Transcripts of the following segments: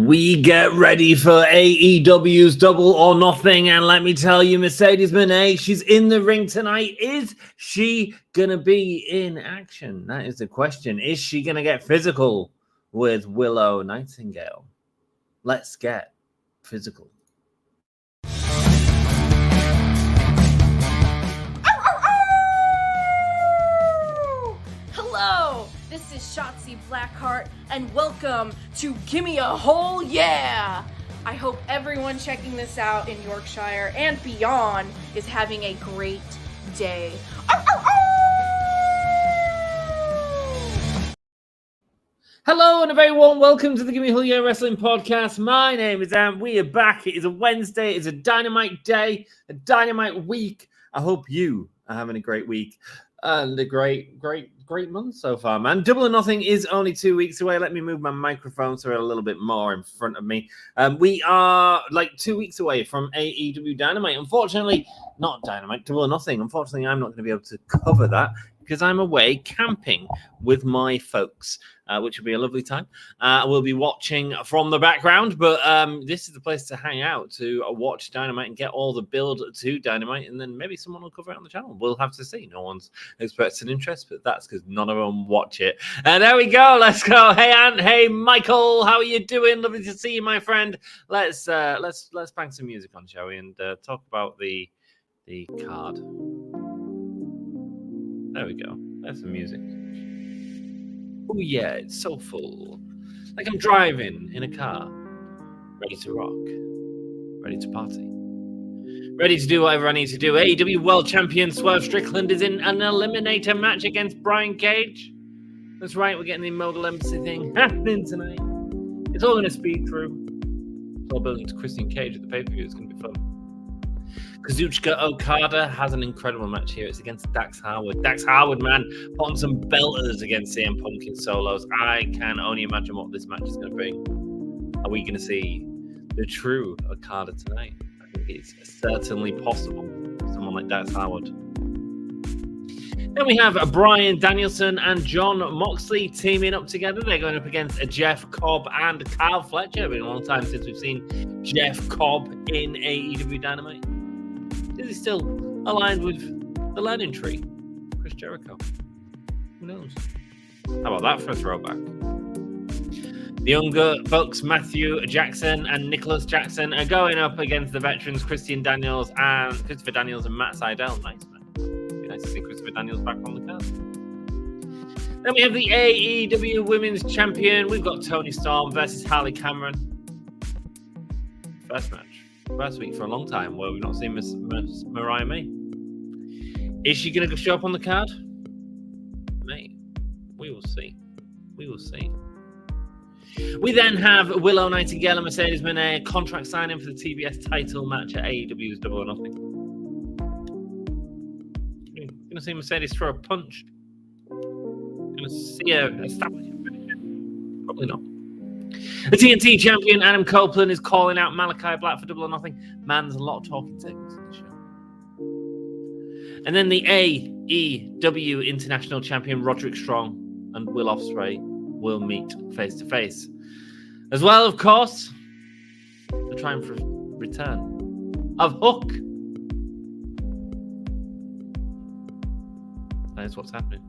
We get ready for AEW's Double or Nothing, and let me tell you, Mercedes Monet, she's in the ring tonight. Is she going to be in action? That is the question. Is she going to get physical with Willow Nightingale? Let's get physical. Hello, this is Shotzi Blackheart, and welcome to Gimme a Whole Yeah! I hope everyone checking this out in Yorkshire and beyond is having a great day. Hello and a very warm welcome to the Gimme a Whole Yeah Wrestling Podcast. My name is Ant. We are back. It is a Wednesday. It's a Dynamite day, a Dynamite week. I hope you are having a great week and a great month so far, man. Double or Nothing is only 2 weeks away. Let me move my microphone so we're a little bit more in front of me. We are like 2 weeks away from AEW Dynamite. Unfortunately, not Dynamite, Double or Nothing. Unfortunately, I'm not going to be able to cover that because I'm away camping with my folks, which will be a lovely time. We'll be watching from the background, but this is the place to hang out to watch Dynamite and get all the build to Dynamite, and then maybe someone will cover it on the channel. We'll have to see. No one's expressed an interest, but that's because none of them watch it. And there we go. Let's go. Hey, Ant. Hey, Michael. How are you doing? Lovely to see you, my friend. Let's bang some music on, shall we? And talk about the card. There we go. There's some music. Oh yeah, it's so full. Like I'm driving in a car, ready to rock, ready to party, ready to do whatever I need to do. AEW World Champion Swerve Strickland is in an eliminator match against Bryan Cage. That's right, we're getting the Mogul Embassy thing happening tonight. It's all going to speed through. It's all building to Christian Cage at the pay-per-view. It's going to be fun. Kazuchika Okada has an incredible match here. It's against Dax Harwood. Dax Harwood, man, putting some belters against CM Punk in solos. I can only imagine what this match is going to bring. Are we going to see the true Okada tonight? I think it's certainly possible for someone like Dax Harwood. Then we have Bryan, Danielson, and John Moxley teaming up together. They're going up against Jeff Cobb and Kyle Fletcher. It's been a long time since we've seen Jeff Cobb in AEW Dynamite. Is he still aligned with the Learning Tree? Chris Jericho? Who knows? How about that for a throwback? The younger Bucks, Matthew Jackson and Nicholas Jackson, are going up against the veterans Christopher Daniels and Matt Sydal. Nice, man. It'd be nice to see Christopher Daniels back on the card. Then we have the AEW Women's Champion. We've got Toni Storm versus Harley Cameron. First match. First week for a long time where we've not seen Miss Mariah May. Is she going to show up on the card? Mate, we will see. We will see. We then have Willow Nightingale and Mercedes Monet contract signing for the TBS title match at AEW's Double or Nothing. You're going to see Mercedes throw a punch. Going to see her establish a finish. Probably not. The TNT champion Adam Copeland is calling out Malakai Black for Double or Nothing. Man, there's a lot of talking segments in the show. And then the AEW International Champion Roderick Strong and Will Ospreay will meet face to face. As well, of course, the triumphant return of Hook. That is what's happening.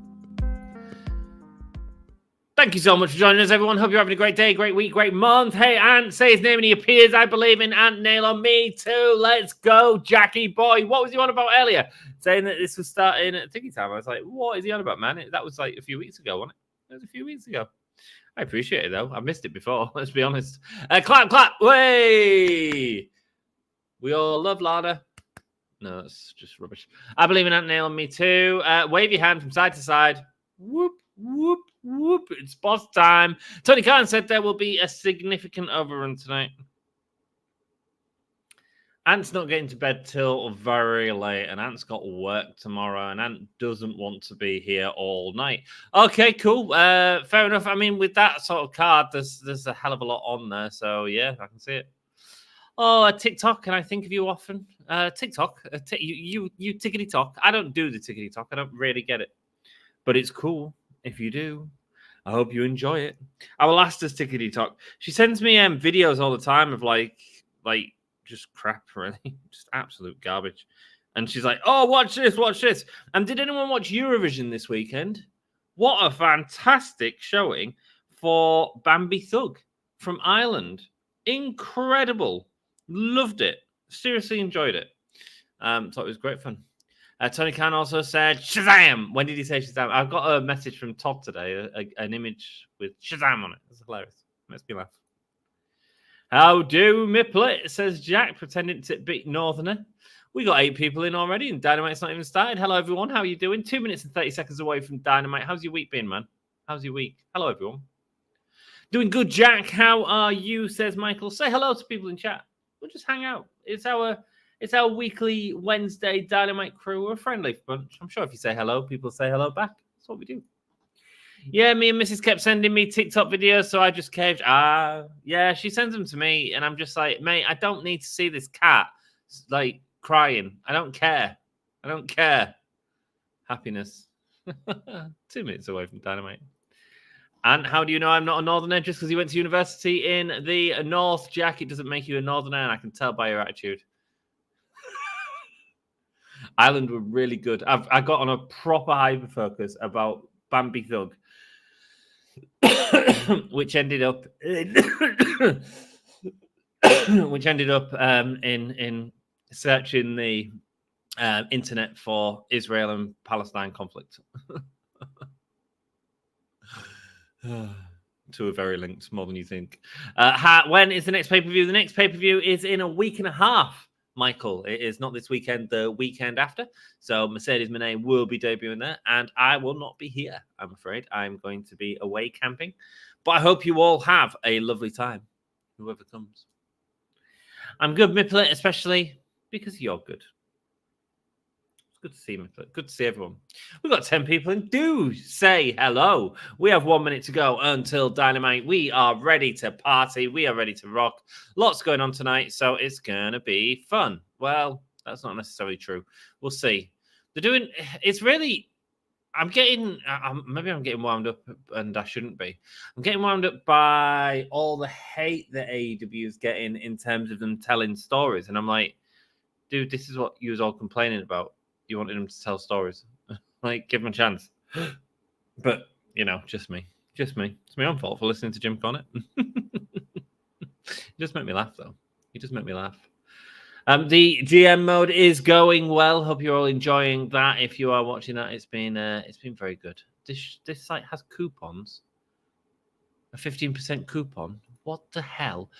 Thank you so much for joining us, everyone. Hope you're having a great day, great week, great month. Hey, Ant, say his name and he appears. I believe in Ant Nailor. Me too. Let's go, Jackie boy. What was he on about earlier? Saying that this was starting at Tiki Time. I was like, what is he on about, man? That was like a few weeks ago, wasn't it? It was a few weeks ago. I appreciate it, though. I missed it before. Let's be honest. Clap, clap. Way. We all love Lana. No, that's just rubbish. I believe in Ant Nailor. Me too. Wave your hand from side to side. Whoop. Whoop, whoop, it's boss time. Tony Khan said there will be a significant overrun tonight. Ant's not getting to bed till very late, and Ant's got work tomorrow, and Ant doesn't want to be here all night. Okay, cool. Fair enough. I mean, with that sort of card, there's a hell of a lot on there, so yeah, I can see it. Oh, TikTok, can I think of you often? TikTok, you tickety talk. I don't do the tickety talk. I don't really get it, but it's cool. If you do, I hope you enjoy it. Our last is Tickety Talk. She sends me videos all the time of like just crap, really, just absolute garbage. And she's like, "Oh, watch this, watch this." And did anyone watch Eurovision this weekend? What a fantastic showing for Bambi Thug from Ireland. Incredible. Loved it. Seriously enjoyed it. Thought it was great fun. Tony Khan also said, Shazam! When did he say Shazam? I've got a message from Todd today, an image with Shazam on it. It's hilarious. Makes me laugh. How do Miplet, says Jack, pretending to beat Northerner. We got 8 people in already, and Dynamite's not even started. Hello, everyone. How are you doing? 2 minutes and 30 seconds away from Dynamite. How's your week been, man? How's your week? Hello, everyone. Doing good, Jack. How are you, says Michael. Say hello to people in chat. We'll just hang out. It's our weekly Wednesday Dynamite crew. We're a friendly bunch. I'm sure if you say hello, people say hello back. That's what we do. Yeah, me and Mrs. kept sending me TikTok videos, so I just caved. Yeah, she sends them to me, and I'm just like, mate, I don't need to see this cat, like, crying. I don't care. I don't care. Happiness. 2 minutes away from Dynamite. And how do you know I'm not a Northerner? Just because you went to university in the North, Jack, it doesn't make you a Northerner, and I can tell by your attitude. Ireland were really good. I got on a proper hyper-focus about Bambi Thug, which ended up in in searching the internet for Israel and Palestine conflict. Two are very linked, more than you think. When is the next pay-per-view? The next pay-per-view is in a week and a half, Michael. It is not this weekend, the weekend after. So Mercedes Monet will be debuting there, and I will not be here, I'm afraid. I'm going to be away camping. But I hope you all have a lovely time, whoever comes. I'm good, Miplet, especially because you're good. Good to see you, Miplet. Good to see everyone. We've got 10 people in. Do say hello. We have 1 minute to go until Dynamite. We are ready to party. We are ready to rock. Lots going on tonight, so it's going to be fun. Well, that's not necessarily true. We'll see. They're doing... It's really... maybe I'm getting wound up, and I shouldn't be. I'm getting wound up by all the hate that AEW is getting in terms of them telling stories. And I'm like, dude, this is what you was all complaining about. You wanted him to tell stories. Like, give him a chance. But, you know, just me. Just me. It's my own fault for listening to Jim Cornette. He just made me laugh, though. He just made me laugh. The GM mode is going well. Hope you're all enjoying that. If you are watching that, it's been very good. This site has coupons. A 15% coupon. What the hell?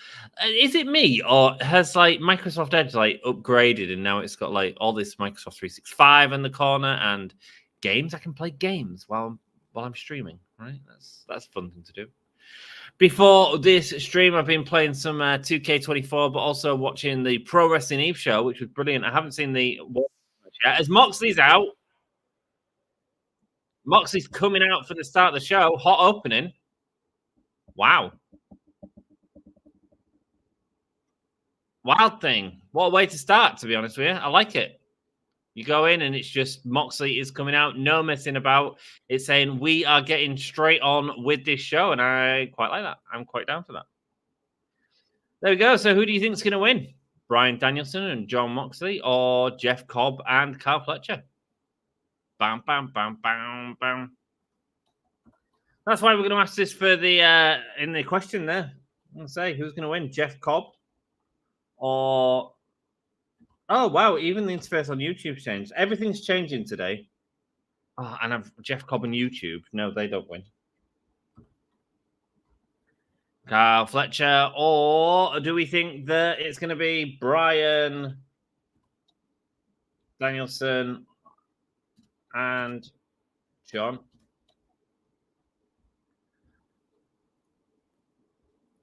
Is it me, or has like Microsoft Edge like upgraded and now it's got like all this Microsoft 365 in the corner and games? I can play games while I'm streaming, right? That's a fun thing to do. Before this stream, I've been playing some 2K24, but also watching the Pro Wrestling Eve show, which was brilliant. I haven't seen the yet. As Moxley's out, Moxley's coming out for the start of the show. Hot opening. Wow. Wild thing. What a way to start, to be honest with you. I like it. You go in and it's just Moxley is coming out, no messing about. It's saying we are getting straight on with this show, and I quite like that. I'm quite down for that. There we go. So who do you think is going to win? Bryan Danielson and Jon Moxley, or Jeff Cobb and Kyle Fletcher? Bam, bam, bam, bam, bam. That's why we're going to ask this for the in the question there. I'm going to say who's going to win, Jeff Cobb or... Oh, wow. Even the interface on YouTube changed. Everything's changing today. Oh, and I've Jeff Cobb on YouTube. No, they don't win. Kyle Fletcher, or do we think that it's going to be Bryan Danielson and John?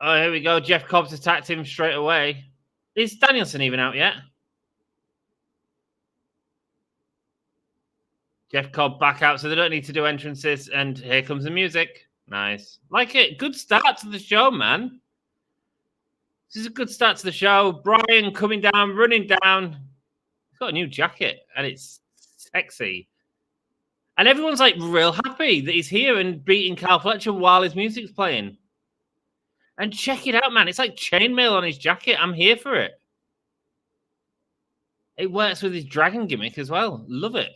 Oh, here we go. Jeff Cobb's attacked him straight away. Is Danielson even out yet? Jeff Cobb back out, so they don't need to do entrances. And here comes the music. Nice. Like it. Good start to the show, man. This is a good start to the show. Bryan coming down, running down. He's got a new jacket, and it's sexy. And everyone's like real happy that he's here and beating Kyle Fletcher while his music's playing. And check it out, man. It's like chainmail on his jacket. I'm here for it. It works with his dragon gimmick as well. Love it.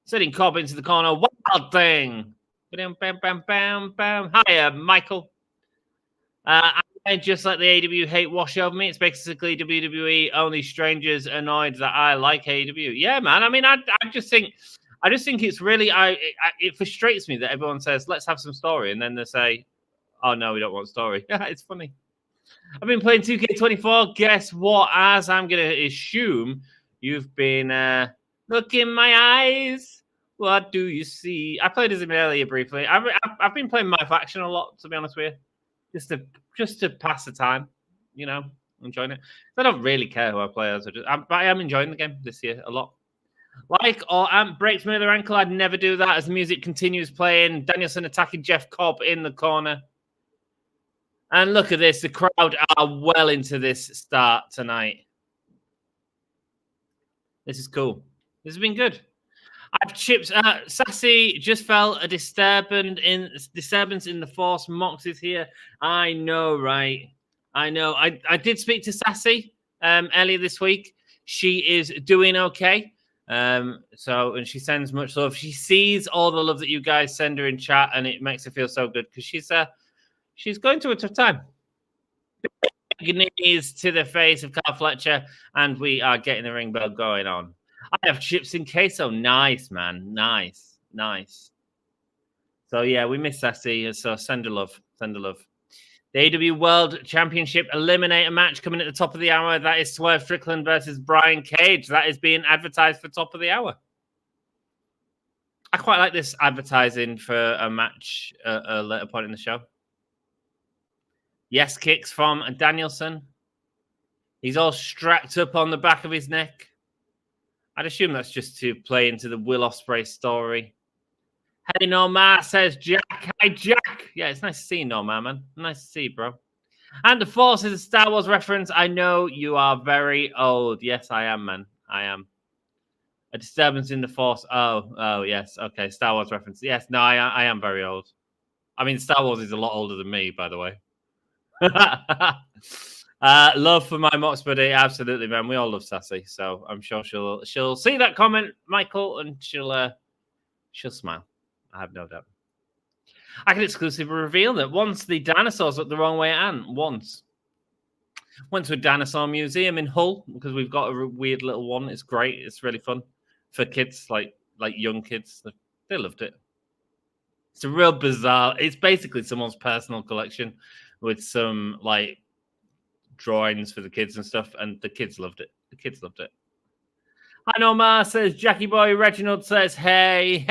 Setting Cobb into the corner. Wild thing. Bam, bam, bam, bam, bam. Hiya, Michael. I just let the AEW hate wash over me. It's basically WWE. Only strangers annoyed that I like AEW. Yeah, man. I mean, I just think it's really it frustrates me that everyone says let's have some story, and then they say, "Oh no, we don't want story." It's funny. I've been playing 2K24. Guess what? As I'm gonna assume you've been look in my eyes. What do you see? I played as him earlier briefly. I've been playing my faction a lot, to be honest with you, just to pass the time. You know, enjoying it. I don't really care who I play as. I am enjoying the game this year a lot. Like or Amp breaks me their ankle. I'd never do that as the music continues playing. Danielson attacking Jeff Cobb in the corner. And look at this. The crowd are well into this start tonight. This is cool. This has been good. I've chipped. Sassy just felt a disturbance in the force. Mox is here. I know, right? I know. I did speak to Sassy earlier this week. She is doing okay. And she sends much love. She sees all the love that you guys send her in chat, and it makes her feel so good because she's going through a tough time. Knees to the face of Kyle Fletcher, and we are getting the ring bell going on. I have chips in queso. Nice, man. Nice. So yeah, we miss Sassy. So send her love. The AEW World Championship Eliminator match coming at the top of the hour. That is Swerve Strickland versus Brian Cage. That is being advertised for top of the hour. I quite like this advertising for a match at a later point in the show. Yes, kicks from Danielson. He's all strapped up on the back of his neck. I'd assume that's just to play into the Will Ospreay story. Hey, Norma, says Jack. Hi, Jack. Yeah, it's nice to see you, Norma, man. Nice to see you, bro. And the Force is a Star Wars reference. I know you are very old. Yes, I am, man. I am. A disturbance in the Force. Oh, yes. Okay, Star Wars reference. Yes, no, I am very old. I mean, Star Wars is a lot older than me, by the way. Love for my Mox buddy. Absolutely, man. We all love Sassy. So I'm sure she'll see that comment, Michael, and she'll smile. I have no doubt. I can exclusively reveal that once the dinosaurs looked the wrong way and once. Went to a dinosaur museum in Hull because we've got a weird little one. It's great. It's really fun for kids, like young kids. They loved it. It's a real bizarre. It's basically someone's personal collection with some like drawings for the kids and stuff, and the kids loved it. I know Ma says Jackie Boy. Reginald says, hey.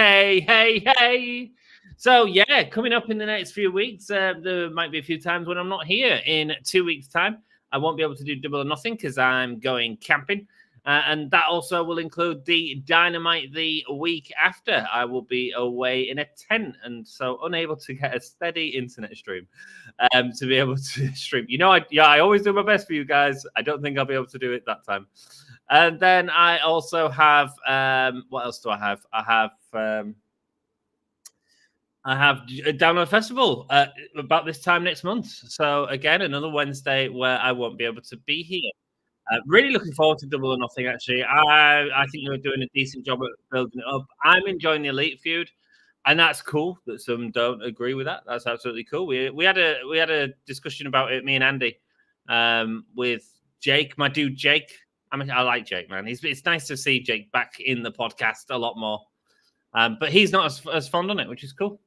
So, yeah, coming up in the next few weeks, there might be a few times when I'm not here. In 2 weeks' time, I won't be able to do Double or Nothing because I'm going camping. And that also will include the Dynamite the week after. I will be away in a tent and so unable to get a steady internet stream to be able to stream. You know, I always do my best for you guys. I don't think I'll be able to do it that time. And then I also have, what else do I have? I have a Download Festival about this time next month. So again, another Wednesday where I won't be able to be here. Really looking forward to Double or Nothing, actually. I think they're doing a decent job at building it up. I'm enjoying the Elite feud, and that's cool that some don't agree with that. That's absolutely cool. We had a discussion about it, me and Andy, with Jake, my dude Jake. I mean, I like Jake, man. It's nice to see Jake back in the podcast a lot more. But he's not as fond on it, which is cool.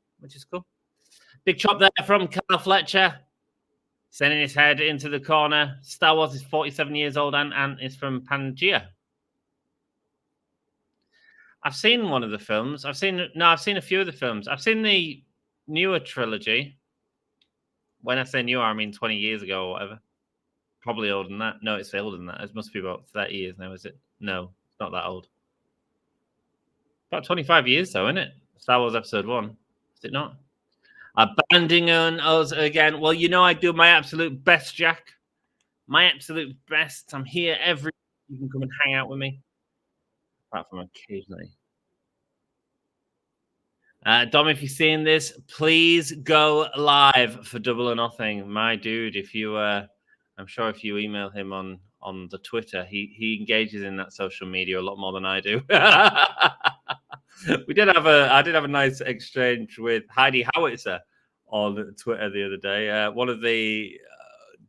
Big chop there from Kyle Fletcher. Sending his head into the corner. Star Wars is 47 years old and is from Pangea. I've seen one of the films. I've seen a few of the films. I've seen the newer trilogy. When I say newer, I mean 20 years ago or whatever. Probably older than that. No, it's older than that. It must be about 30 years now, is it? No, it's not that old. About 25 years, though, isn't it? Star Wars Episode 1. Is it not? Abandoning us again. Well, you know I do my absolute best, Jack. My absolute best. I'm here every week. You can come and hang out with me. Apart from occasionally. Dom, if you're seeing this, please go live for Double or Nothing. My dude, if you, I'm sure if you email him on the Twitter, he engages in that social media a lot more than I do. I did have a nice exchange with Heidi Howitzer on Twitter the other day. One of the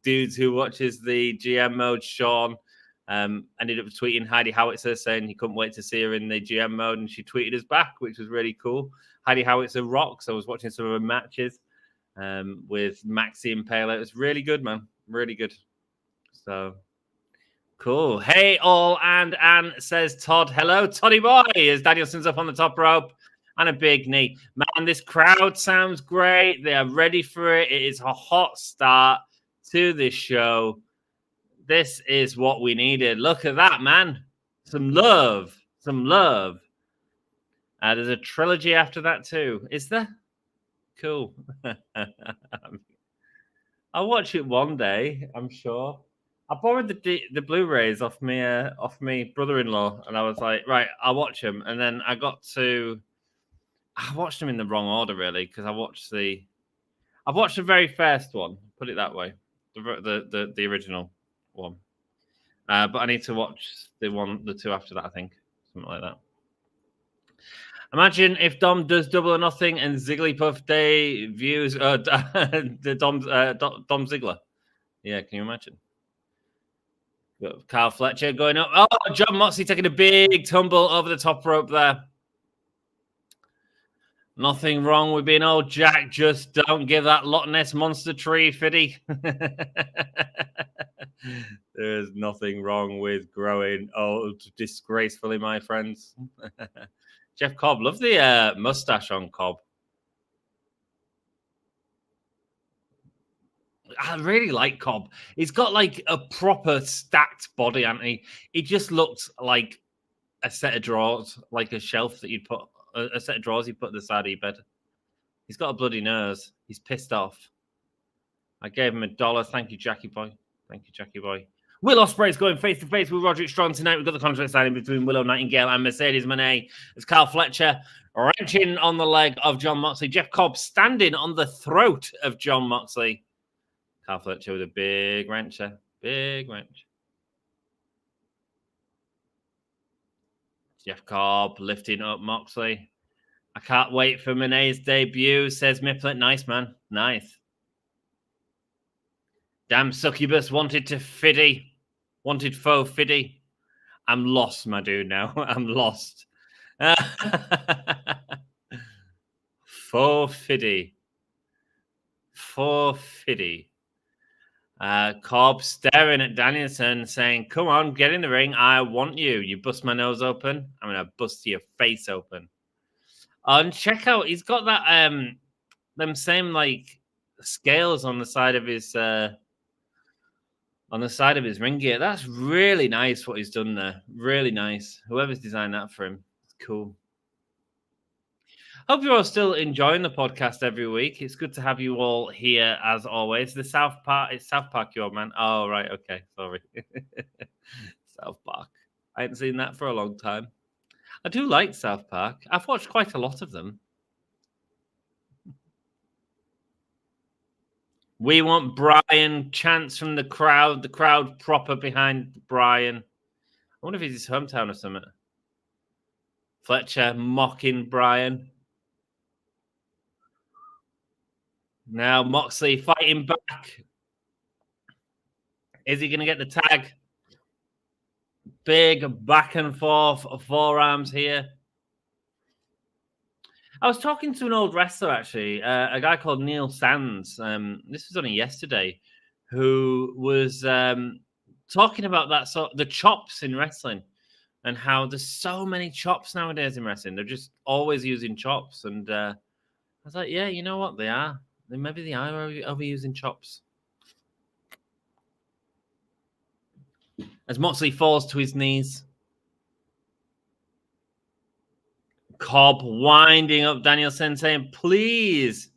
dudes who watches the GM mode, Sean, ended up tweeting Heidi Howitzer saying he couldn't wait to see her in the GM mode, and she tweeted us back, which was really cool. Heidi Howitzer rocks. I was watching some of her matches with Maxi and Pele. It was really good, man. Really good. So cool. Hey, all, and Anne says Todd. Hello, Toddy boy, as Danielson's up on the top rope and a big knee. Man, this crowd sounds great. They are ready for it. It is a hot start to this show. This is what we needed. Look at that, man. Some love. Some love. There's a trilogy after that, too. Is there? Cool. I'll watch it one day, I'm sure. I borrowed the Blu-rays off me brother-in-law, and I was like, right, I'll watch them. And then I watched them in the wrong order, really, because I watched the very first one. Put it that way, the original one. But I need to watch the two after that. I think something like that. Imagine if Dom does Double or Nothing and Zigglypuff debuts Dom Ziggler. Yeah, can you imagine? Carl Fletcher going up. Oh, John Moxley taking a big tumble over the top rope there. Nothing wrong with being old Jack. Just don't give that Loch Ness monster tree, Fiddy. There's nothing wrong with growing old disgracefully, my friends. Jeff Cobb, love the mustache on Cobb. I really like Cobb. He's got like a proper stacked body, hasn't he? He just looks like a set of drawers, like a shelf that you'd put, a set of drawers you'd put at the side of your bed. He's got a bloody nose. He's pissed off. I gave him $1. Thank you, Jackie boy. Thank you, Jackie boy. Will Ospreay is going face-to-face with Roderick Strong tonight. We've got the contract signing between Willow, Nightingale, and Mercedes Monet. As Carl Fletcher wrenching on the leg of John Moxley. Jeff Cobb standing on the throat of John Moxley. Carl Fletcher with a big wrencher. Big wrench. Jeff Cobb lifting up Moxley. I can't wait for Monet's debut, says Mifflin. Nice, man. Nice. Damn succubus wanted faux Fiddy. I'm lost, my dude, now. I'm lost. Faux Fiddy. Faux Fiddy. Cobb staring at Danielson, saying, come on, get in the ring. I want you. You bust my nose open, I'm going to bust your face open. And check out, he's got that, them same, like, scales on the side of his, ring gear. That's really nice what he's done there. Really nice. Whoever's designed that for him. It's cool. Hope you're all still enjoying the podcast every week. It's good to have you all here as always. The South Park, it's South Park, your man. Oh, right. Okay. Sorry. South Park. I haven't seen that for a long time. I do like South Park. I've watched quite a lot of them. We want Bryan. Chants from the crowd proper behind Bryan. I wonder if it's his hometown or something. Fletcher mocking Bryan. Now Moxley fighting back. Is he going to get the tag? Big back and forth forearms here. I was talking to an old wrestler, actually, a guy called Neil Sands. This was only yesterday, who was talking about the chops in wrestling and how there's so many chops nowadays in wrestling. They're just always using chops. And I was like, yeah, you know what? They are. Maybe they are overusing chops. As Moxley falls to his knees. Cobb winding up Danielson, saying, please.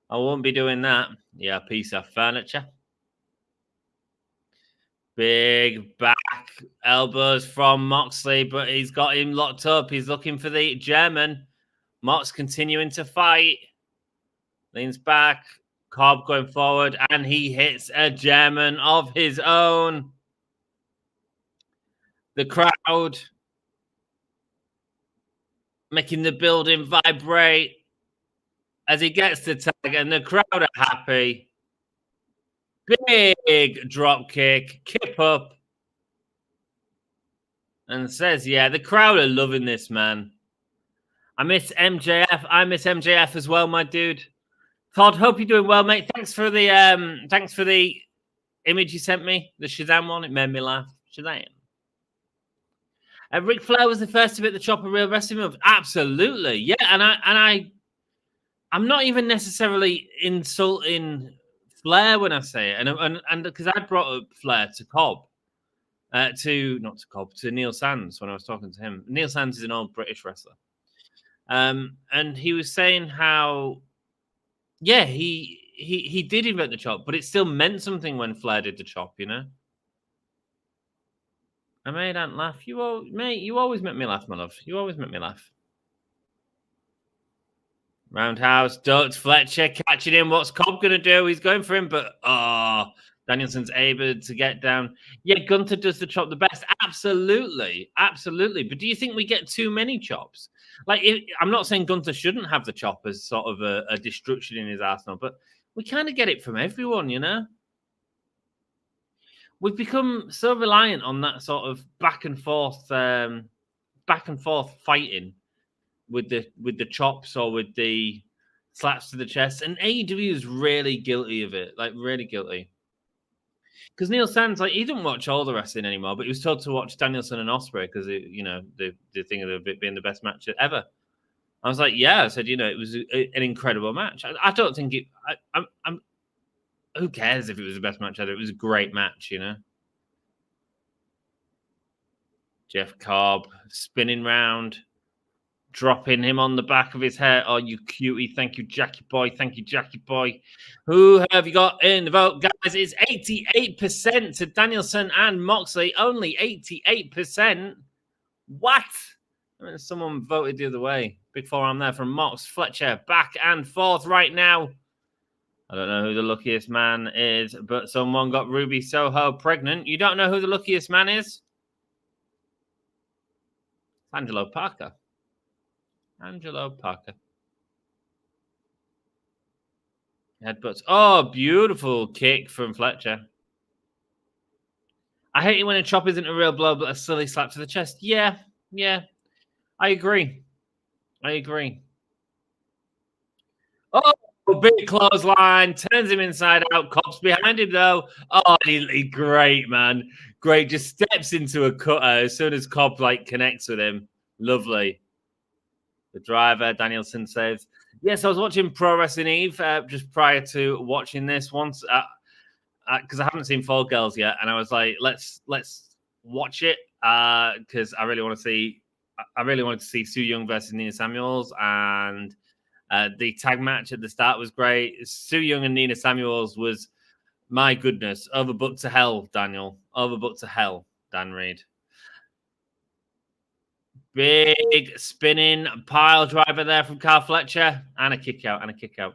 I won't be doing that. Yeah, piece of furniture. Big back elbows from Moxley, but he's got him locked up. He's looking for the German. Mox continuing to fight. Leans back. Cobb going forward. And he hits a German of his own. The crowd making the building vibrate as he gets the tag. And the crowd are happy. Big drop kick. Kip up. And says, yeah, the crowd are loving this, man. I miss MJF. I miss MJF as well, my dude. Todd, hope you're doing well, mate. Thanks for the image you sent me, the Shazam one. It made me laugh. Shazam. Ric Flair was the first to hit the chop a real wrestling move. Absolutely, yeah. And I'm not even necessarily insulting Flair when I say it, and because I brought up Flair to Cobb. To Neil Sands when I was talking to him. Neil Sands is an old British wrestler. And he was saying how, yeah, he did invent the chop, but it still meant something when Flair did the chop, you know? I made Ant laugh. You always make me laugh, my love. You always make me laugh. Roundhouse, ducks, Fletcher catching him. What's Cobb going to do? He's going for him, but Danielson's able to get down. Yeah, Gunther does the chop the best. Absolutely. Absolutely. But do you think we get too many chops? Like, I'm not saying Gunther shouldn't have the chop as sort of a destruction in his arsenal, but we kind of get it from everyone, you know? We've become so reliant on that sort of back and forth fighting with the chops or with the slaps to the chest, and AEW is really guilty of it, like really guilty. Because Neil Sands, like, he didn't watch all the wrestling anymore, but he was told to watch Danielson and Ospreay because the thing of it being the best match ever. I was like, yeah. I said, it was an incredible match. I don't think it. I'm. Who cares if it was the best match ever? It was a great match, you know. Jeff Cobb spinning round, dropping him on the back of his head. Oh, you cutie. Thank you, Jackie boy. Thank you, Jackie boy. Who have you got in the vote, guys? It's 88% to Danielson and Moxley. Only 88%. What? I mean, someone voted the other way. Big forearm there from Mox. Fletcher back and forth right now. I don't know who the luckiest man is, but someone got Ruby Soho pregnant. You don't know who the luckiest man is? Angelo Parker. Angelo Parker. Headbutts. Oh, beautiful kick from Fletcher. I hate it when a chop isn't a real blow, but a silly slap to the chest. Yeah. I agree. Oh, big clothesline. Turns him inside out. Cobb's behind him, though. Oh, he great, man. Great. Just steps into a cutter as soon as Cobb, connects with him. Lovely. The driver, Danielson says. Yes, I was watching Pro Wrestling Eve just prior to watching this once because I haven't seen Fall Girls yet, and I was like, let's watch it because I really want to see. I really wanted to see Su Yung versus Nina Samuels, and the tag match at the start was great. Su Yung and Nina Samuels was, my goodness, overbooked to hell, Daniel. Overbooked to hell, Dan Reed. Big spinning pile driver there from Carl Fletcher. And a kick out.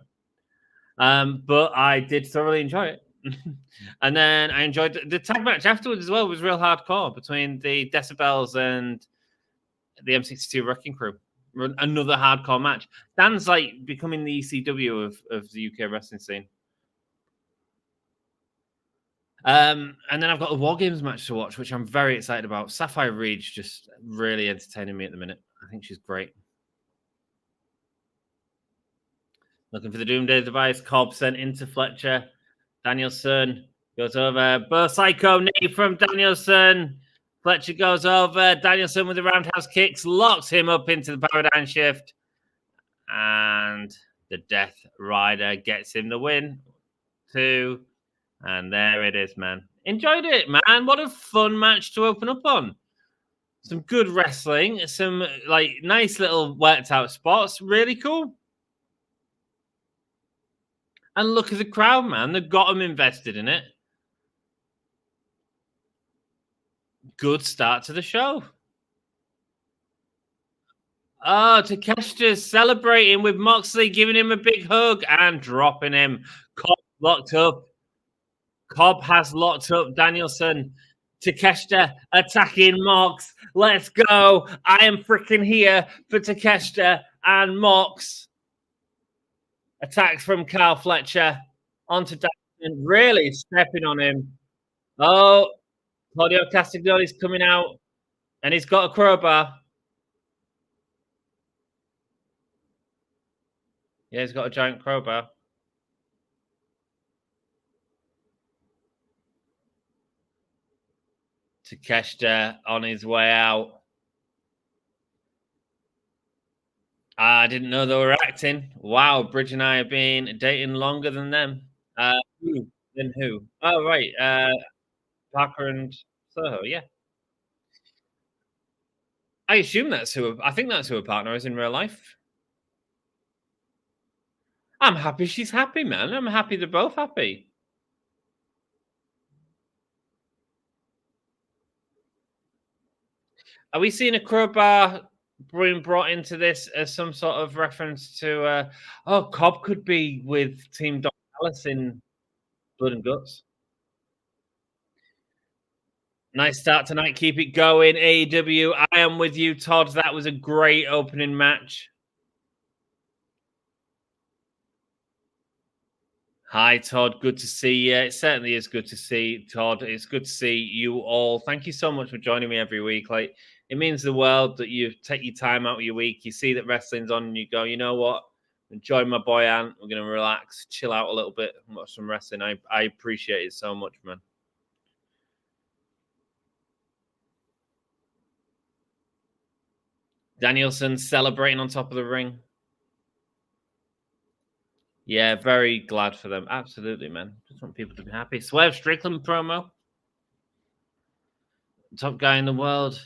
But I did thoroughly enjoy it. And then I enjoyed the tag match afterwards as well. It was real hardcore between the Decibels and the M62 Wrecking Crew. Another hardcore match. Dan's becoming the ECW of the UK wrestling scene. And then I've got the War Games match to watch, which I'm very excited about. Sapphire Reed's just really entertaining me at the minute. I think she's great. Looking for the Doomsday device. Cobb sent into Fletcher. Danielson goes over. Burr Psycho knee from Danielson. Fletcher goes over. Danielson with the roundhouse kicks. Locks him up into the paradigm shift. And the Death Rider gets him the win. 2. And there it is, man. Enjoyed it, man. What a fun match to open up on. Some good wrestling. Some, nice little worked out spots. Really cool. And look at the crowd, man. They've got them invested in it. Good start to the show. Oh, Takeshita's celebrating with Moxley, giving him a big hug and dropping him. Cobb locked up. Cobb has locked up Danielson. Takeshita attacking Mox. Let's go. I am freaking here for Takeshita and Mox. Attacks from Kyle Fletcher onto Danielson. Really stepping on him. Oh, Claudio Castagnoli's coming out. And he's got a crowbar. Yeah, he's got a giant crowbar. Takeshita on his way out. I didn't know they were acting. Wow, Bridge and I have been dating longer than them. Who? Then who? Oh, right. Parker and Soho, yeah. I assume that's who. I think that's who her partner is in real life. I'm happy she's happy, man. I'm happy they're both happy. Are we seeing a crowbar being brought into this as some sort of reference to? Cobb could be with Team Don Alice in Blood and Guts. Nice start tonight. Keep it going, AEW. I am with you, Todd. That was a great opening match. Hi, Todd. Good to see you. It certainly is good to see, Todd. It's good to see you all. Thank you so much for joining me every week. Like, it means the world that you take your time out of your week. You see that wrestling's on, and you go, you know what? Enjoy my boy Ant. We're going to relax, chill out a little bit, and watch some wrestling. I appreciate it so much, man. Danielson celebrating on top of the ring. Yeah, very glad for them. Absolutely, man. Just want people to be happy. Swerve Strickland promo. Top guy in the world.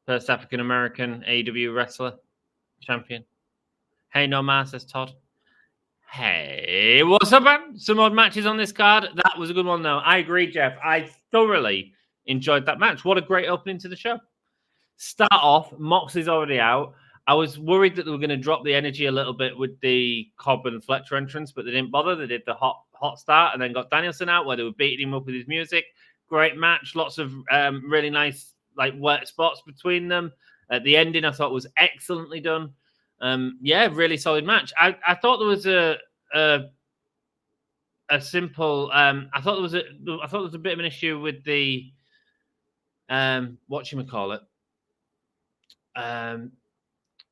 First African-American AEW wrestler. Champion. Hey, no man, says Todd. Hey, what's up, man? Some odd matches on this card. That was a good one, though. I agree, Jeff. I thoroughly enjoyed that match. What a great opening to the show. Start off, Moxley's already out. I was worried that they were going to drop the energy a little bit with the Cobb and Fletcher entrance, but they didn't bother. They did the hot start and then got Danielson out where they were beating him up with his music. Great match. Lots of really nice work spots between them. At the ending, I thought was excellently done. Really solid match. I thought there was a simple. I thought there was a bit of an issue with the whatchamacallit.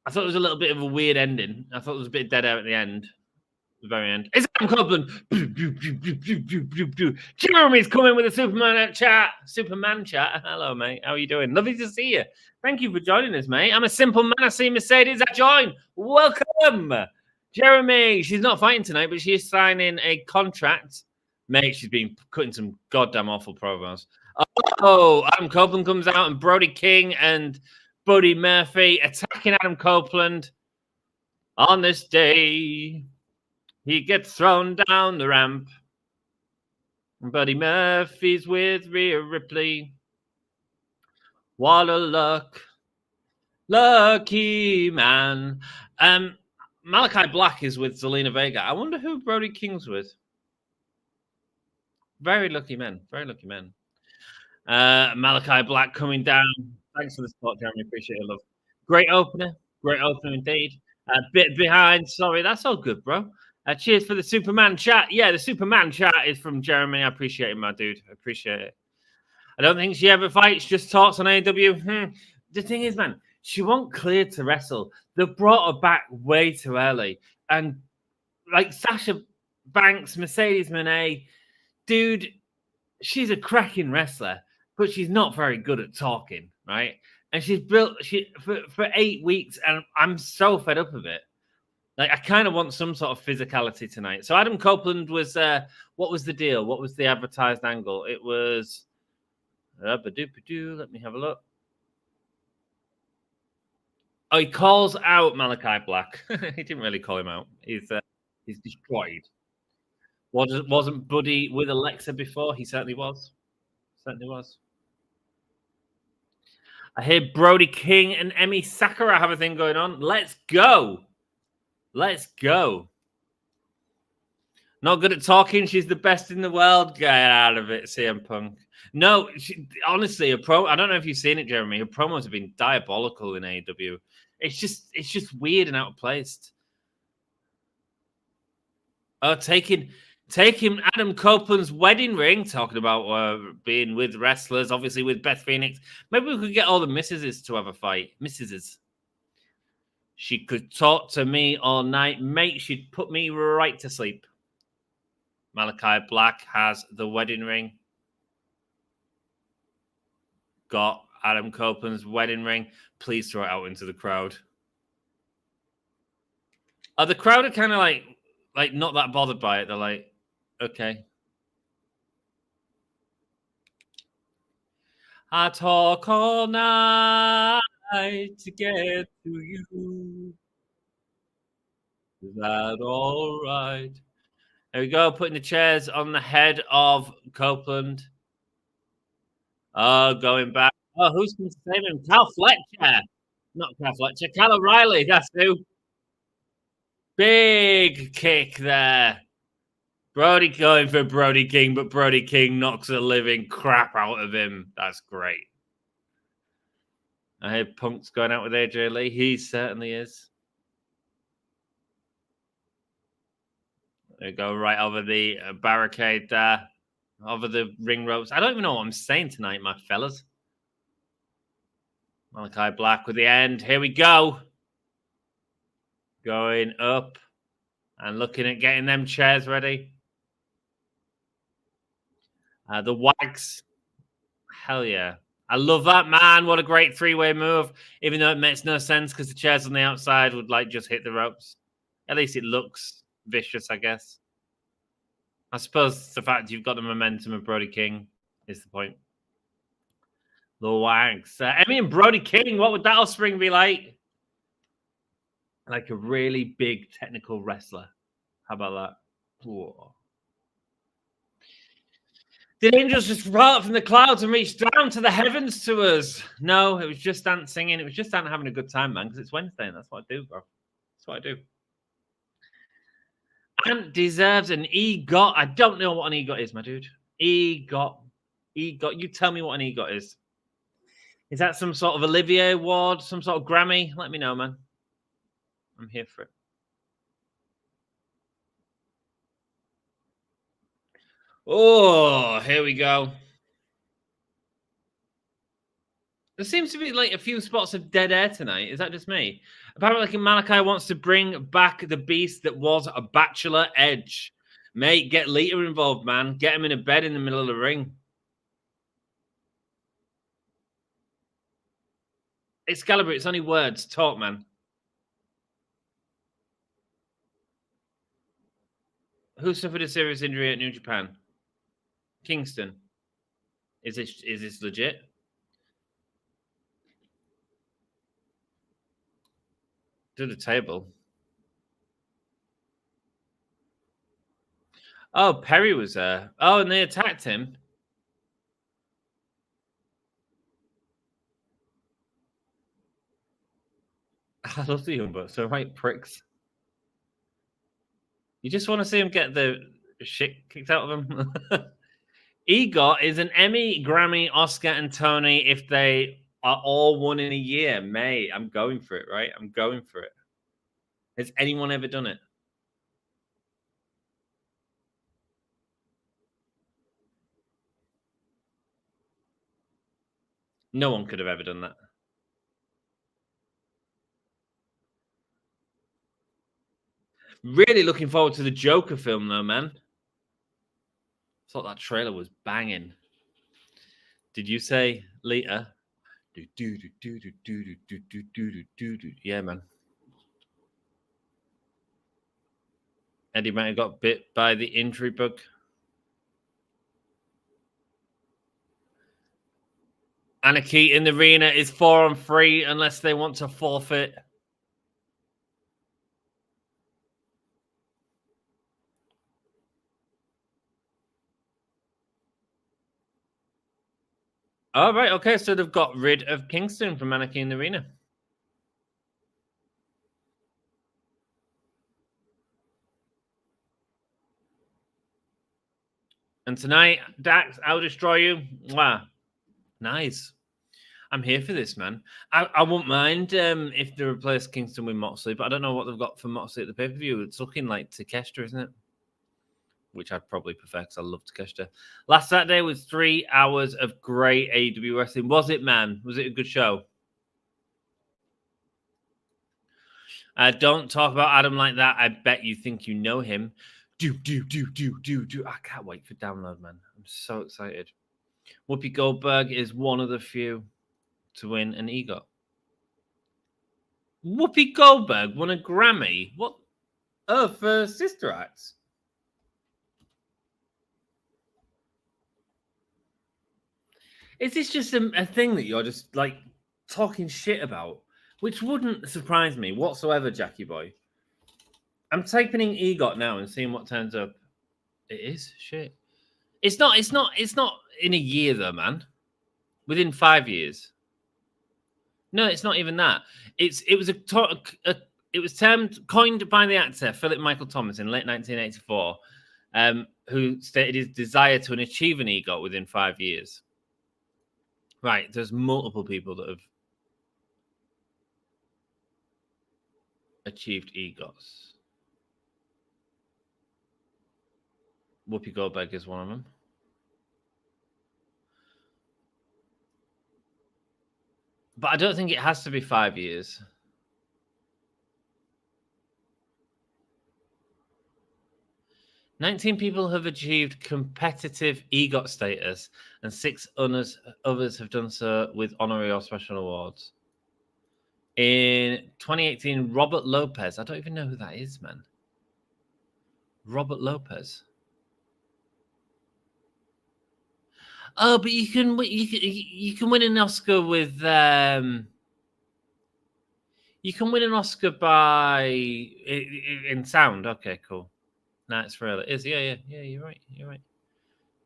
I thought it was a little bit of a weird ending. I thought there was a bit of dead air at the end. The very end. It's Adam Copeland. Jeremy's coming with a Superman chat. Hello, mate. How are you doing? Lovely to see you. Thank you for joining us, mate. I'm a simple man. I see Mercedes. I join. Welcome. Jeremy. She's not fighting tonight, but she's signing a contract. Mate, she's been cutting some goddamn awful promos. Oh, Adam Copeland comes out and Brody King and Buddy Murphy attacking Adam Copeland. On this day, he gets thrown down the ramp. Buddy Murphy's with Rhea Ripley. What a lucky man. Malakai Black is with Zelina Vega. I wonder who Brody King's with. Very lucky men. Very lucky men. Malakai Black coming down. Thanks for the spot, Jeremy. Appreciate it, love. Great opener. Great opener indeed. A bit behind. Sorry, that's all good, bro. Cheers for the Superman chat. Yeah, the Superman chat is from Jeremy. I appreciate it, my dude. I appreciate it. I don't think she ever fights, just talks on AEW. The thing is, man, she won't clear to wrestle. They brought her back way too early. And Sasha Banks, Mercedes Monet, dude, she's a cracking wrestler, but she's not very good at talking, right? And she's built for 8 weeks, and I'm so fed up of it. I kind of want some sort of physicality tonight. So Adam Copeland was, what was the deal? What was the advertised angle? It was, let me have a look. Oh, he calls out Malakai Black. He didn't really call him out. He's destroyed. Wasn't Buddy with Alexa before? He certainly was. I hear Brody King and Emi Sakura have a thing going on. Let's go. Let's go. Not good at talking. She's the best in the world. Get out of it, CM Punk. No, honestly, I don't know if you've seen it, Jeremy. Her promos have been diabolical in AEW. It's just weird and out of place. Oh, taking Adam Copeland's wedding ring, talking about being with wrestlers, obviously with Beth Phoenix. Maybe we could get all the missuses to have a fight. Missuses. She could talk to me all night, mate. She'd put me right to sleep. Malakai Black has the wedding ring. Got Adam Copeland's wedding ring. Please throw it out into the crowd. The crowd are kind of like not that bothered by it. They're like, okay. I talk all night to get to you. Is that all right? There we go. Putting the chairs on the head of Copeland. Oh, going back. Oh, who's going to save him? Cal Fletcher. Not Cal Fletcher. Cal O'Reilly. That's who. Big kick there. Brody going for Brody King, but Brody King knocks the living crap out of him. That's great. I hear Punk's going out with AJ Lee. He certainly is. There we go, right over the barricade there. Over the ring ropes. I don't even know what I'm saying tonight, my fellas. Malakai Black with the end. Here we go. Going up and looking at getting them chairs ready. The Wags. Hell yeah. I love that, man. What a great three-way move. Even though it makes no sense because the chairs on the outside would just hit the ropes. At least it looks vicious, I guess. I suppose the fact you've got the momentum of Brody King is the point. The Wags. Emmy and Brody King, what would that offspring be like? Like a really big technical wrestler. How about that? Whoa. Did angels just roll up from the clouds and reach down to the heavens to us? No, it was just Ant singing. It was just Ant having a good time, man, because it's Wednesday and that's what I do, bro. That's what I do. Ant deserves an EGOT. I don't know what an EGOT is, my dude. EGOT. EGOT. You tell me what an EGOT is. Is that some sort of Olivier Award, some sort of Grammy? Let me know, man. I'm here for it. Oh, here we go. There seems to be like a few spots of dead air tonight. Is that just me? Apparently, Malakai wants to bring back the beast that was a Bachelor Edge. Mate, get Lita involved, man. Get him in a bed in the middle of the ring. Excalibur, it's only words. Talk, man. Who suffered a serious injury at New Japan? Kingston. Is this legit? To the table. Oh, Perry was there. Oh, and they attacked him. I love the Young Bucks. They're right pricks. You just want to see him get the shit kicked out of him. EGOT is an Emmy, Grammy, Oscar, and Tony if they are all won in a year. Mate, I'm going for it, right? I'm going for it. Has anyone ever done it? No one could have ever done that. Really looking forward to the Joker film, though, man. Thought that trailer was banging. Did you say Lita? Yeah, man. Eddie might have got bit by the injury bug. Anarchy in the arena is 4-on-3 unless they want to forfeit. Oh, right. Okay. So they've got rid of Kingston from Anarchy in the Arena. And tonight, Dax, I'll destroy you. Wow. Nice. I'm here for this, man. I won't mind if they replace Kingston with Moxley, but I don't know what they've got for Moxley at the pay-per-view. It's looking like Takeshita, isn't it? Which I'd probably prefer because I love Takeshita. Last Saturday was 3 hours of great AEW wrestling. Was it, man? Was it a good show? Don't talk about Adam like that. I bet you think you know him. Do. I can't wait for download, man. I'm so excited. Whoopi Goldberg is one of the few to win an EGOT. Whoopi Goldberg won a Grammy. What? Oh, for Sister Acts. Is this just a thing that you're just like talking shit about? Which wouldn't surprise me whatsoever, Jackie boy. I'm typing in EGOT now and seeing what turns up. It is shit. It's not in a year though, man. Within 5 years. No, it's not even that. It was coined by the actor Philip Michael Thomas in late 1984, who stated his desire to achieve an EGOT within 5 years. Right, there's multiple people that have achieved EGOTs. Whoopi Goldberg is one of them. But I don't think it has to be 5 years. "19 people have achieved competitive EGOT status, and 6 others have done so with honorary or special awards." In 2018, Robert Lopez. I don't even know who that is, man. Robert Lopez. Oh, but you can win an Oscar with you can win an Oscar by in sound. Okay, cool. No, it's real. It is. Yeah. You're right.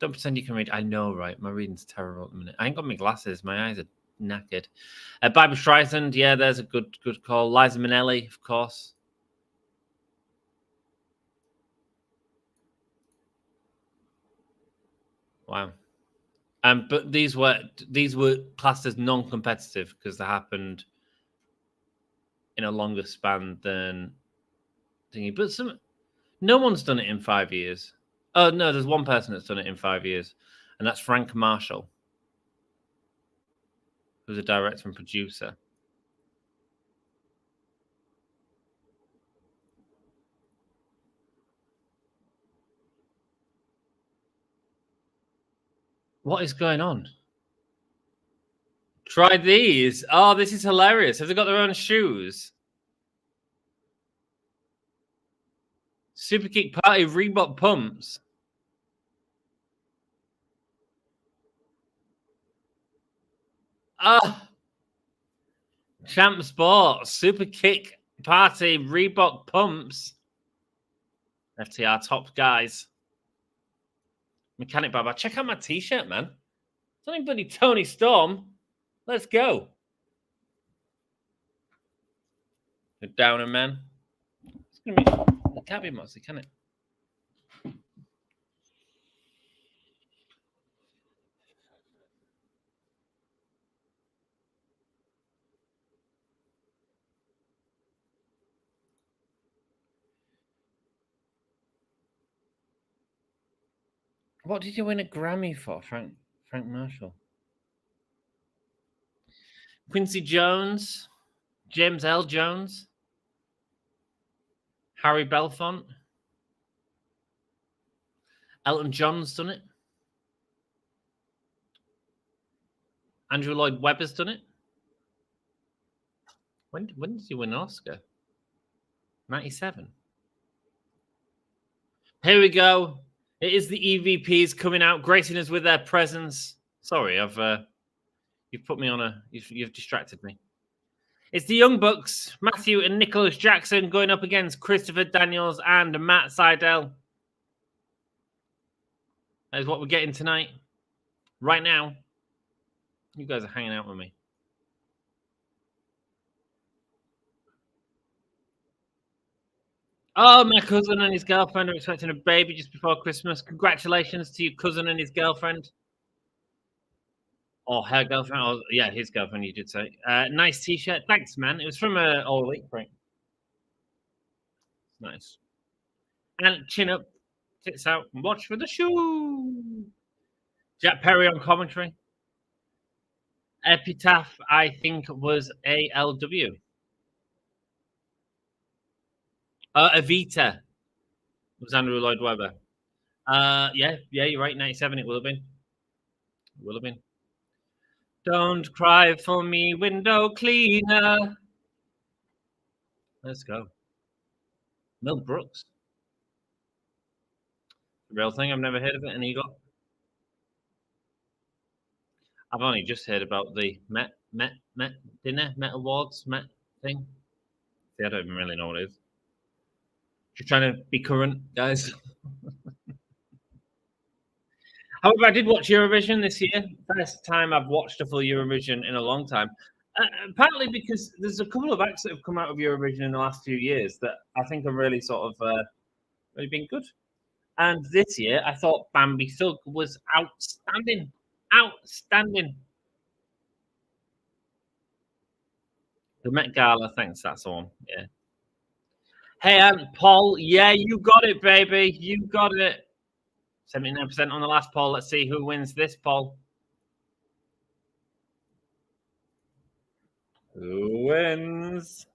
Don't pretend you can read. I know, right? My reading's terrible at the minute. I ain't got my glasses. My eyes are knackered. Barbra Streisand. Yeah, there's a good call. Liza Minnelli, of course. Wow. But these were classed as non-competitive because they happened in a longer span than thingy. But no one's done it in 5 years. Oh no, there's one person that's done it in 5 years, and that's Frank Marshall, who's a director and producer. What is going on? Try these. Oh, this is hilarious. Have they got their own shoes? Superkick Party Reebok pumps. Ah, Champ Sports Superkick Party Reebok pumps. FTR top guys. Mechanic Baba. Check out my t-shirt, man. It's only bloody Tony Storm. Let's go. The Downer Man. It's gonna be. It can't be Moxley, can it? What did you win a Grammy for, Frank Marshall? Quincy Jones, James L. Jones, Harry Belafonte, Elton John's done it. Andrew Lloyd Webber's done it. When did he win an Oscar? 97. Here we go. It is the EVPs coming out, gracing us with their presence. Sorry, you've put me on you've distracted me. It's the Young Bucks, Matthew and Nicholas Jackson going up against Christopher Daniels and Matt Sydal. That is what we're getting tonight, right now. You guys are hanging out with me. Oh, my cousin and his girlfriend are expecting a baby just before Christmas. Congratulations to your cousin and his girlfriend. Or her girlfriend. Oh, yeah, his girlfriend, you did say. Nice t-shirt. Thanks, man. It was from All Elite print. Nice. And chin up, tits out, and watch for the shoe. Jack Perry on commentary. Epitaph, I think, was ALW. Evita was Andrew Lloyd Webber. Yeah, you're right. 97, it will have been. Don't cry for me, window cleaner. Let's go. Mel Brooks. The real thing, I've never heard of it. And he got. I've only just heard about the Met dinner, Met Awards, Met thing. See, I don't even really know what it is. Just trying to be current, guys. However, I did watch Eurovision this year. First time I've watched a full Eurovision in a long time. Partly because there's a couple of acts that have come out of Eurovision in the last few years that I think are really sort of really been good. And this year, I thought Bambi Thug was outstanding. Outstanding. The Met Gala, thanks, that's the one. Yeah. Hey, Paul, yeah, you got it, baby. You got it. 79% on the last poll. Let's see who wins this poll. Who wins?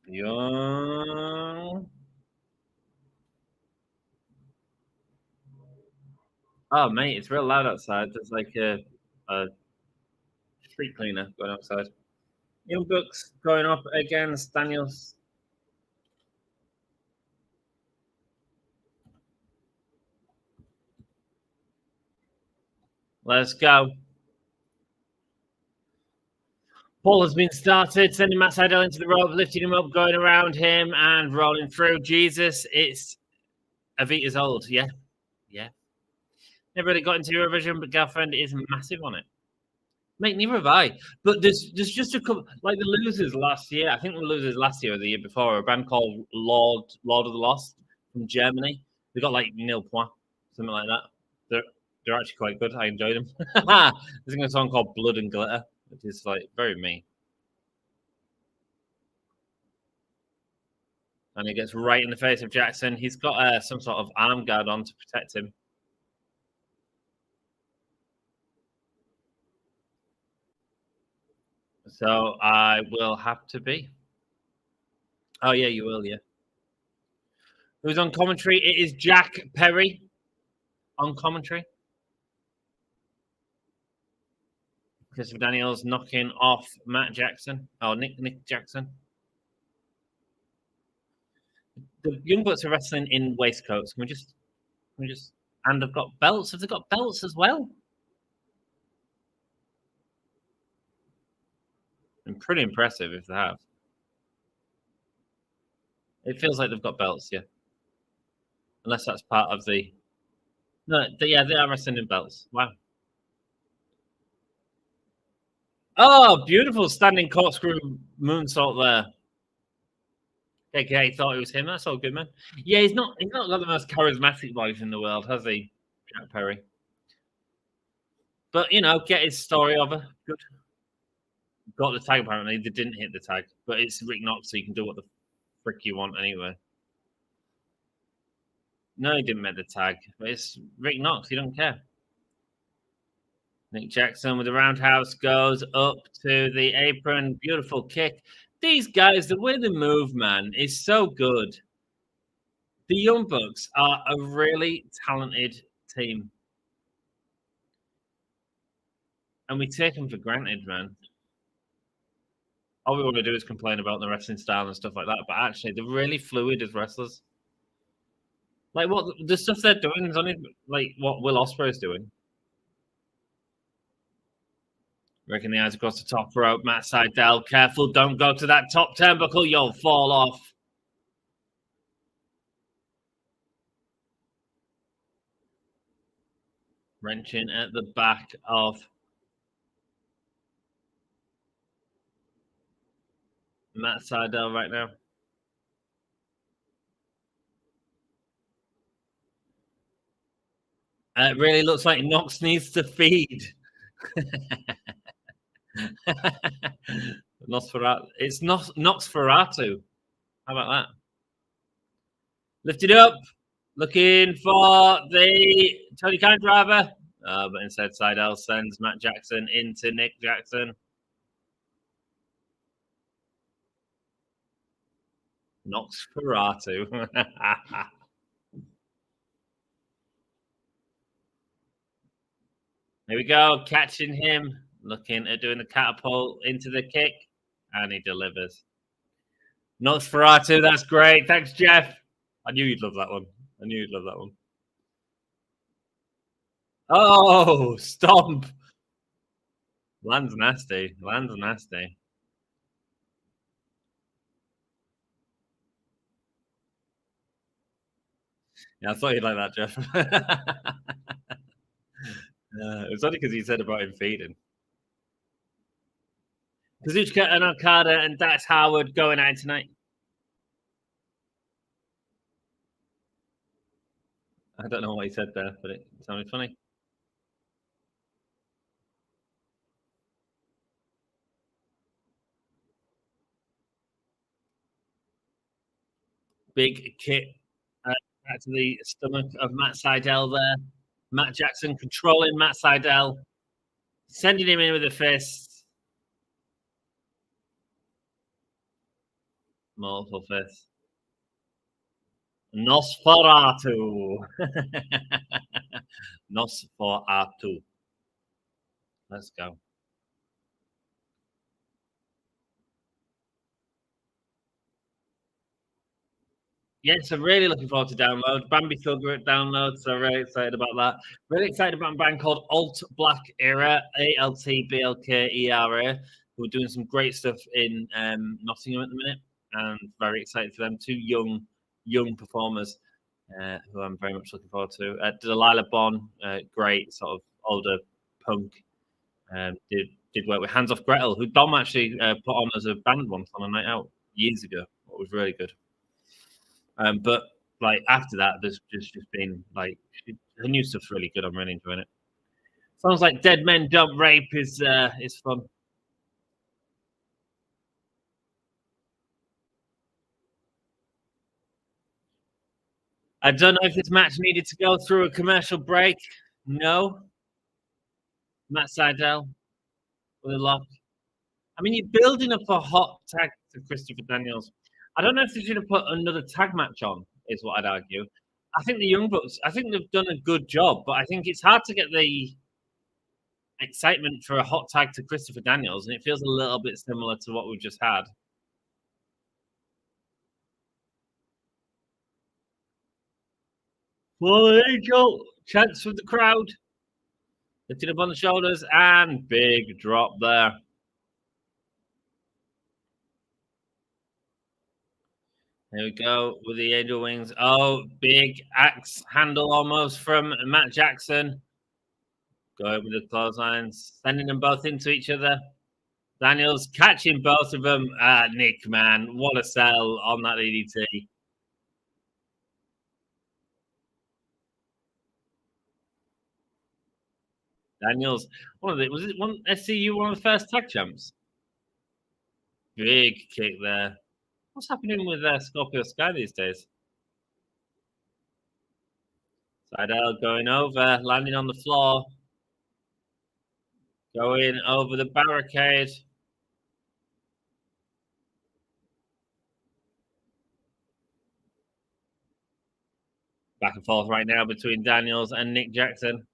Young. Oh, mate, it's real loud outside. There's like a street cleaner going outside. Young Bucks going up against Danielson. Let's go. Paul has been started, sending Matt Sydal into the rope, lifting him up, going around him, and rolling through. Jesus, it's Evita's old. Yeah. Never really got into Eurovision, but Girlfriend is massive on it. Mate, neither have I. But there's just a couple, like the losers last year. I think the losers last year or the year before, a band called Lord of the Lost from Germany. They got like Nil Point, something like that. They're actually quite good. I enjoy them. There's a song called Blood and Glitter, which is like very me. And he gets right in the face of Jackson. He's got some sort of arm guard on to protect him. So I will have to be. Oh, yeah, you will, yeah. Who's on commentary? It is Jack Perry on commentary. Christopher Daniels knocking off Matt Jackson. Oh, Nick Jackson. The Young Bucks are wrestling in waistcoats. Can we just, and they've got belts. Have they got belts as well? And pretty impressive if they have. It feels like they've got belts, yeah. Unless that's part of the. No, they are wrestling in belts. Wow. Oh, beautiful standing corkscrew moonsault there. Okay, thought it was him. That's all good, man. Yeah, he's not got the most charismatic voice in the world, has he, Jack Perry? But get his story over. Good. Got the tag apparently. They didn't hit the tag, but it's Rick Knox, so you can do what the frick you want anyway. No, he didn't make the tag, but it's Rick Knox. He don't care. Nick Jackson with the roundhouse goes up to the apron. Beautiful kick. These guys, the way they move, man, is so good. The Young Bucks are a really talented team. And we take them for granted, man. All we want to do is complain about the wrestling style and stuff like that, but actually, they're really fluid as wrestlers. Like, what the stuff they're doing is only like what Will Ospreay is doing. Breaking the eyes across the top rope. Matt Sydal, careful, don't go to that top turnbuckle, you'll fall off. Wrenching at the back of Matt Sydal right now. It really looks like Nox needs to feed. Nosferatu. It's Noxferatu. How about that? Lift it up. Looking for the Tony Khan driver. But instead, Sydal sends Matt Jackson into Nick Jackson. Noxferatu. Here we go, catching him, looking at doing the catapult into the kick, and he delivers. Nosferatu, that's great. Thanks, Jeff. I knew you'd love that one. Oh, stomp. Lands nasty. Yeah, I thought you'd like that, Jeff. It was only because you said about him feeding. Kazuchika and Okada and Dax Harwood going out tonight. I don't know what he said there, but it sounded funny. Big kick back to the stomach of Matt Sydal there. Matt Jackson controlling Matt Sydal, sending him in with a fist. Multiple fists. Nosferatu. Nosferatu. Let's go. Yes, I'm really looking forward to download. Bambi still great download, so really excited about that. Really excited about a band called Alt Black Era, ALTBLKERA, who are doing some great stuff in Nottingham at the minute, and very excited for them. Two young performers who I'm very much looking forward to. Delilah Bond, great sort of older punk, did work with Hands Off Gretel, who Dom actually put on as a band once on a night out years ago. It was really good. But like after that, there's just been like her new stuff's really good. I'm really enjoying it. Sounds like Dead Men Don't Rape is fun. I don't know if this match needed to go through a commercial break. No. Matt Sydal with a lock. I mean, you're building up a hot tag to Christopher Daniels. I don't know if they're going to put another tag match on, is what I'd argue. I think the Young Bucks, I think they've done a good job, but I think it's hard to get the excitement for a hot tag to Christopher Daniels, and it feels a little bit similar to what we've just had. Fallen Angel, chance from the crowd. Lifted up on the shoulders, and big drop there. There we go with the Angel Wings. Oh, big axe handle almost from Matt Jackson. Going with the clotheslines, sending them both into each other. Daniels catching both of them. Nick, man, what a sell on that EDT. Daniels, was it one SCU, one of the first tag champs? Big kick there. What's happening with Scorpio Sky these days? Sydal going over, landing on the floor. Going over the barricade. Back and forth right now between Daniels and Nick Jackson.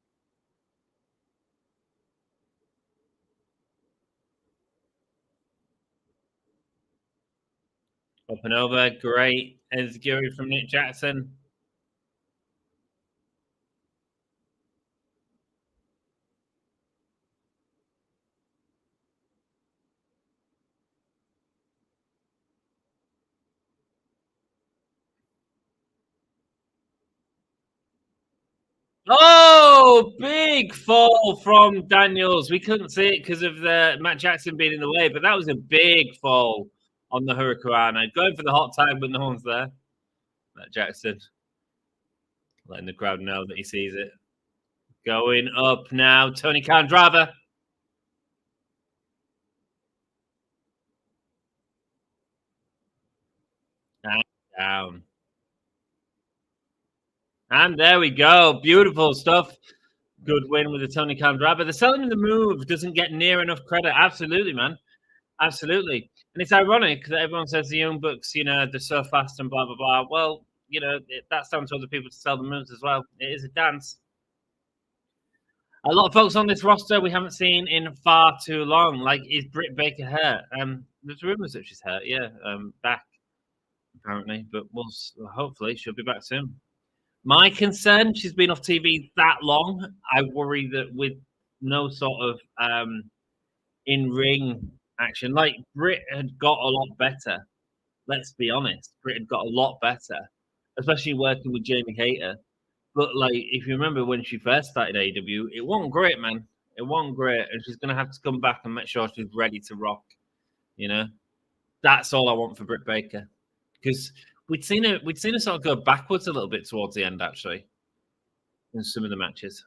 Up and over, great execution from Nick Jackson. Oh, big big fall from Daniels. We couldn't see it because of Matt Jackson being in the way, but that was a big fall on the Hurricane. Going for the hot tag, but no one's there. Matt Jackson letting the crowd know that he sees it. Going up now, Tony Khan driver. And down. And there we go. Beautiful stuff. Good win with the Tony Khan driver. The selling in the move doesn't get near enough credit. Absolutely, man. Absolutely. And it's ironic that everyone says the Young Bucks, they're so fast and blah, blah, blah. Well, that's down to other people to sell the moves as well. It is a dance. A lot of folks on this roster we haven't seen in far too long. Like, is Britt Baker hurt? There's rumors that she's hurt, back, apparently. But hopefully she'll be back soon. My concern, she's been off TV that long. I worry that with no sort of in-ring action, like Britt had got a lot better. Let's be honest, Britt had got a lot better, especially working with Jamie Hayter. But like, if you remember when she first started AEW, it wasn't great, man. It wasn't great, and she's gonna have to come back and make sure she's ready to rock. That's all I want for Britt Baker, because we'd seen her sort of go backwards a little bit towards the end, actually, in some of the matches.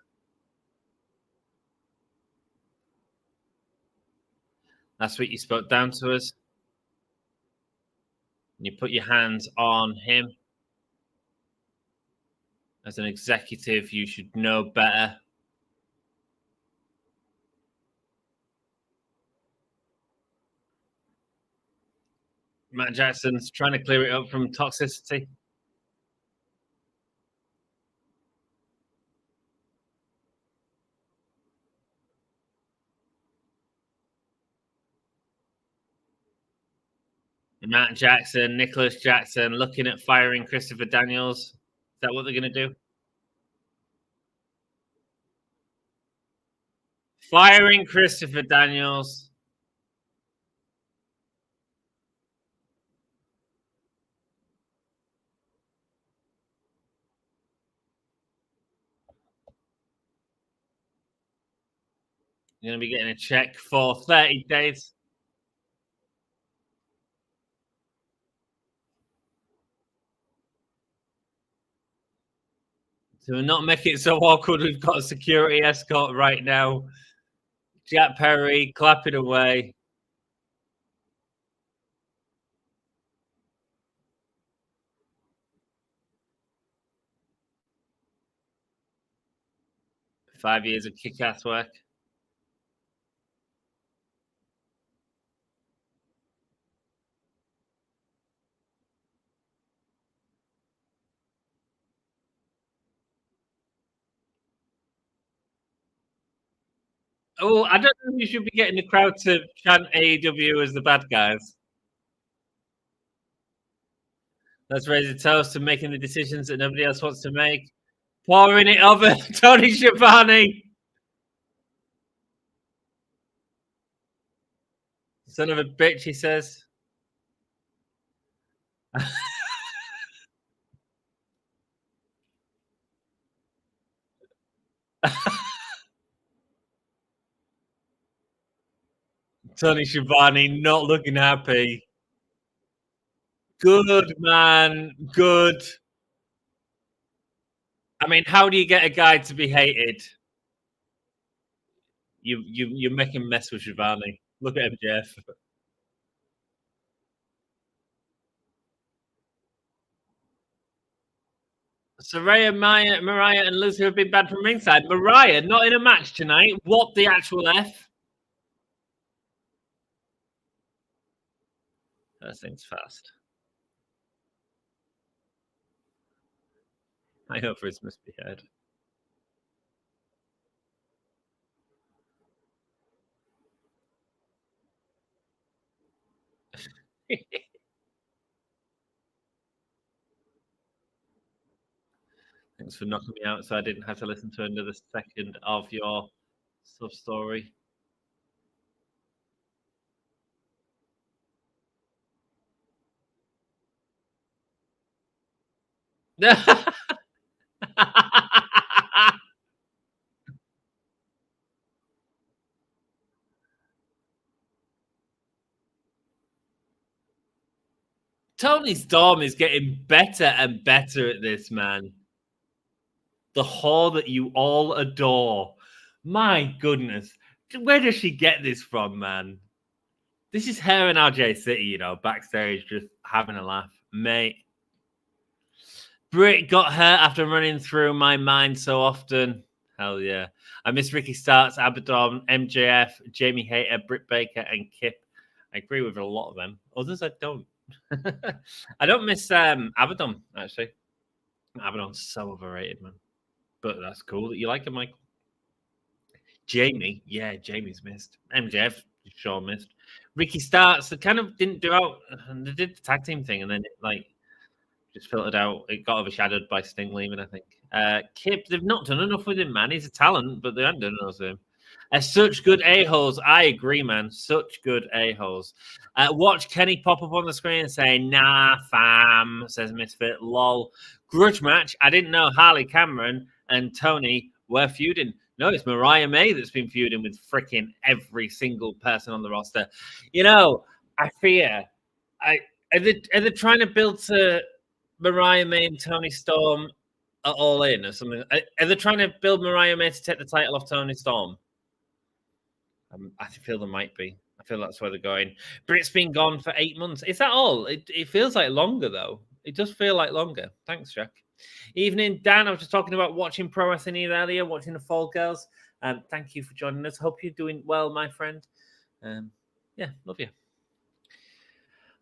Last week you spoke down to us, and you put your hands on him. As an executive, you should know better. Matt Jackson's trying to clear it up from toxicity. Matt Jackson, Nicholas Jackson looking at firing Christopher Daniels. Is that what they're going to do? Firing Christopher Daniels. You're going to be getting a check for 30 days. To not make it so awkward, we've got a security escort right now. Jack Perry clapping away. Five years of kick-ass work. Oh, I don't know if you should be getting the crowd to chant AEW as the bad guys. Let's raise a toast to making the decisions that nobody else wants to make. Pouring it over Tony Schiavone. Son of a bitch, he says. Tony Schiavone not looking happy. Good, man. Good. I mean, how do you get a guy to be hated? You make him mess with Schiavone. Look at him, Jeff. Saraya, Mariah, and Liz have been bad from ringside. Mariah not in a match tonight. What the actual F? First things fast. I hope Riz must be heard. Thanks for knocking me out so I didn't have to listen to another second of your sub story. Toni Storm is getting better and better at this, man. The whore that you all adore. My goodness. Where does she get this from, man? This is her and RJ City, you know, backstage just having a laugh. Mate. Britt got her after running through my mind so often. Hell yeah. I miss Ricky Starks, Abaddon, MJF, Jamie Hayter, Britt Baker, and Kip. I agree with a lot of them. Others I don't. I don't miss Abaddon, actually. Abaddon's so overrated, man. But that's cool that you like him, Michael. Jamie, yeah, Jamie's missed. MJF, sure missed. Ricky Starks, they kind of didn't do out, and they did the tag team thing, and then it just filtered out. It got overshadowed by Sting leaving, I think. Kip, they've not done enough with him, man. He's a talent, but they haven't done enough with him. Such good a-holes. I agree, man. Such good a-holes. Watch Kenny pop up on the screen and say, nah, fam, says Misfit. Lol. Grudge match. I didn't know Harley Cameron and Toni were feuding. No, it's Mariah May that's been feuding with freaking every single person on the roster. You know, I fear. Are they trying to build to Mariah May and Toni Storm are all in or something? Are they trying to build Mariah May to take the title off Toni Storm? I feel there might be. I feel that's where they're going. Britt's been gone for 8 months. Is that all? It feels like longer, though. It does feel like longer. Thanks, Jack. Evening, Dan. I was just talking about watching pro wrestling earlier, watching the Fall Girls. Thank you for joining us. Hope you're doing well, my friend. Yeah, love you.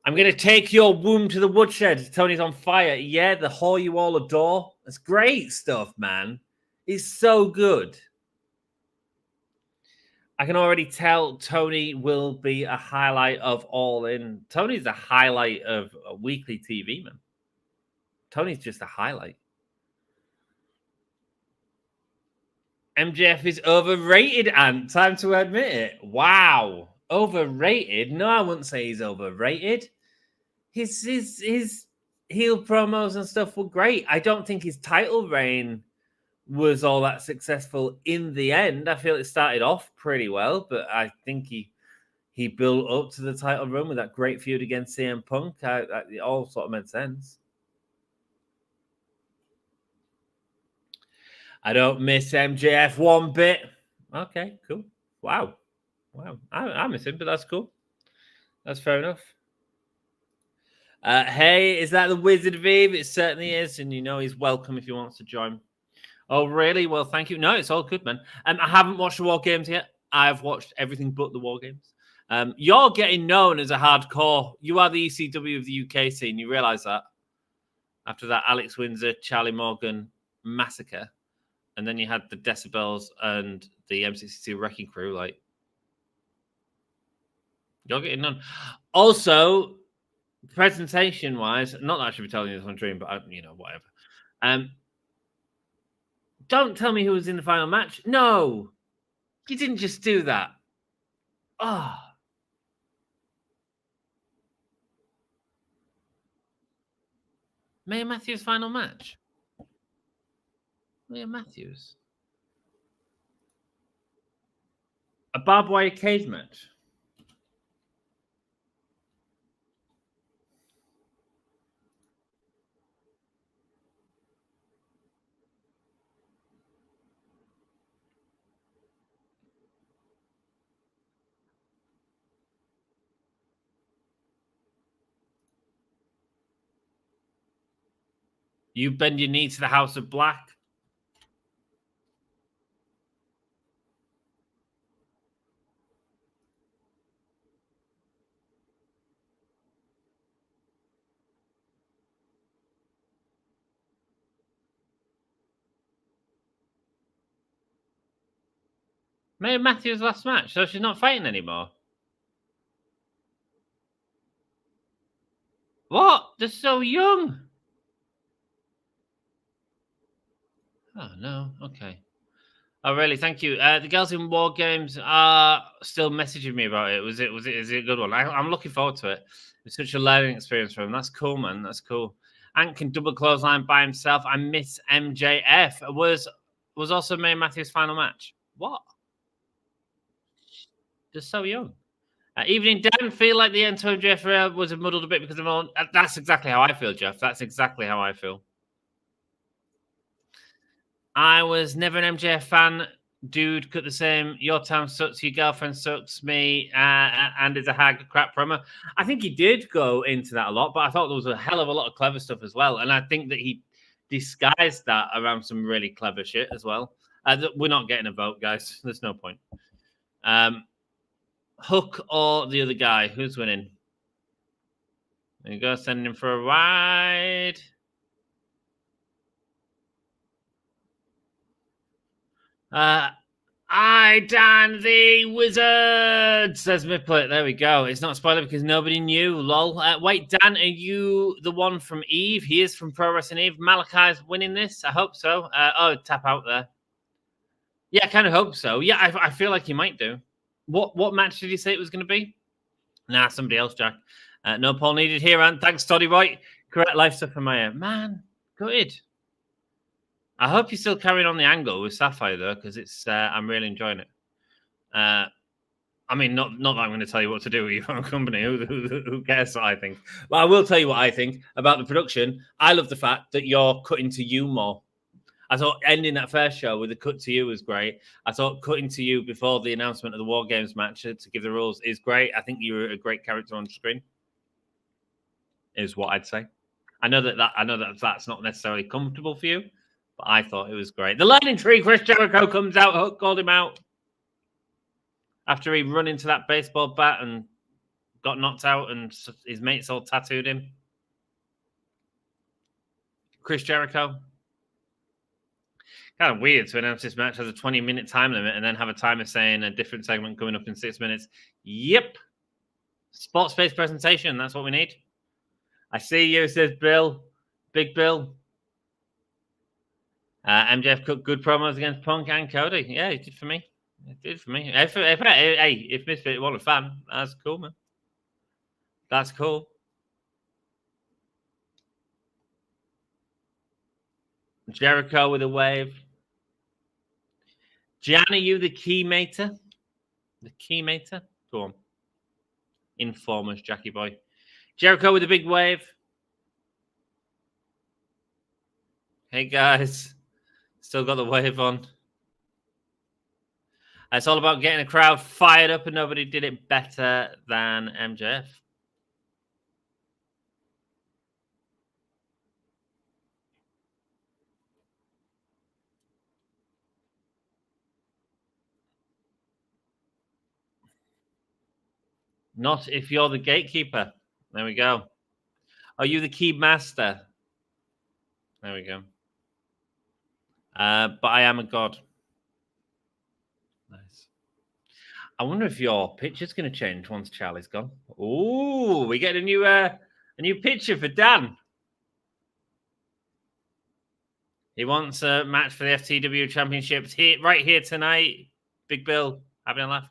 I'm going to take your womb to the woodshed. Tony's on fire. Yeah, the whore you all adore. That's great stuff, man. It's so good. I can already tell Toni will be a highlight of All In. Tony's a highlight of a weekly TV, man. Tony's just a highlight. MJF is overrated, Ant. Time to admit it. Wow. Overrated? No, I wouldn't say he's overrated. His heel promos and stuff were great. I don't think his title reign was all that successful in the end. I feel it started off pretty well, but I think he built up to the title run with that great feud against CM Punk. It all sort of made sense. I don't miss MJF one bit. Okay, cool. Wow. I miss him, but that's cool. That's fair enough. Hey, is that the Wizard of Eve? It certainly is, and you know he's welcome if he wants to join. Oh, really? Well, thank you. No, it's all good, man. I haven't watched the War Games yet. I've watched everything but the War Games. You're getting known as a hardcore. You are the ECW of the UK scene. You realise that? After that Alex Windsor, Charlie Morgan massacre. And then you had the Decibels and the M62 Wrecking Crew. Like, you're getting known. Also, presentation-wise, not that I should be telling you this on Dream, but, whatever. Don't tell me who was in the final match. No, you didn't just do that. Oh. Maya Matthews' final match. Maya Matthews. A barbed wire cage match. You bend your knee to the House of Black. Maya Matthews' last match, so she's not fighting anymore. What? They're so young. Oh, no. Okay. Oh, really? Thank you. The girls in War Games are still messaging me about it. Is it a good one? I'm looking forward to it. It's such a learning experience for him. That's cool, man. That's cool. Ant can double clothesline by himself. I miss MJF. Was also May Matthews' final match. What? They're so young. Evening, Dan. Feel like the end to MJF was muddled a bit because of all. That's exactly how I feel, Jeff. That's exactly how I feel. I was never an MJF fan. Dude, cut the same. Your time sucks. Your girlfriend sucks. Me and is a hag crap promo. I think he did go into that a lot, but I thought there was a hell of a lot of clever stuff as well. And I think that he disguised that around some really clever shit as well. We're not getting a vote, guys. There's no point. Hook or the other guy? Who's winning? There you go. Sending him for a ride. I Dan the Wizard, says Miplet. There we go. It's not a spoiler because nobody knew. Lol. Wait, Dan, are you the one from Eve? He is from Pro Wrestling Eve. Malakai's winning this. I hope so. Tap out there. Yeah, I kind of hope so. Yeah, I feel like he might do. What match did he say it was going to be? Nah, somebody else, Jack. No Paul needed here, and thanks, Toddy White. Correct life stuff from my man. Good. I hope you're still carrying on the angle with Sapphire though, because it's I'm really enjoying it. I mean, not that I'm going to tell you what to do with your own company. Who cares what I think? But I will tell you what I think about the production. I love the fact that you're cutting to you more. I thought ending that first show with a cut to you was great. I thought cutting to you before the announcement of the War Games match to give the rules is great. I think you're a great character on screen. Is what I'd say. I know that's not necessarily comfortable for you, but I thought it was great. The lightning tree, Chris Jericho comes out. Hook called him out after he run into that baseball bat and got knocked out, and his mates all tattooed him. Chris Jericho. Kind of weird to announce this match has a 20-minute time limit and then have a timer saying a different segment coming up in 6 minutes. Yep. Sports-based presentation. That's what we need. I see you, says Bill. Big Bill. MJF cut good promos against Punk and Cody. Yeah, he did for me. It did for me. If Misfit wasn't a fan, that's cool, man. That's cool. Jericho with a wave. Jan, are you the keymater? The keymater? Go on. Inform us, Jackie boy. Jericho with a big wave. Hey, guys. Still got the wave on. It's all about getting a crowd fired up, and nobody did it better than MJF. Not if you're the gatekeeper. There we go. Are you the key master? There we go. But I am a god. Nice. I wonder if your picture's going to change once Charlie's gone. Ooh, we get a new picture for Dan. He wants a match for the FTW Championships right here tonight. Big Bill, having a laugh.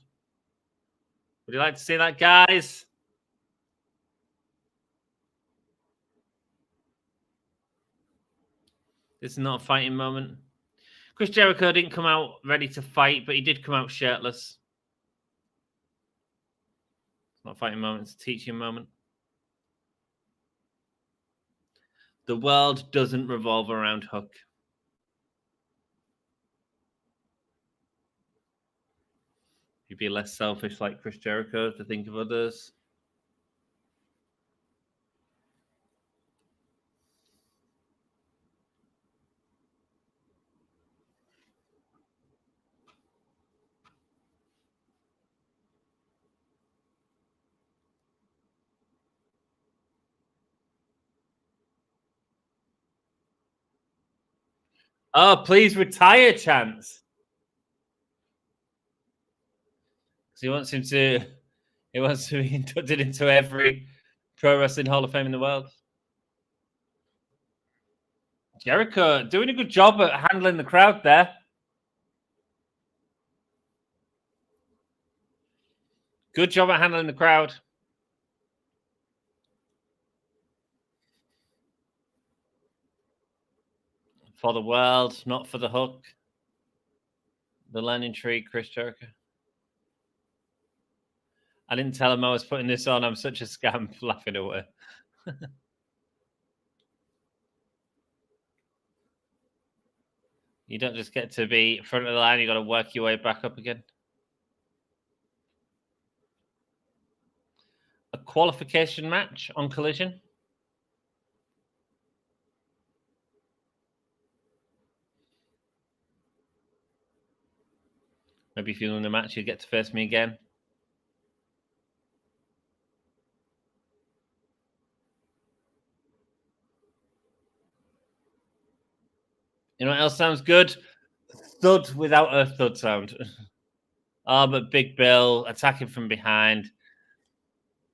Would you like to see that, guys? This is not a fighting moment. Chris Jericho didn't come out ready to fight, but he did come out shirtless. It's not a fighting moment, it's a teaching moment. The world doesn't revolve around Hook. You'd be less selfish like Chris Jericho to think of others. Oh, please retire, Chance. He wants him to. He wants to be inducted into every Pro Wrestling Hall of Fame in the world. Jericho doing a good job at handling the crowd there. Good job at handling the crowd. For the world, not for the Hook. The landing tree, Chris Jericho. I didn't tell him I was putting this on. I'm such a scamp, laughing away. You don't just get to be front of the line. You got to work your way back up again. A qualification match on Collision. Maybe if you win the match, you get to face me again. You know what else sounds good? Thud without a thud sound. Oh, but Big Bill attacking from behind.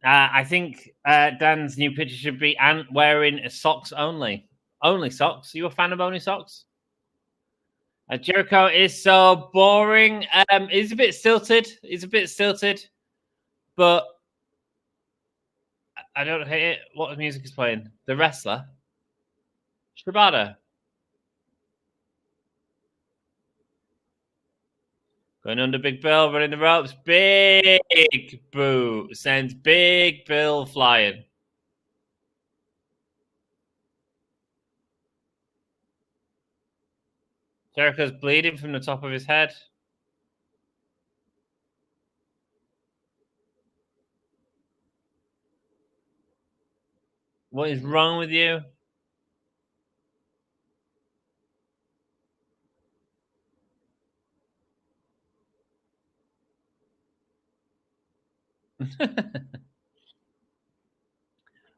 I think Dan's new picture should be Ant wearing socks only. Only socks? Are you a fan of only socks? Jericho is so boring. He's a bit stilted. But I don't hate it. What music is playing? The wrestler? Shibata. Going under Big Bill, running the ropes. Big boo. Sends Big Bill flying. Jericho's bleeding from the top of his head. What is wrong with you?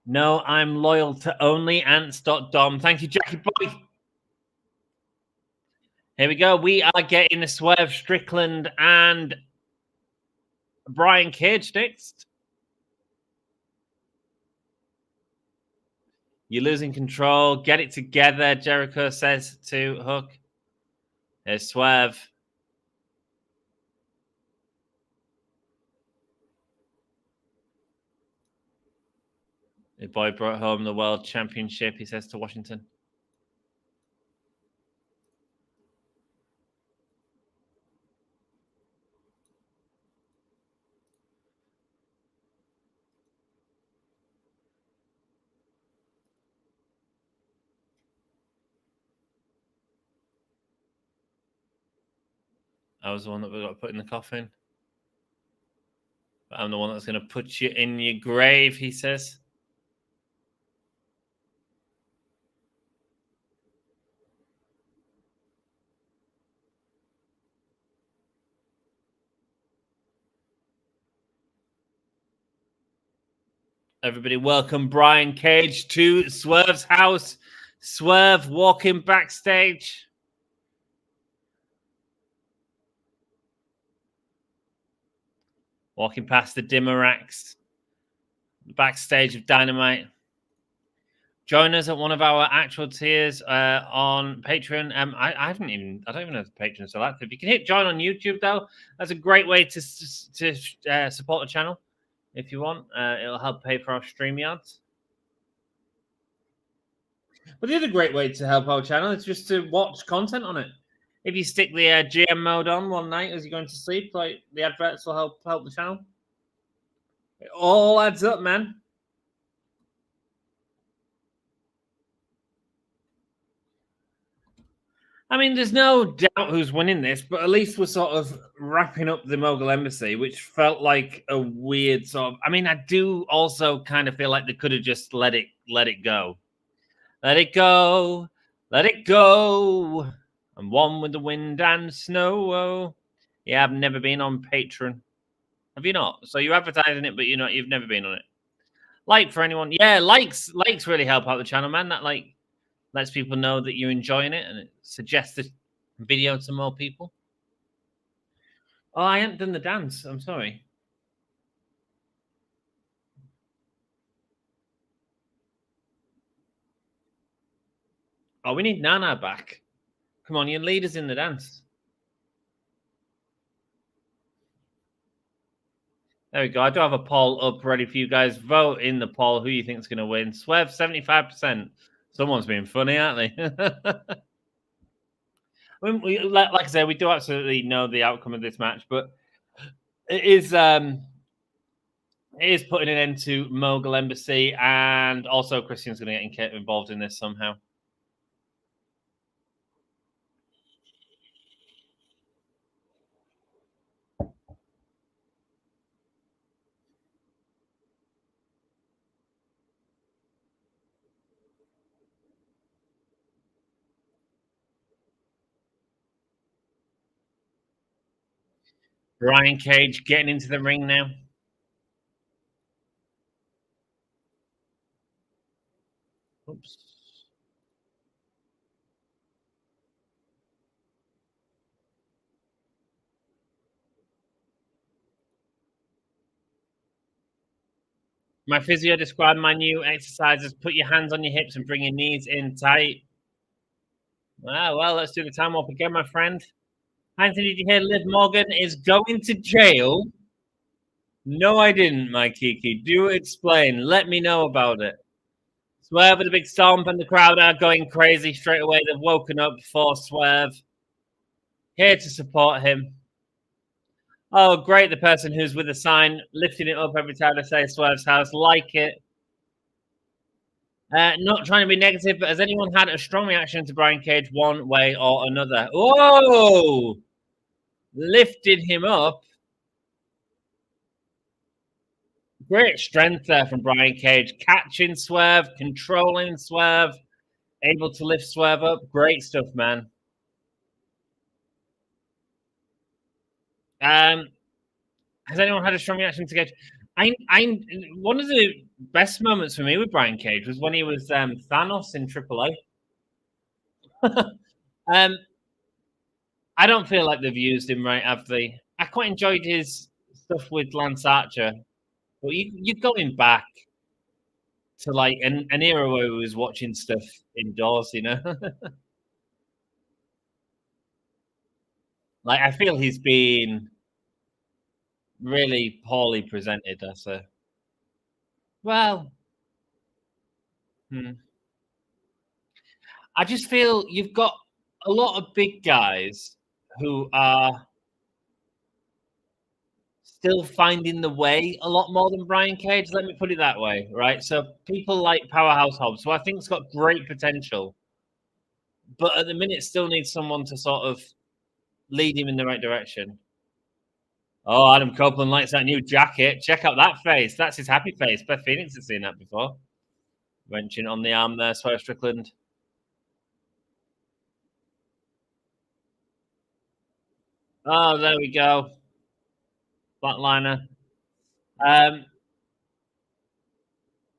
No, I'm loyal to only ants.dom. Thank you, Jackie Boy. Here we go. We are getting the Swerve, Strickland, and Bryan Cage next. You're losing control. Get it together, Jericho says to Hook. There's Swerve. The boy brought home the world championship, he says to Washington. I was the one that we got put in the coffin. But I'm the one that's going to put you in your grave, he says. Everybody welcome Bryan Cage to Swerve's house. Swerve walking backstage. Walking past the dimmer racks. Backstage of Dynamite. Join us at one of our actual tiers on Patreon. I don't even know if Patreon is so active. You can hit join on YouTube though. That's a great way to support the channel. If you want, it'll help pay for our StreamYards. But the other great way to help our channel is just to watch content on it. If you stick the GM mode on one night as you're going to sleep, like the adverts will help the channel. It all adds up, man. I mean, there's no doubt who's winning this, but at least we're sort of wrapping up the Mogul Embassy, which felt like a weird sort of. I mean, I do also kind of feel like they could have just let it go. Let it go. Let it go. I'm one with the wind and snow. Yeah, I've never been on Patreon. Have you not? So you're advertising it, but you've never been on it. Like for anyone. Yeah, likes really help out the channel, man. That lets people know that you're enjoying it and it suggests the video to more people. Oh, I haven't done the dance. I'm sorry. Oh, we need Nana back. Come on, you lead us in the dance. There we go. I do have a poll up ready for you guys. Vote in the poll who you think is going to win. Swerve, 75%. Someone's being funny, aren't they? Like I said, we do absolutely know the outcome of this match, but it is is putting an end to Mogul Embassy, and also Christian's going to get involved in this somehow. Brian Cage getting into the ring now. Oops. My physio described my new exercises. Put your hands on your hips and bring your knees in tight. Ah, well, let's do the time warp again, my friend. Anthony, did you hear Liv Morgan is going to jail? No, I didn't, my Kiki. Do explain. Let me know about it. Swerve with a big stomp, and the crowd are going crazy straight away. They've woken up for Swerve. Here to support him. Oh, great. The person who's with the sign, lifting it up every time I say Swerve's house. Like it. Not trying to be negative, but has anyone had a strong reaction to Brian Cage one way or another? Whoa! Lifted him up. Great strength there from Brian Cage. Catching Swerve, controlling Swerve, able to lift Swerve up. Great stuff, man. Has anyone had a strong reaction to Cage? One of the best moments for me with Brian Cage was when he was Thanos in AAA. I don't feel like they've used him right, have they? I quite enjoyed his stuff with Lance Archer, but you're going back to like an era where we was watching stuff indoors, you know. Like I feel he's been really poorly presented as a well. I just feel you've got a lot of big guys who are still finding the way a lot more than Brian Cage. Let me put it that way, right? So people like Powerhouse Hobbs, who I think has got great potential, but at the minute still needs someone to sort of lead him in the right direction. Oh, Adam Copeland likes that new jacket. Check out that face. That's his happy face. Beth Phoenix has seen that before. Wrenching on the arm there, Swerve Strickland. Oh, there we go. Flatliner.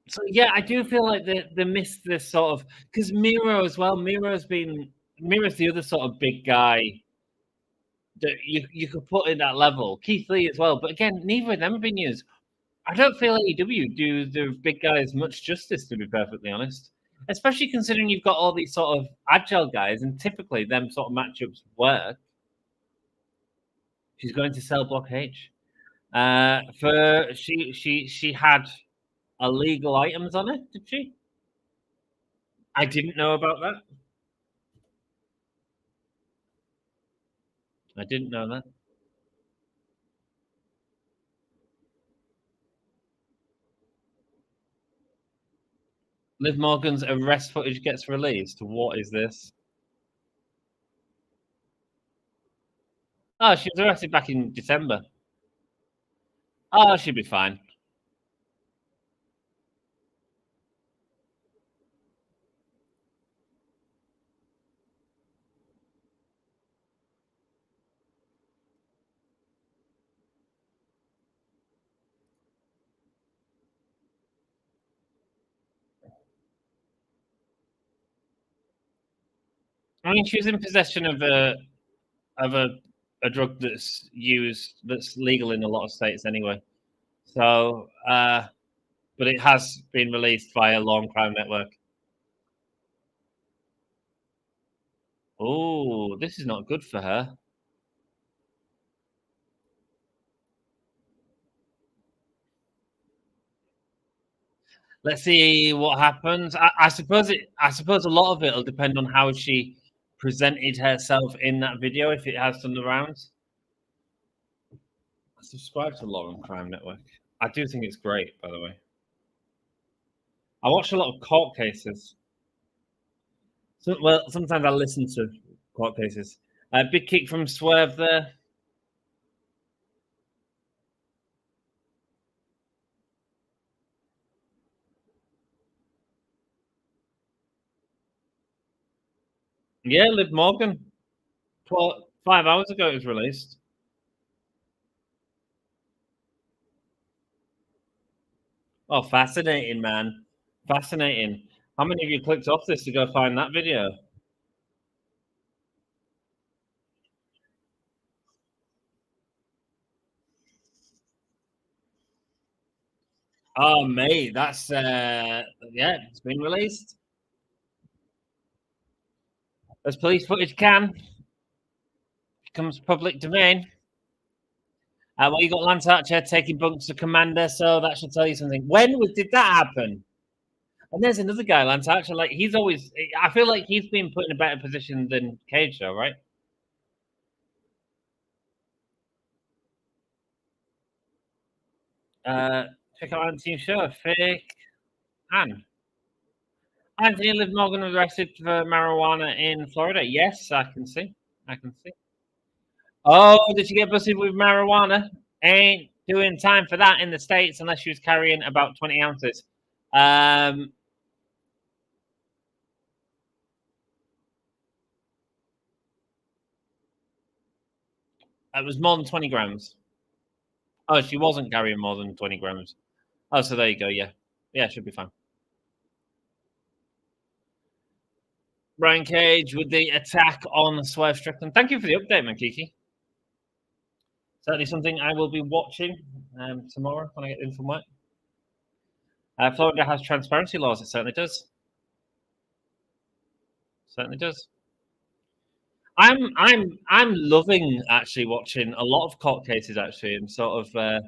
So yeah, I do feel like they missed this sort of because Miro as well. Miro's the other sort of big guy that you could put in that level. Keith Lee as well, but again, neither of them have been used. I don't feel AEW do the big guys much justice, to be perfectly honest. Especially considering you've got all these sort of agile guys, and typically them sort of matchups work. She's going to sell Block H. She had illegal items on it, did she? I didn't know about that. I didn't know that. Liv Morgan's arrest footage gets released. What is this? Oh, she was arrested back in December. Oh, she'll be fine. I mean, she was in possession of a drug that's legal in a lot of states anyway. So, but it has been released via Law and Crime Network. Oh, this is not good for her. Let's see what happens. I suppose a lot of it will depend on how she presented herself in that video if it has done the rounds. Subscribe to Law and Crime Network. I do think it's great, by the way. I watch a lot of court cases. Well, sometimes I listen to court cases. Big kick from Swerve there. Yeah, Liv Morgan. 5 hours ago it was released. Oh, fascinating, man. Fascinating. How many of you clicked off this to go find that video? Oh, mate, that's it's been released. As police footage can. Becomes public domain. Well, you got Lance Archer taking bunks to Commander, so that should tell you something. When did that happen? And there's another guy, Lance Archer. Like he's always, I feel like he's been put in a better position than Cage, though, right? Check out Anthony's show. Fake Anne. Anthony Liv Morgan was arrested for marijuana in Florida. Yes, I can see. I can see. Oh, did she get busted with marijuana? Ain't doing time for that in the States unless she was carrying about 20 ounces. It was more than 20 grams. Oh, she wasn't carrying more than 20 grams. Oh, so there you go. Yeah. Yeah, should be fine. Brian Cage with the attack on Swerve Strickland. Thank you for the update, Makiki. Certainly something I will be watching tomorrow when I get in from work. Florida has transparency laws. It certainly does. Certainly does. I'm loving actually watching a lot of court cases actually and sort of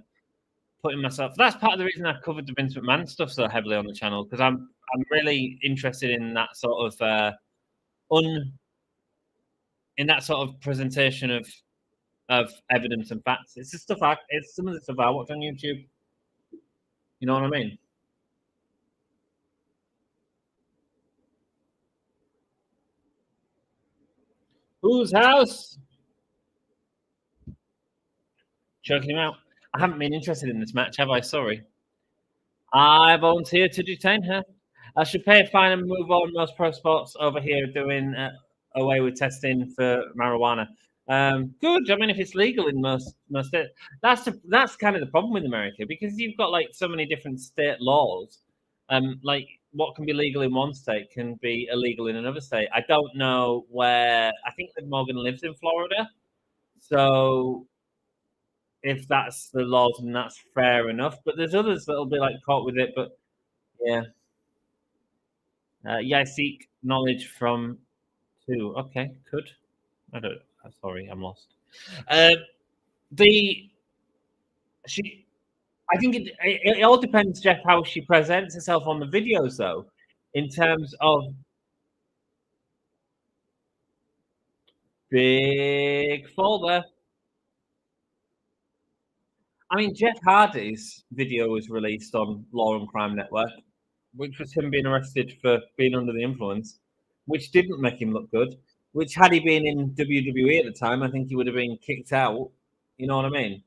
putting myself. That's part of the reason I've covered the Vince McMahon stuff so heavily on the channel because I'm really interested in that sort of in that sort of presentation of evidence and facts. It's the stuff it's some of the stuff I watch on YouTube. You know what I mean? Whose house? Choking him out. I haven't been interested in this match, have I? Sorry. I volunteered to detain her. I should pay a fine and move on. Most pro sports over here doing away with testing for marijuana. Good. I mean, if it's legal in most states, that's kind of the problem with America because you've got like so many different state laws. Like what can be legal in one state can be illegal in another state. I don't know where. I think that Morgan lives in Florida, so if that's the laws, then that's fair enough. But there's others that'll be like caught with it. But yeah, I seek knowledge from two. Okay, could I don't. Sorry, I'm lost. The she. I think it all depends, Jeff, how she presents herself on the videos, though, in terms of big folder. I mean, Jeff Hardy's video was released on Law and Crime Network, which was him being arrested for being under the influence, which didn't make him look good. Which, had he been in WWE at the time, I think he would have been kicked out. You know what I mean?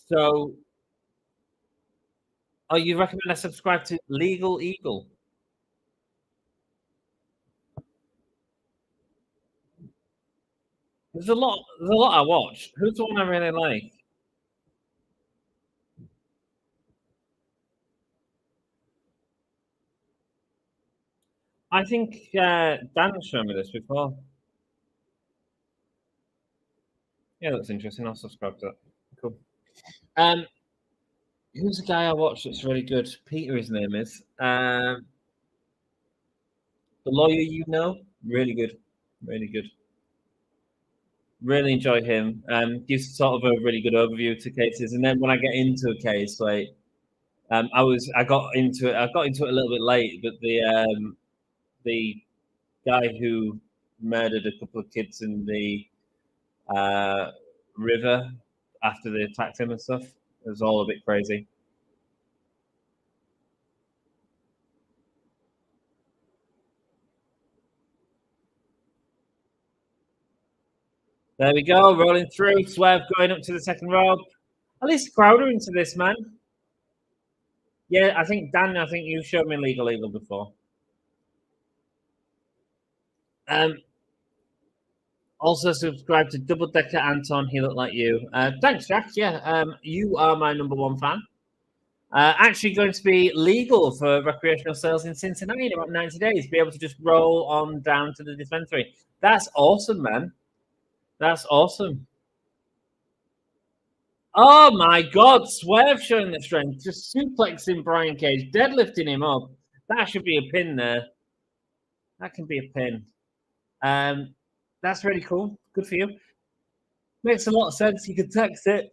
So, you recommend I subscribe to Legal Eagle? There's a lot. There's a lot I watch. Who's the one I really like? I think Dan's shown me this before. Yeah, that's interesting. I'll subscribe to that. Cool. Who's the guy I watched that's really good? Peter, his name is. The lawyer you know, really good, really good. Really enjoy him. Gives sort of a really good overview to cases, and then when I get into a case, like I got into it. I got into it a little bit late, but the guy who murdered a couple of kids in the river after they attacked him and stuff. It was all a bit crazy. There we go, rolling through. Swerve going up to the second rope. At least the crowd are into this, man. Yeah, I think, Dan, you showed me Legal Eagle before. Also subscribe to Double Decker Anton. He looked like you. Thanks, Jack. Yeah, you are my number one fan. Actually going to be legal for recreational sales in Cincinnati in about 90 days. Be able to just roll on down to the dispensary. That's awesome, man. That's awesome. Oh my God, Swerve showing the strength, just suplexing Brian Cage, deadlifting him up. That should be a pin there. That can be a pin. That's really cool. Good for you. Makes a lot of sense. You could text it.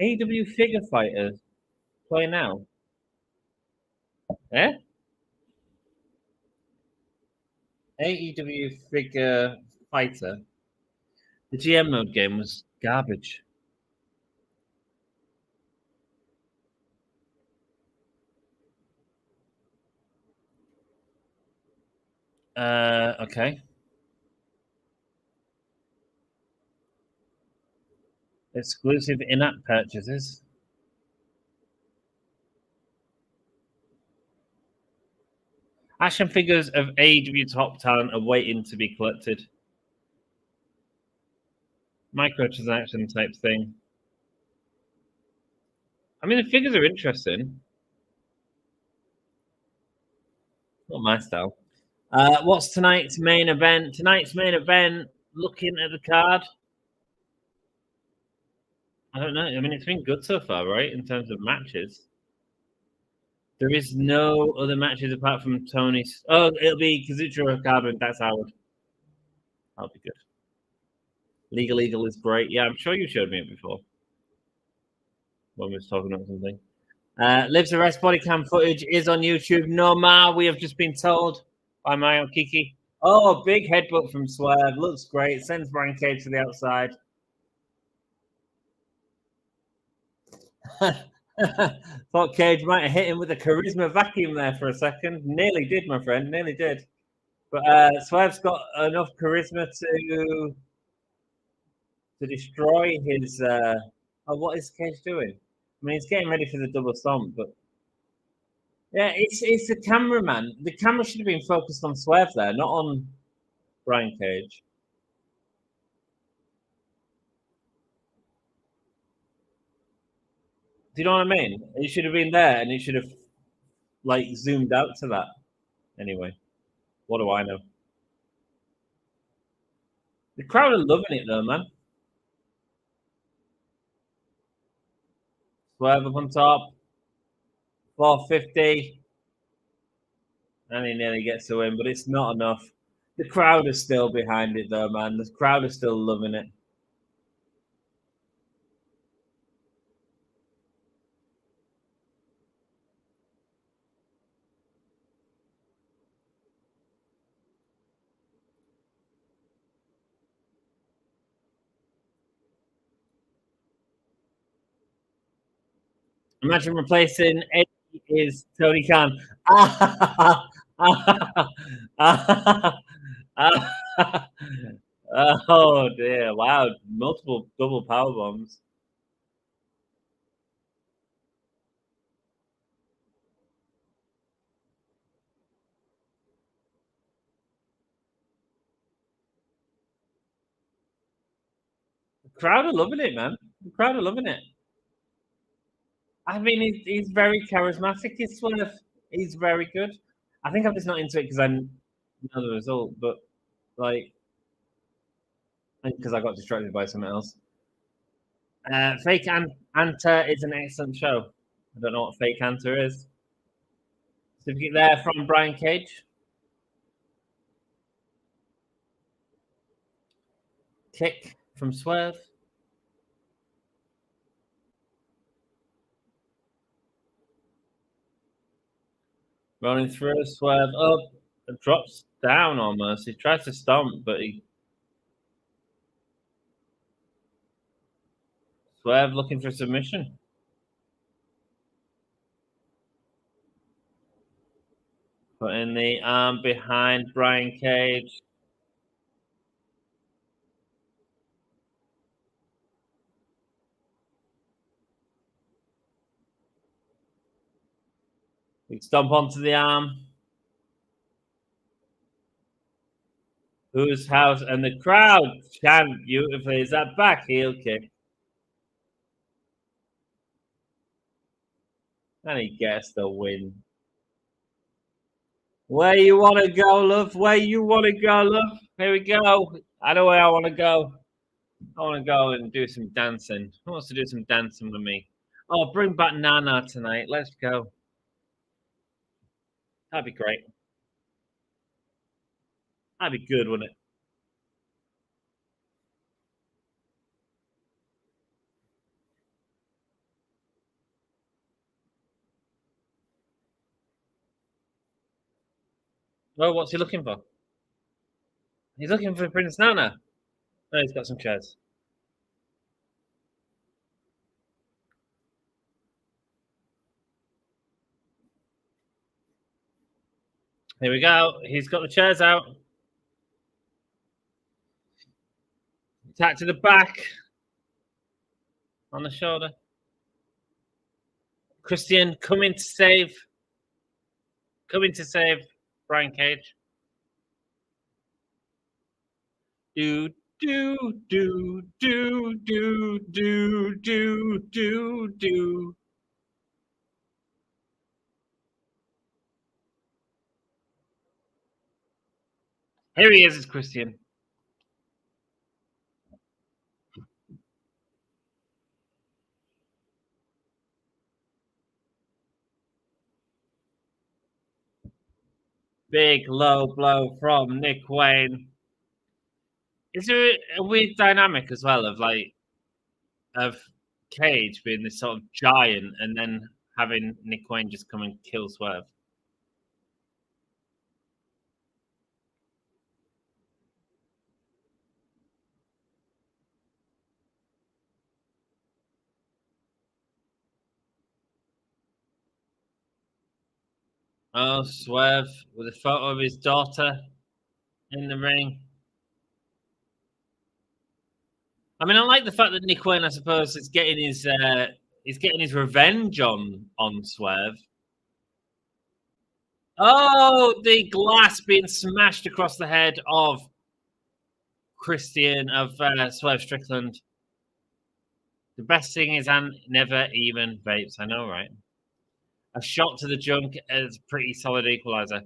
AEW figure fighters play now. Eh? AEW figure fighter. The GM mode game was garbage. Okay. Exclusive in-app purchases. Action figures of AEW top talent are waiting to be collected. Microtransaction type thing. I mean, the figures are interesting. Not my style. What's tonight's main event? Tonight's main event, looking at the card. I don't know. I mean, it's been good so far, right? In terms of matches. There is no other matches apart from Tony's. Oh, it'll be Kazuchika, Okada, and that's Harwood. That'll be good. Legal Eagle is great. Yeah, I'm sure you showed me it before. When we was talking about something. Lives Arrest body cam footage is on YouTube. No more, we have just been told by Mayo Kiki. Oh, big headbutt from Swerve. Looks great. Sends Brian Cage to the outside. Thought Cage might have hit him with a charisma vacuum there for a second. Nearly did, my friend. Nearly did. But Swerve's got enough charisma to destroy his. What is Cage doing? I mean, he's getting ready for the double stomp, but yeah, it's the cameraman. The camera should have been focused on Swerve there, not on Brian Cage. Do you know what I mean? It should have been there, and it should have like zoomed out to that. Anyway, what do I know? The crowd are loving it though, man. Swerve up on top. 450. And he nearly gets the win, but it's not enough. The crowd is still behind it though, man. The crowd is still loving it. Imagine replacing Eddie is Tony Khan. Oh dear! Wow, multiple double power bombs. The crowd are loving it, man. The crowd are loving it. I mean, he's very charismatic. He's very good. I think I'm just not into it because I know the result, but like, because I got distracted by something else. Fake Anta is an excellent show. I don't know what Fake Anta is. Certificate there from Brian Cage. Kick from Swerve. Running through, Swerve up, drops down almost. He tries to stomp, but he Swerve looking for a submission. Putting the arm behind Brian Cage. Big stomp onto the arm. Whose house? And the crowd chant beautifully. Is that back heel kick? And he gets the win. Where you want to go, love? Where you want to go, love? Here we go. I know where I want to go. I want to go and do some dancing. Who wants to do some dancing with me? Oh, bring back Nana tonight. Let's go. That'd be great. That'd be good, wouldn't it? Oh, what's he looking for? He's looking for Prince Nana. Oh, he's got some chairs. Here we go. He's got the chairs out. Attack to the back. On the shoulder. Christian coming to save. Coming to save Brian Cage. Do, do, do, do, do, do, do, do, do. Here he is, it's Christian. Big low blow from Nick Wayne. Is there a weird dynamic as well of Cage being this sort of giant and then having Nick Wayne just come and kill Swerve? Oh, Swerve with a photo of his daughter in the ring. I mean, I like the fact that Nick Wayne, I suppose, is getting his revenge on Swerve. Oh, the glass being smashed across the head of Christian of Swerve Strickland. The best thing is Ant never even vapes. I know, right? A shot to the junk is a pretty solid equalizer.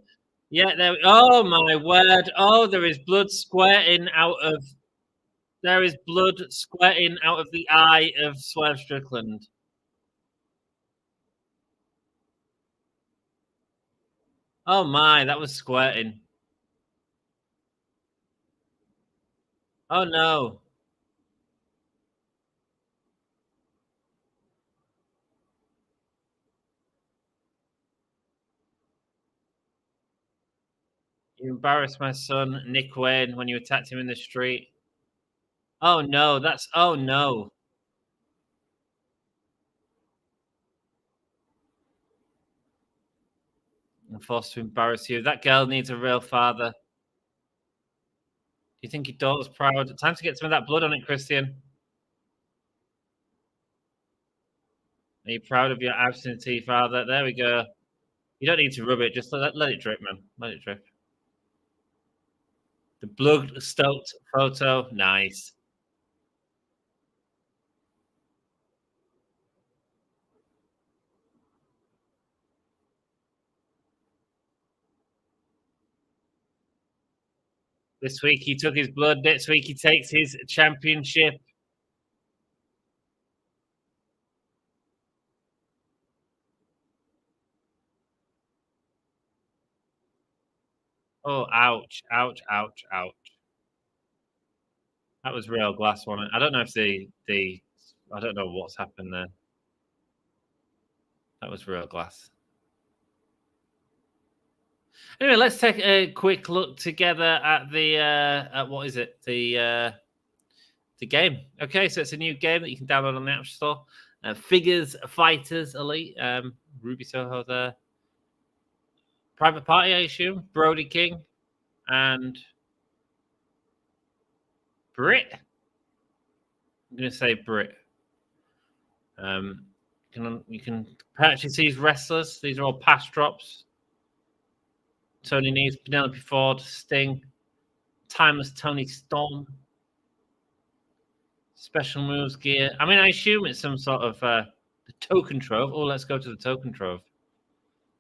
Yeah, there. Oh my word! Oh, there is blood squirting out of. There is blood squirting out of the eye of Swerve Strickland. Oh my, that was squirting. Oh no. You embarrassed my son, Nick Wayne, when you attacked him in the street. Oh no, that's. Oh no. I'm forced to embarrass you. That girl needs a real father. Do you think your daughter's proud? Time to get some of that blood on it, Christian. Are you proud of your absentee father? There we go. You don't need to rub it. Just let it drip, man. Let it drip. The blood-stoked photo. Nice. This week he took his blood. Next week he takes his championship. Oh, ouch, ouch, ouch, ouch. That was real glass, wasn't it? I don't know if I don't know what's happened there. That was real glass. Anyway, let's take a quick look together at the at what is it? the game. Okay, so it's a new game that you can download on the App Store. Figures Fighters Elite. Ruby Soho there. Private Party, I assume. Brody King. And Brit. I'm going to say Brit. You can purchase these wrestlers. These are all past drops. Tony Nese, Penelope Ford, Sting, Timeless Tony Storm, special moves gear. I mean, I assume it's some sort of the token trove. Oh, let's go to the token trove.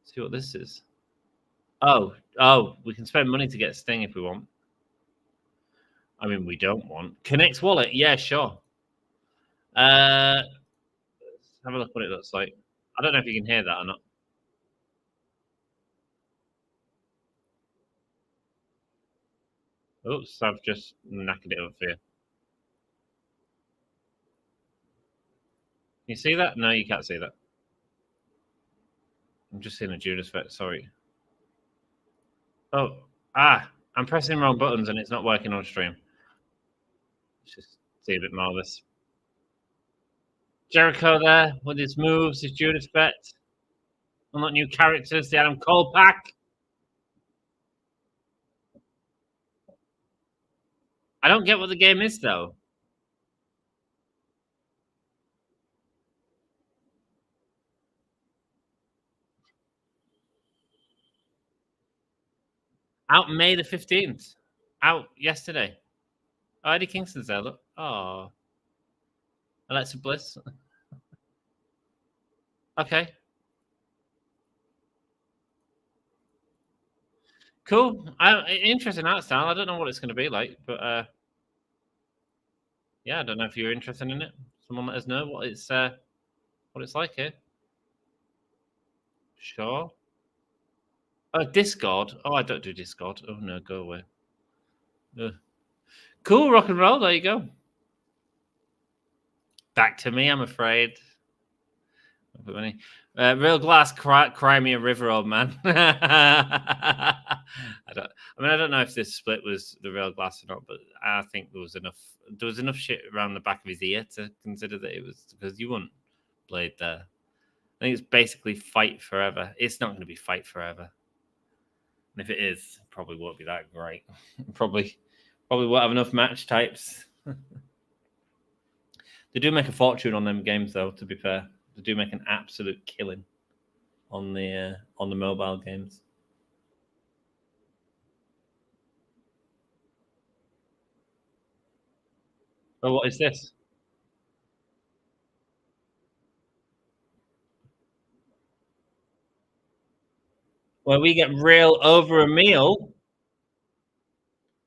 See what this is. Oh, we can spend money to get Sting if we want. I mean, we don't want. Connect wallet. Yeah, sure. Let's have a look what it looks like. I don't know if you can hear that or not. Oops, I've just knackered it up here. You see that? No, you can't see that. I'm just seeing a Judas effect. Sorry. Oh, I'm pressing the wrong buttons and it's not working on stream. Let's just see a bit more of this. Jericho there with his moves, his Judas effect. Unlock new characters, the Adam Cole pack. I don't get what the game is, though. Out May the 15th. Out yesterday. Oh, Eddie Kingston's there, look. Oh. Alexa Bliss. Okay. Cool. Interesting art style. I don't know what it's going to be like, but yeah, I don't know if you're interested in it. Someone let us know what it's like here. Sure. Oh, Discord. Oh, I don't do Discord. Oh no, go away. Ugh. Cool, rock and roll. There you go. Back to me, I'm afraid. Real glass, cry me a river, old man. I don't know if this split was the real glass or not, but I think there was enough shit around the back of his ear to consider that it was, because you wouldn't blade there. I think it's basically fight forever. It's not going to be fight forever. And if it is, it probably won't be that great. probably won't have enough match types. They do make a fortune on them games, though, to be fair. They do make an absolute killing on the mobile games. Oh, what is this? Where we get real over a meal.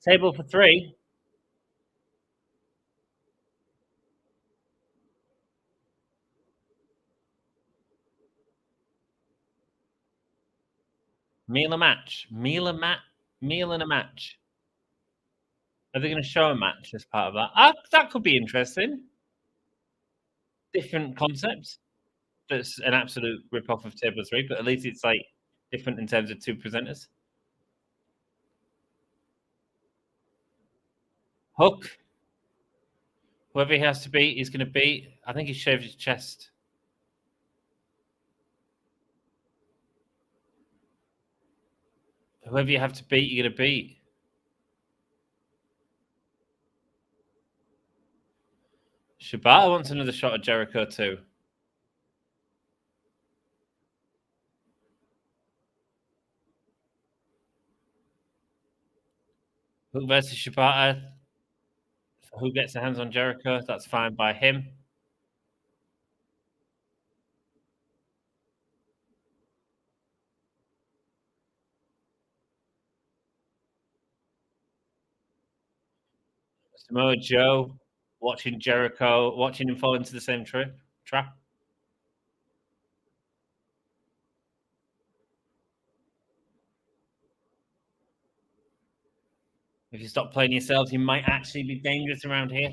Table for 3. Meal and a match. Are they going to show a match as part of that? That could be interesting. Different concepts. That's an absolute rip-off of Table 3, but at least it's like different in terms of 2 presenters. Hook. Whoever he has to beat, he's going to beat. I think he shaved his chest. Whoever you have to beat, you're going to beat. Shibata wants another shot at Jericho too. Hook versus Shibata. Who gets their hands on Jericho? That's fine by him. Samoa Joe watching Jericho, watching him fall into the same trap. If you stop playing yourselves, you might actually be dangerous around here.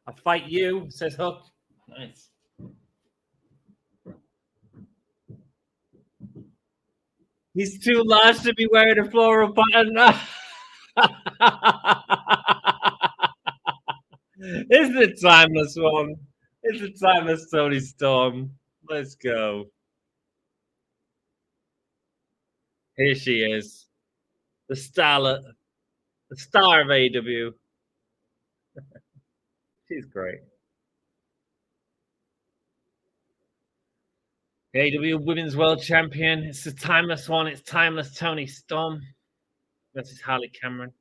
I'll fight you, says Hook. Nice. He's too large to be wearing a floral button. It's the timeless one. It's the timeless Toni Storm. Let's go. Here she is. The starlet. The star of AEW. She's great. AEW Women's World Champion. It's the timeless one. It's timeless Toni Storm versus Harley Cameron.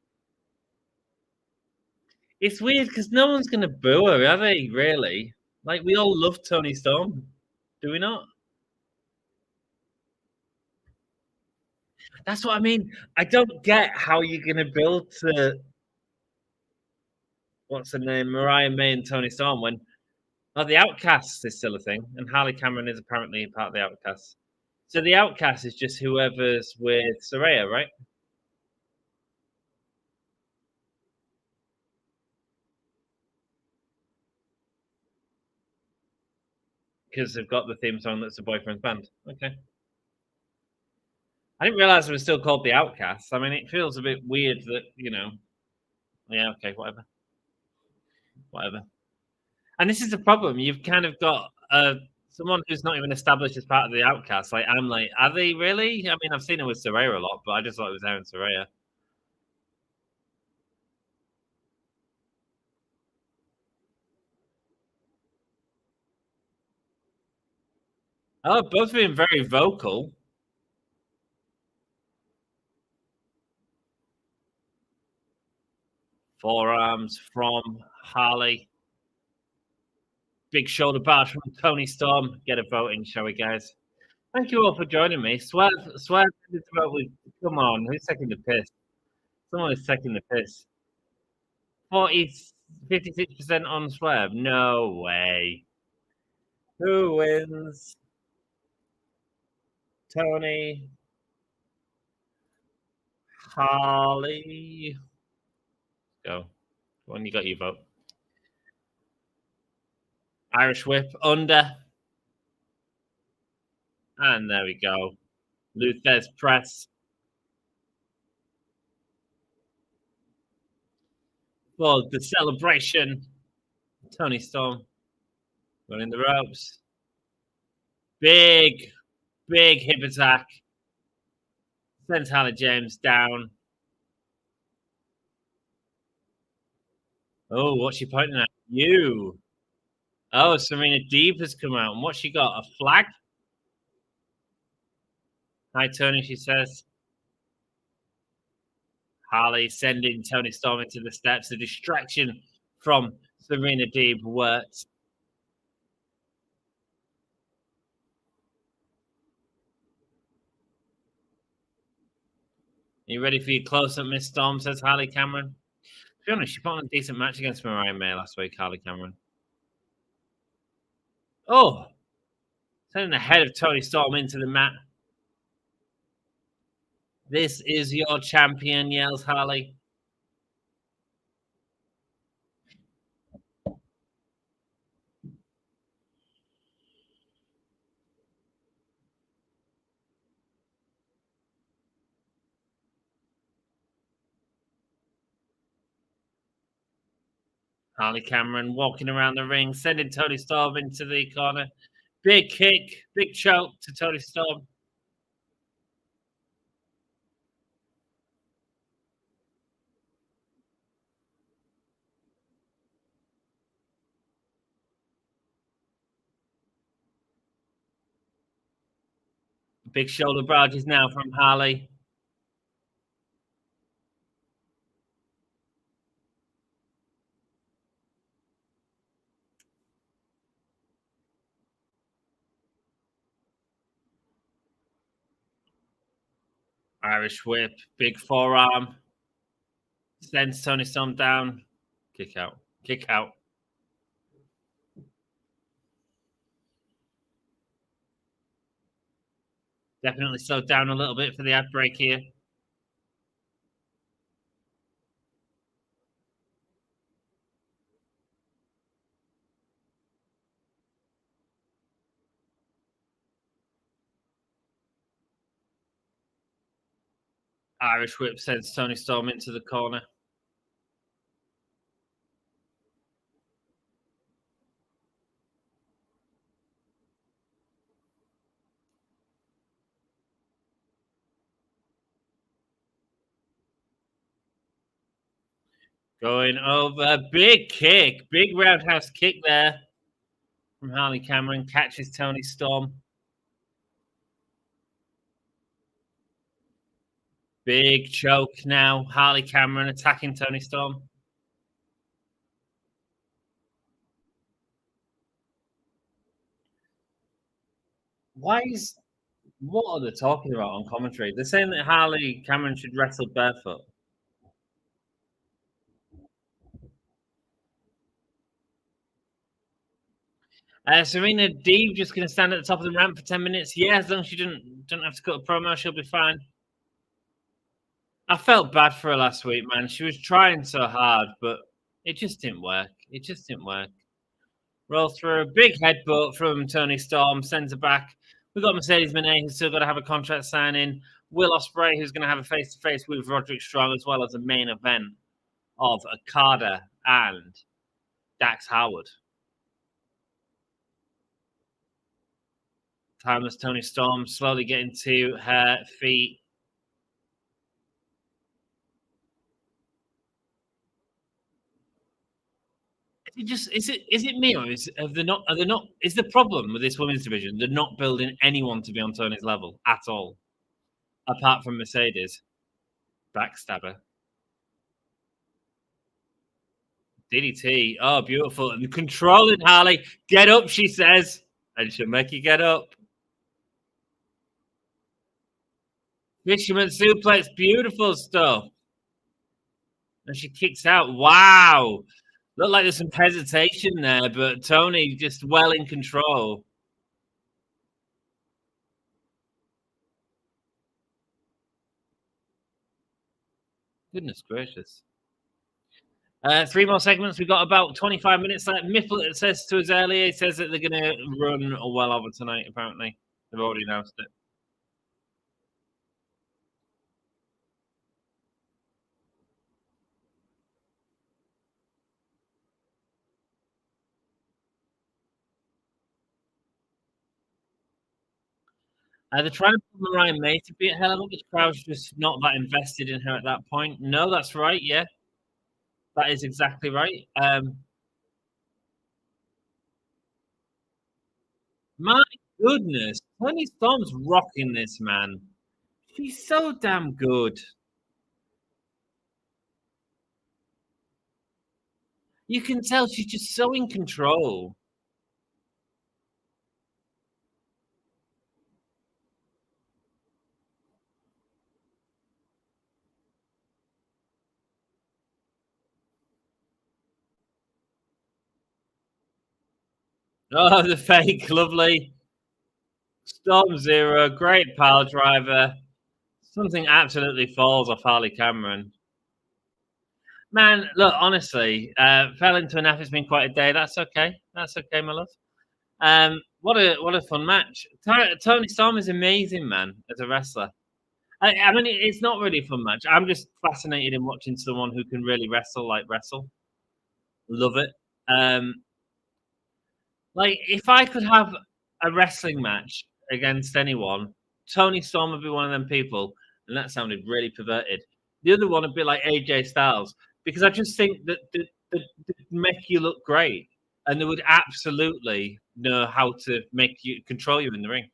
It's weird because no one's going to boo her, are they, really? Like, we all love Toni Storm. Do we not? That's what I mean. I don't get how you're going to build to, what's her name, Mariah May and Toni Storm when the Outcasts is still a thing, and Harley Cameron is apparently part of the Outcasts. So the Outcast is just whoever's with Saraya, right? Because they've got the theme song that's the boyfriend's band. Okay. I didn't realize it was still called the Outcasts. I mean, it feels a bit weird that, yeah, okay, whatever. And this is the problem. You've kind of got someone who's not even established as part of the Outcast. Like, I'm like, are they really? I mean, I've seen it with Saraya a lot, but I just thought it was Aaron Saraya. Oh, both being very vocal. Forearms from Harley. Big shoulder barge from Toni Storm. Get a vote in, shall we, guys? Thank you all for joining me. Swerve, come on, who's taking the piss? Someone is taking the piss. 56% on Swerve. No way. Who wins? Toni. Harley. Go. When you got your vote. Irish Whip under. And there we go. Luthez press. For the celebration. Toni Storm running the ropes. Big hip attack. Sends Harley James down. Oh, what's she pointing at? You. Oh, Serena Deeb has come out. And what's she got? A flag? Hi, Toni, she says. Harley sending Toni Storm into the steps. The distraction from Serena Deeb works. Are you ready for your close-up, Miss Storm, says Harley Cameron. To be honest, she put on a decent match against Mariah May last week, Harley Cameron. Oh! Sending the head of Toni Storm into the mat. This is your champion, yells Harley. Harley Cameron walking around the ring, sending Toni Storm into the corner. Big kick, big choke to Toni Storm. Big shoulder barges now from Harley. Irish whip, big forearm. Sends Toni Storm down. Kick out. Kick out. Definitely slowed down a little bit for the ad break here. Irish whip sends Toni Storm into the corner. Going over. Big kick. Big roundhouse kick there from Harley Cameron. Catches Toni Storm. Big choke now. Harley Cameron attacking Toni Storm. What are they talking about on commentary? They're saying that Harley Cameron should wrestle barefoot. Serena Deeb just going to stand at the top of the ramp for 10 minutes. Yeah, as long as she don't have to cut a promo, she'll be fine. I felt bad for her last week, man. She was trying so hard, but it just didn't work. It just didn't work. Roll through a big headbutt from Toni Storm, sends her back. We've got Mercedes Monet, who's still got to have a contract signing. Will Ospreay, who's going to have a face-to-face with Roderick Strong, as well as a main event of Okada and Dax Harwood. Timeless Toni Storm slowly getting to her feet. Is it me, or is the problem with this women's division? They're not building anyone to be on Tony's level at all, apart from Mercedes. Backstabber. DDT. Oh, beautiful. And controlling Harley. Get up, she says. And she'll make you get up. Fisherman suplex. Beautiful stuff. And she kicks out. Wow. Looked like there's some hesitation there, but Toni just well in control. Goodness gracious. 3 more segments. We've got about 25 minutes left. Miffle says to us earlier, he says that they're going to run well over tonight, apparently. They've already announced it. They're trying to put Mariah May to be at Hell, but the crowd's just not that invested in her at that point. No, that's right. Yeah, that is exactly right. My goodness, Toni Storm's rocking this, man. She's so damn good. You can tell she's just so in control. Oh, the fake, lovely. Storm Zero, great pile driver. Something absolutely falls off Harley Cameron. Man, look, honestly, fell into a nap. It's been quite a day. That's okay. That's okay, my love. What a fun match. Toni Storm is amazing, man, as a wrestler. I mean, it's not really a fun match. I'm just fascinated in watching someone who can really wrestle. Love it. Like, if I could have a wrestling match against anyone, Toni Storm would be one of them people. And that sounded really perverted. The other one would be like AJ Styles, because I just think that they make you look great, and they would absolutely know how to make you control you in the ring.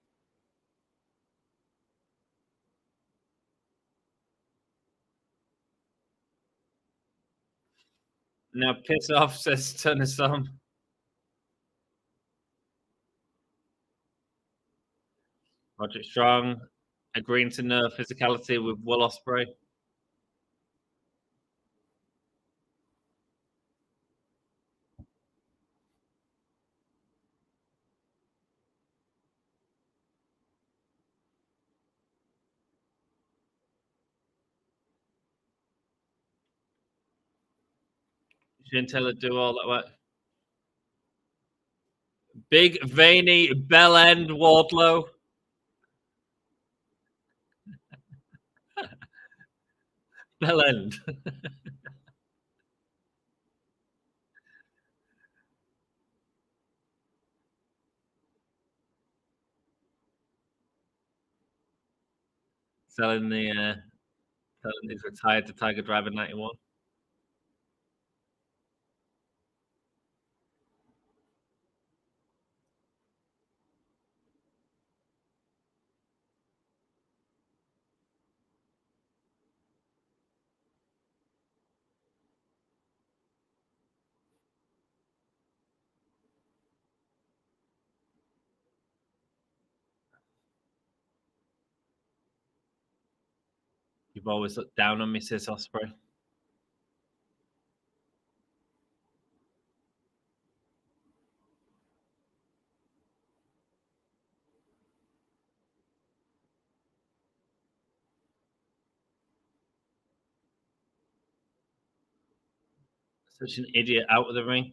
Now, piss off, says Toni Storm. Roderick Strong agreeing to no physicality with Will Ospreay. Shouldn't tell her to do all that work. Big, veiny, bell end Wardlow. Bell end. Selling he's retired to Tiger Driver 91. You've always looked down on me, says Ospreay. Such an idiot out of the ring.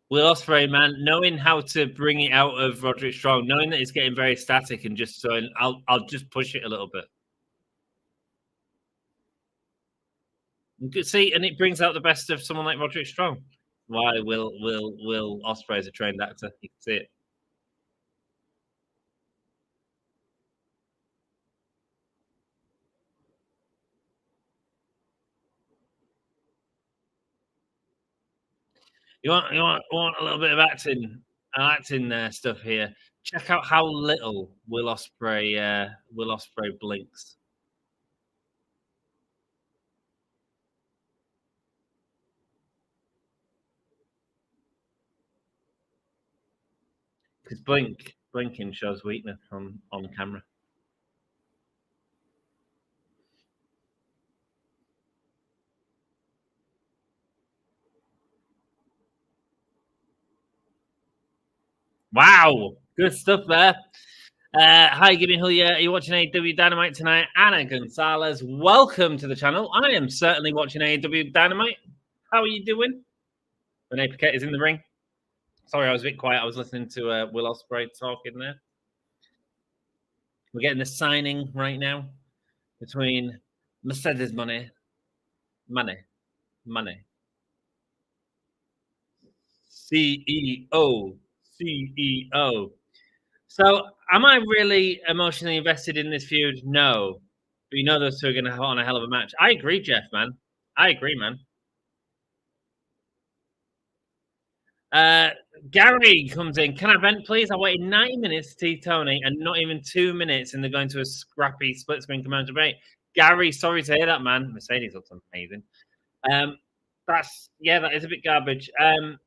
Will Ospreay, man, knowing how to bring it out of Roderick Strong, knowing that it's getting very static and just so I'll just push it a little bit. You could see, and it brings out the best of someone like Roderick Strong. Why Will Ospreay is a trained actor? You can see it. You want a little bit of acting stuff here. Check out how little Will Ospreay blinks. Because blinking shows weakness on camera. Wow, good stuff there. Hi, give me a yeah. Are you watching AEW Dynamite tonight? Anna Gonzalez, welcome to the channel. I am certainly watching AEW Dynamite. How are you doing? Renee Paquette is in the ring. Sorry, I was a bit quiet. I was listening to Will Ospreay talking there. We're getting the signing right now between Mercedes Monet, CEO. So, am I really emotionally invested in this feud? No. But you know those two are going to have on a hell of a match. I agree, Jeff, man. I agree, man. Gary comes in. Can I vent, please? I waited 90 minutes to see Toni and not even 2 minutes, and they're going to a scrappy split screen command debate. Gary, sorry to hear that, man. Mercedes looks amazing. That is a bit garbage. It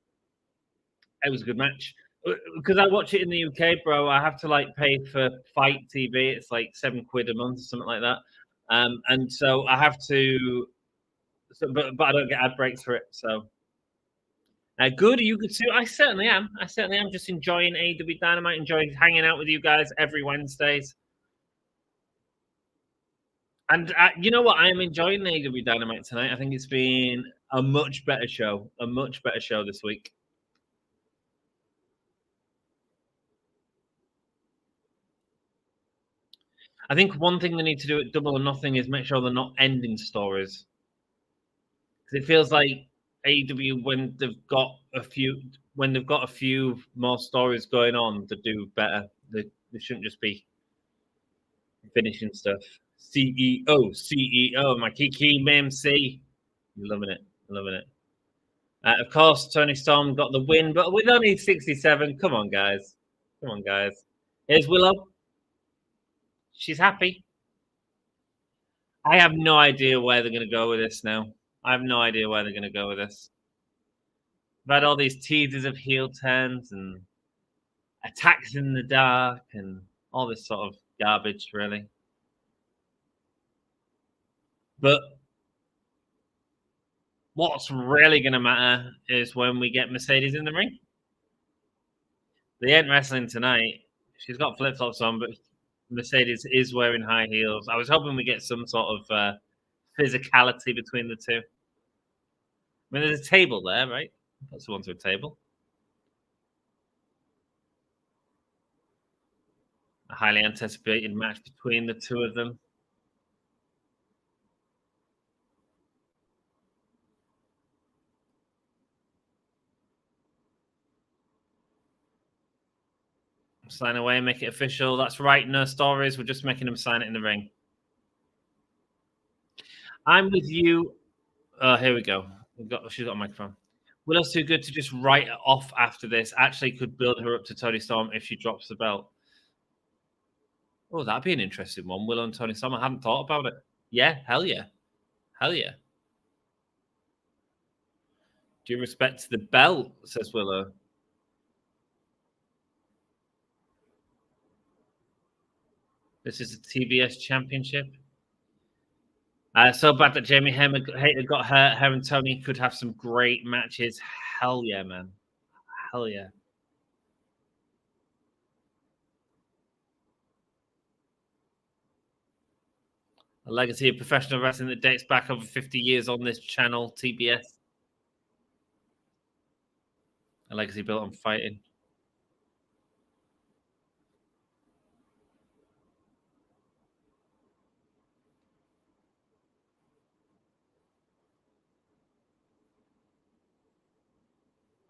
was a good match. Because I watch it in the UK, bro, I have to like pay for Fight TV. It's like £7 a month or something like that. And so I have to, but I don't get ad breaks for it. So good, you good too. I certainly am. Just enjoying AEW Dynamite, enjoying hanging out with you guys every Wednesdays. And you know what? I am enjoying the AEW Dynamite tonight. I think it's been a much better show this week. I think one thing they need to do at Double or Nothing is make sure they're not ending stories. Because it feels like AEW, when they've got a few more stories going on, they do better. They shouldn't just be finishing stuff. CEO, my Kiki MC. Loving it. Of course, Toni Storm got the win, but with only 67. Come on, guys. Here's Willow. She's happy. I have no idea where they're going to go with this now. I've had all these teasers of heel turns and attacks in the dark and all this sort of garbage, really. But what's really going to matter is when we get Mercedes in the ring. They ain't wrestling tonight. She's got flip-flops on, but Mercedes is wearing high heels. I was hoping we get some sort of physicality between the two. I mean, there's a table there, right? That's the one to a table. A highly anticipated match between the two of them. Sign away, make it official. That's right, no stories. We're just making them sign it in the ring. I'm with you. Here we go. She's got a microphone. Willow's too good to just write it off after this. Actually could build her up to Toni Storm if she drops the belt. Oh, that'd be an interesting one. Willow and Toni Storm. I hadn't thought about it. Yeah, hell yeah. Hell yeah. Due respect to the belt, says Willow. This is a TBS championship. So bad that Jamie Hayter got hurt. Her and Toni could have some great matches. Hell yeah, man. Hell yeah. A legacy of professional wrestling that dates back over 50 years on this channel, TBS. A legacy built on fighting.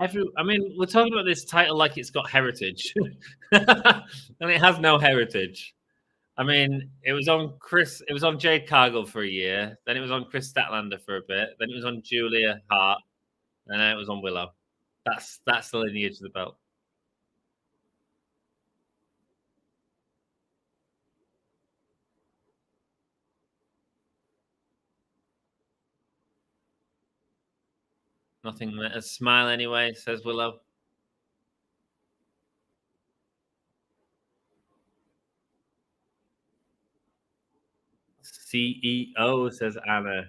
I mean, we're talking about this title like it's got heritage, and it has no heritage. I mean, it was on Jade Cargill for a year, then it was on Chris Statlander for a bit, then it was on Julia Hart, and then it was on Willow. That's the lineage of the belt. Nothing let us smile anyway, says Willow. CEO, says Anna.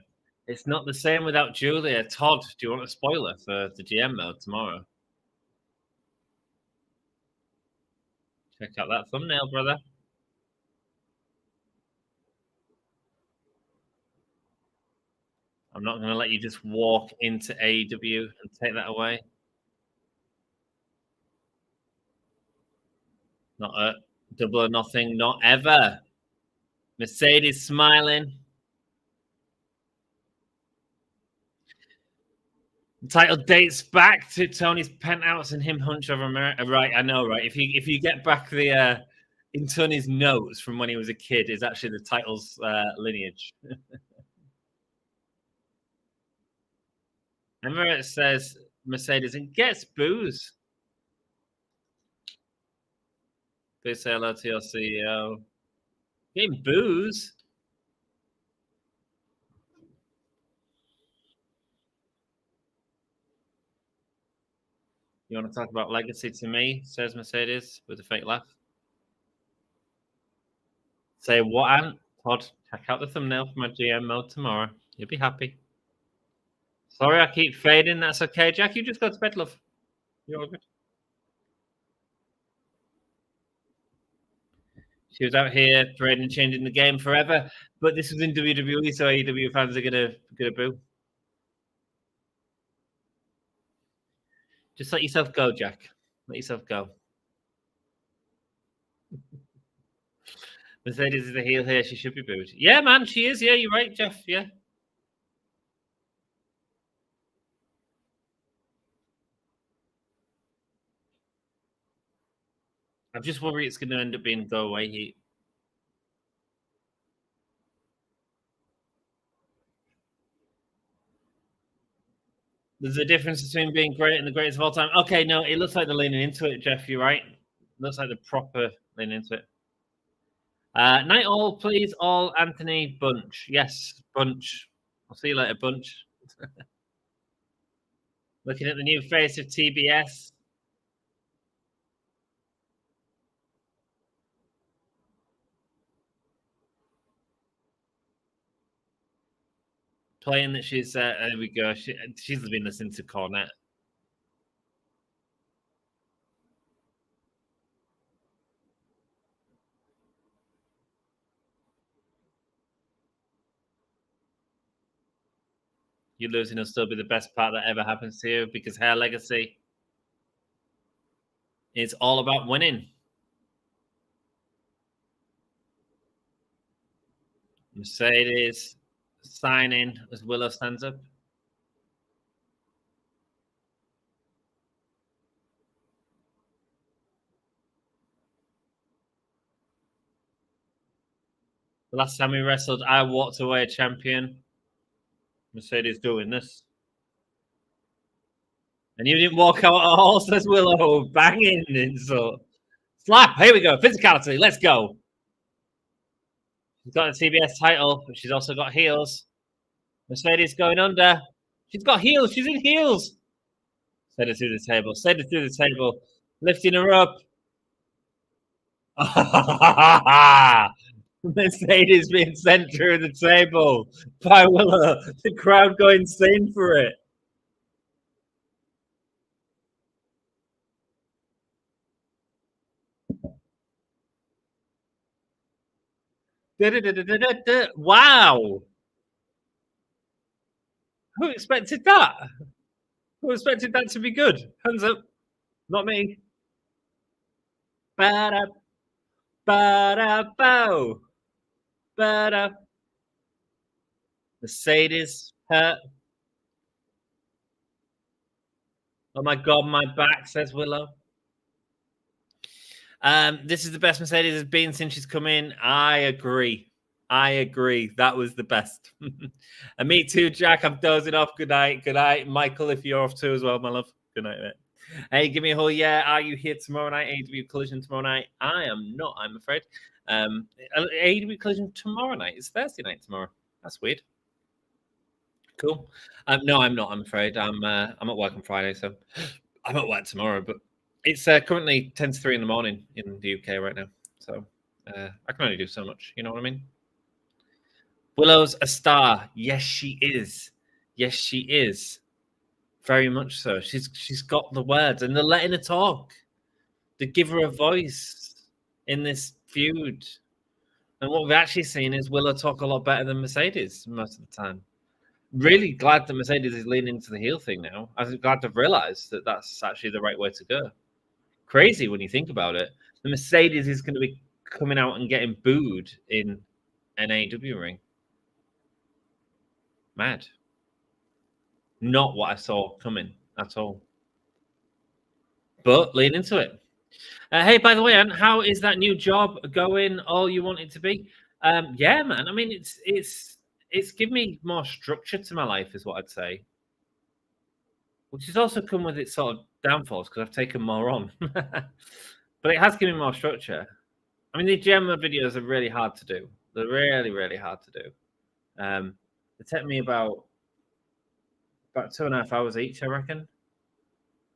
It's not the same without Julia. Todd, do you want a spoiler for the GM mode tomorrow? Check out that thumbnail, brother. I'm not going to let you just walk into AEW and take that away. Not a Double or Nothing, not ever. Mercedes smiling. The title dates back to Tony's penthouse and him hunch over America. Right, I know, right? If you get back the in Tony's notes from when he was a kid, is actually the title's lineage. Remember, it says Mercedes and gets booze. Please say hello to your CEO. Getting booze. You want to talk about legacy to me? Says Mercedes with a fake laugh. Say what, Ant? Todd, check out the thumbnail for my GM mode tomorrow. You'll be happy. Sorry, I keep fading. That's okay, Jack. You just go to bed, love. You're all good. She was out here parading and changing the game forever, but this was in WWE, so AEW fans are gonna boo. Just let yourself go, Jack. Let yourself go. Mercedes is a heel here. She should be booed. Yeah, man, she is. Yeah, you're right, Jeff. Yeah. I'm just worried it's going to end up being go away heat. There's a difference between being great and the greatest of all time. Okay, no, it looks like they're leaning into it, Jeff. You're right. It looks like they're proper leaning into it. Night all, please, all Anthony Bunch. Yes, Bunch. I'll see you later, Bunch. Looking at the new face of TBS. Playing that she's there we go. She's been listening to Cornet. You losing will still be the best part that ever happens to you because her legacy is all about winning. Mercedes signing as Willow stands up. The last time we wrestled, I walked away a champion. Mercedes doing this. And you didn't walk out at all, says Willow. Banging insult. Slap. Here we go. Physicality. Let's go. She's got a TBS title, but she's also got heels. Mercedes going under. She's got heels. She's in heels. Send her through the table. Send her through the table. Lifting her up. Mercedes being sent through the table by Willow. The crowd going insane for it. Wow. Who expected that? Who expected that to be good? Hands up. Not me. Ba-da, ba-da, bow. Ba-da. Mercedes hurt. Oh my God, my back, says Willow. This is the best Mercedes has been since she's come in. I agree. That was the best. And me too, Jack. I'm dozing off. Good night. Good night. Michael, if you're off too as well, my love. Good night, mate. Hey, give me a whole yeah. Are you here tomorrow night? AEW Collision tomorrow night? I am not, I'm afraid. AEW Collision tomorrow night. It's Thursday night tomorrow. That's weird. Cool. No, I'm not, I'm afraid. I'm at work on Friday, so I'm at work tomorrow, but it's currently 10 to 3 in the morning in the UK right now. So I can only do so much. You know what I mean? Willow's a star. Yes, she is. Yes, she is. Very much so. She's got the words, and they're letting her talk. They give her a voice in this feud. And what we've actually seen is Willow talk a lot better than Mercedes most of the time. Really glad that Mercedes is leaning into the heel thing now. I'm glad to realize that that's actually the right way to go. Crazy when you think about it. The Mercedes is going to be coming out and getting booed in an AEW ring. Mad. Not what I saw coming at all. But lean into it. Hey, by the way, Anne, how is that new job going? All you want it to be? Yeah, man. I mean, it's given me more structure to my life, is what I'd say. Which has also come with its sort of downfalls because I've taken more on. But it has given me more structure. I mean, the Gemma videos are really hard to do. They're really, really hard to do. They take me about 2.5 hours each, I reckon.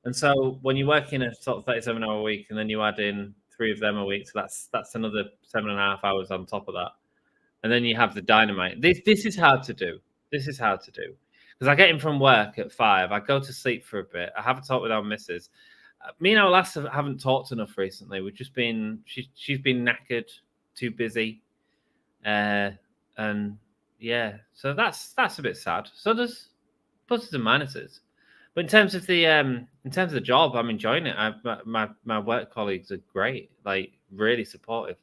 And so when you work in a sort of 37-hour week and then you add in 3 of them a week, so that's another 7.5 hours on top of that. And then you have the Dynamite. This is hard to do. This is hard to do. Because I get in from work at 5. I go to sleep for a bit. I have a talk with our missus. Me and our lass haven't talked enough recently. We've just been... She's been knackered, too busy. And yeah, so that's a bit sad. So there's pluses and minuses. But in terms of the job, I'm enjoying it. My work colleagues are great, like really supportive.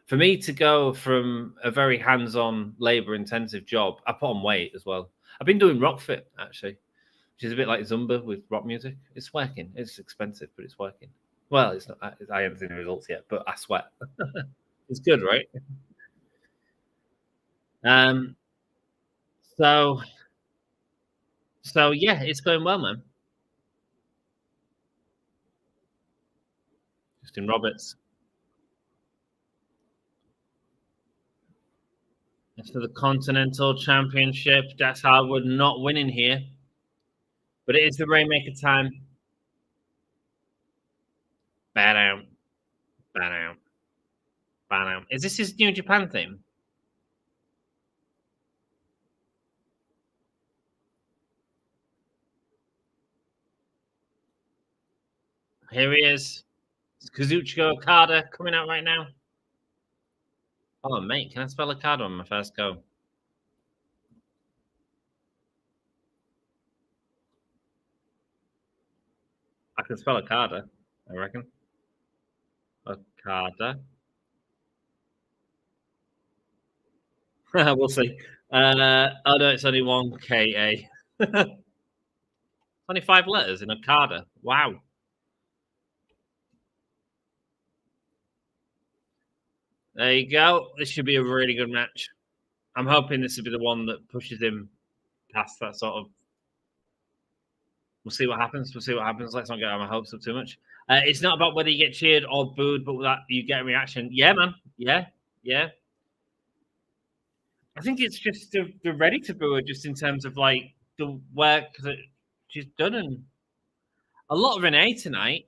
For me to go from a very hands-on, labor-intensive job, I put on weight as well. I've been doing RockFit actually, which is a bit like Zumba with rock music. It's working. It's expensive, but it's working. Well, it's not. I haven't seen the results yet, but I sweat. It's good, right? So yeah, it's going well, man. Justin Roberts. It's for the Continental Championship. That's Harwood not winning here. But it is the Rainmaker time. Bad out. Bad out. Bad out. Is this his New Japan theme? Here he is. It's Kazuchika Okada coming out right now. Oh, mate, can I spell Okada on my first go? I can spell Okada, I reckon. Okada. We'll see. Oh, no, it's only one K-A. Only 5 letters in Okada. Wow. There you go. This should be a really good match. I'm hoping this will be the one that pushes him past that sort of... We'll see what happens. Let's not get my hopes up too much. It's not about whether you get cheered or booed, but that you get a reaction. Yeah, man. Yeah. I think it's just they're ready to boo her, just in terms of like the work that she's done, and a lot of Renee tonight.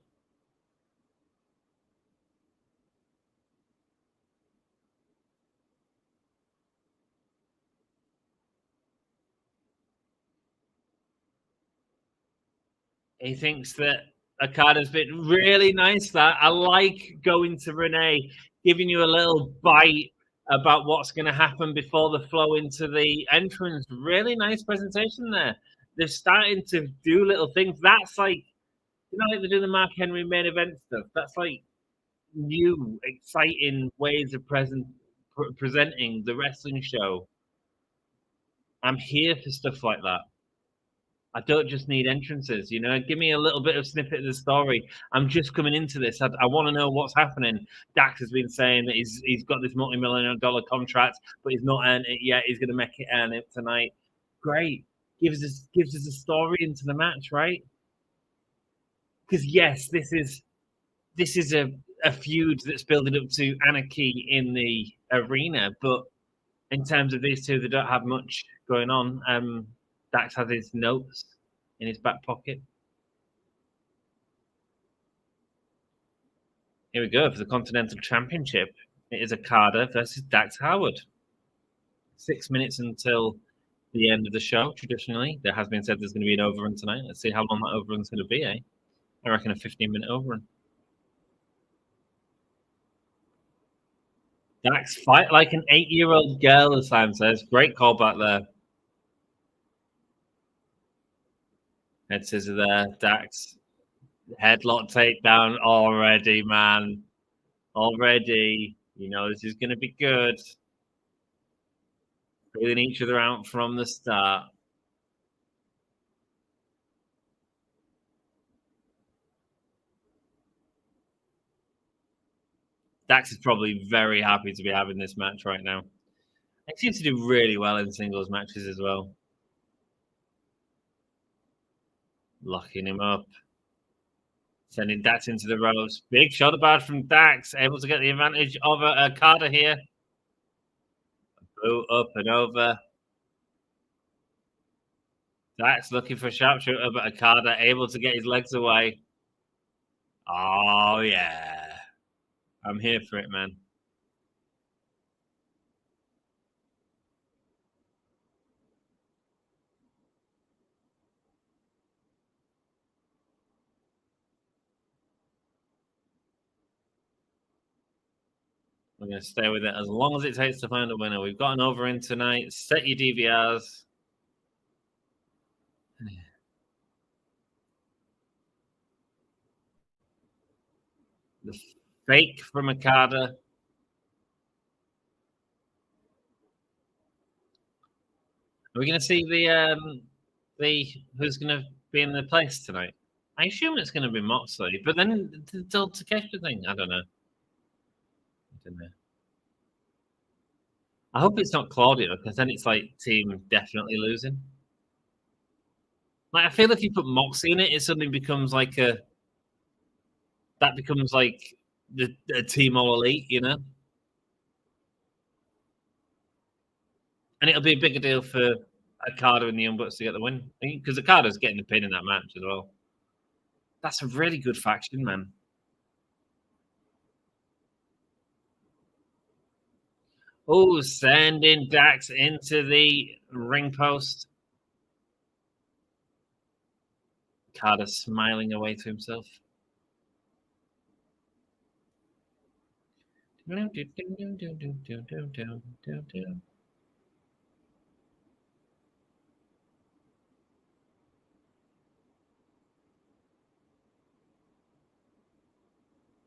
He thinks that Okada's been really nice. That I like going to Renee, giving you a little bite about what's going to happen before the flow into the entrance. Really nice presentation there. They're starting to do little things. That's like, like they're doing the Mark Henry main event stuff. That's like new, exciting ways of presenting the wrestling show. I'm here for stuff like that. I don't just need entrances, Give me a little bit of snippet of the story. I'm just coming into this. I want to know what's happening. Dax has been saying that he's got this multi-million-dollar contract, but he's not earned it yet. He's going to earn it tonight. Great. Gives us a story into the match, right? Because yes, this is a feud that's building up to anarchy in the arena, but in terms of these two, they don't have much going on. Dax has his notes in his back pocket. Here we go for the Continental Championship. It is Okada versus Dax Harwood. 6 minutes until the end of the show. Traditionally, there has been said there's going to be an overrun tonight. Let's see how long that overrun's going to be. I reckon a 15-minute overrun. Dax fight like an 8-year-old girl, as Sam says. Great call back there. Head scissor there. Dax. Headlock takedown already, man. Already. This is going to be good. Feeling each other out from the start. Dax is probably very happy to be having this match right now. He seems to do really well in singles matches as well. Locking him up. Sending Dax into the ropes. Big shoulder barge from Dax. Able to get the advantage over Okada here. Boot up and over. Dax looking for a sharpshooter, but Okada able to get his legs away. Oh, yeah. I'm here for it, man. We're going to stay with it as long as it takes to find a winner. We've got an over in tonight. Set your DVRs. The fake from Okada. Are we going to see the who's going to be in the place tonight? I assume it's going to be Moxley, but then the Delta Takeshita thing, I don't know. I hope it's not Claudio, because then it's like team definitely losing. Like, I feel if you put Moxley in it, it suddenly becomes like the team all elite, And it'll be a bigger deal for Okada and the Young Bucks to get the win, because Okada's getting the pin in that match as well. That's a really good faction, man. Oh, sending Dax into the ring post. Okada smiling away to himself.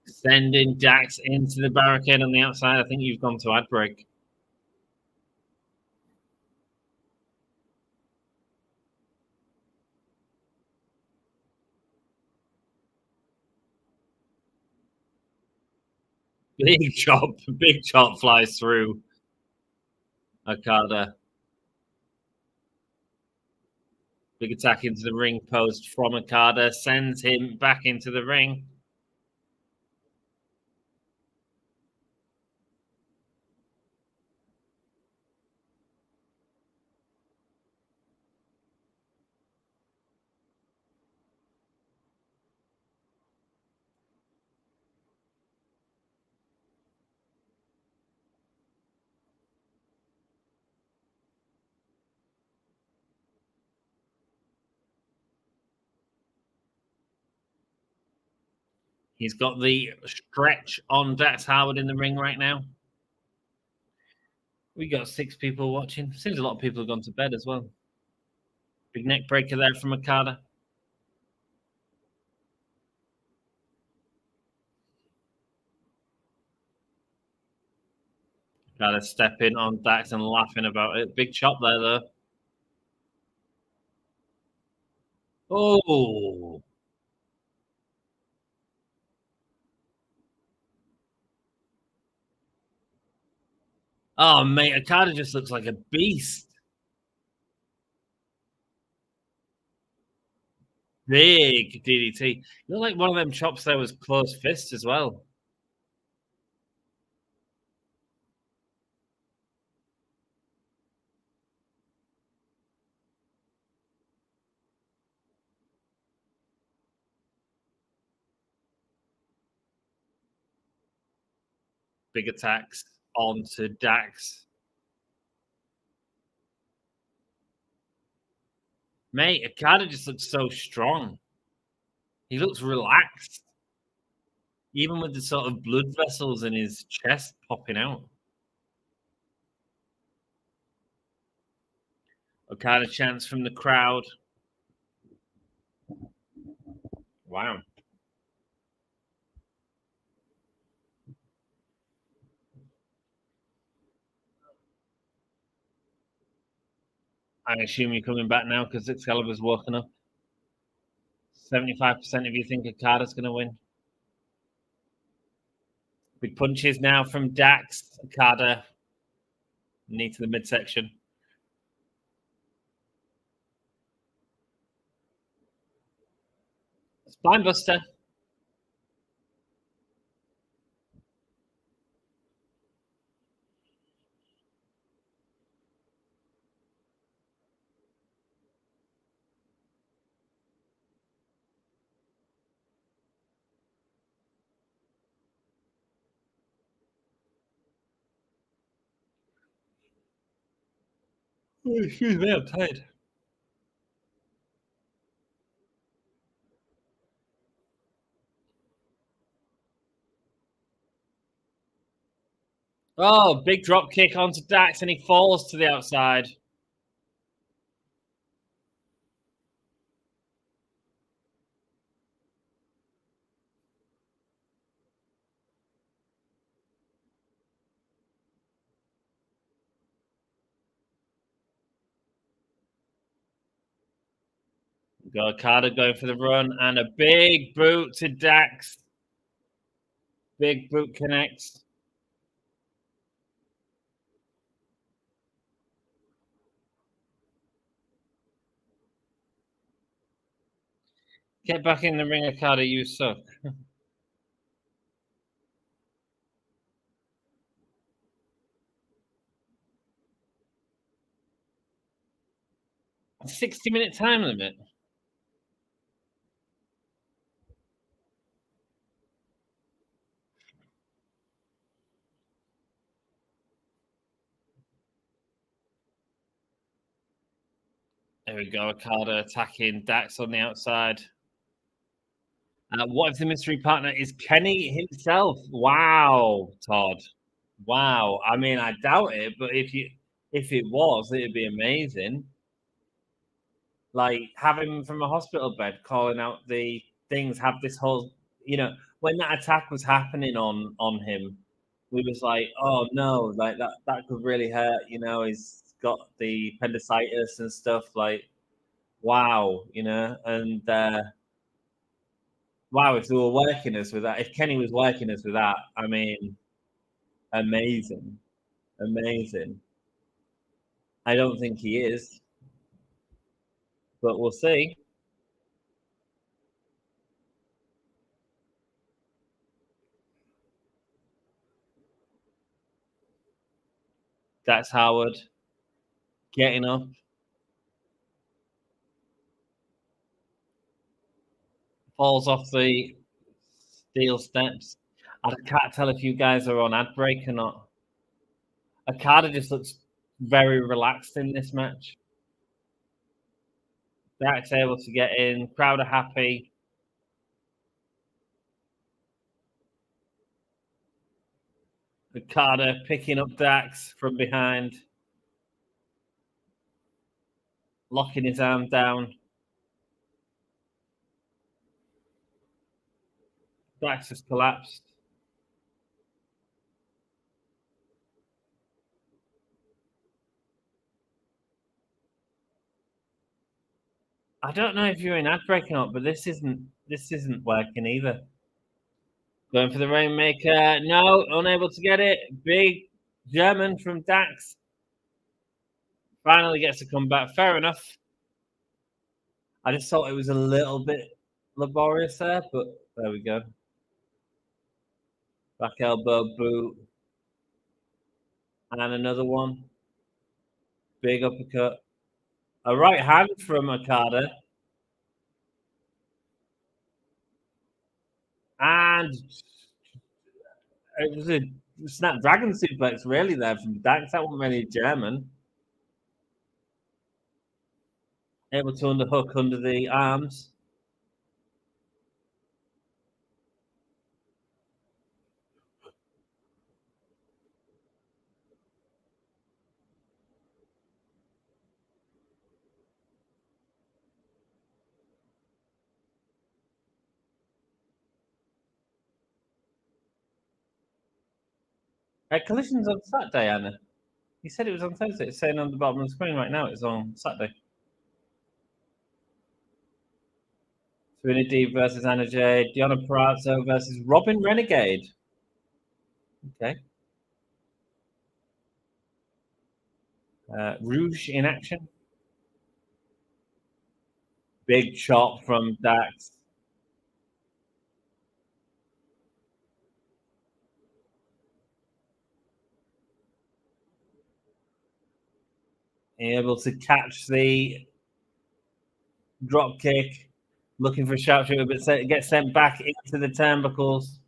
Sending Dax into the barricade on the outside. I think you've gone to ad break. Big chop flies through Okada. Big attack into the ring post from Okada. Sends him back into the ring. He's got the stretch on Dax Harwood in the ring right now. We got 6 people watching. Seems a lot of people have gone to bed as well. Big neck breaker there from Okada. Okada stepping on Dax and laughing about it. Big chop there, though. Oh. Oh, mate, Okada just looks like a beast. Big DDT. You know, like one of them chops there was closed fist as well. Big attacks onto Dax. Mate, Okada just looks so strong. He looks relaxed. Even with the sort of blood vessels in his chest popping out. Okada chants from the crowd. Wow. I assume you're coming back now because Excalibur's woken up. 75% of you think Okada's going to win. Big punches now from Dax. Okada. Knee to the midsection. Spinebuster. Oh, excuse me, I'm tired. Oh, big drop kick onto Dax and he falls to the outside. Got Okada going for the run and a big boot to Dax. Big boot connects. Get back in the ring, Okada, you suck. 60-minute time limit. There we go. Okada attacking Dax on the outside. What if the mystery partner is Kenny himself? Wow, Todd. Wow. I mean, I doubt it, but if it was, it'd be amazing. Like have him from a hospital bed calling out the things, have this whole, when that attack was happening on him, we was like, oh no, like that could really hurt, he's got the appendicitis and stuff, like wow, and wow, if they were working us with that, if Kenny was working us with that, I mean, amazing. I don't think he is, but we'll see. That's Harwood getting up. Falls off the steel steps. I can't tell if you guys are on ad break or not. Okada just looks very relaxed in this match. Dax able to get in. Crowd are happy. Okada picking up Dax from behind, locking his arm down. Dax has collapsed. I don't know if you're in ad break or not, but this isn't working either. Going for the Rainmaker. No, unable to get it. Big German from Dax. Finally gets to come back. Fair enough. I just thought it was a little bit laborious there, but there we go. Back elbow boot. And another one. Big uppercut. A right hand from Okada. And it was a Snapdragon suplex, really, there from Dax. That wasn't really German. Able to underhook under the arms. Collision's on Saturday, Anna. You said it was on Thursday. It's saying on the bottom of the screen right now it's on Saturday. Serena Deeb versus Anna Jay. Deonna Purrazzo versus Robin Renegade. Okay. Rouge in action. Big chop from Dax. Able to catch the drop kick. Looking for a sharpshooter, but gets sent back into the turnbuckles.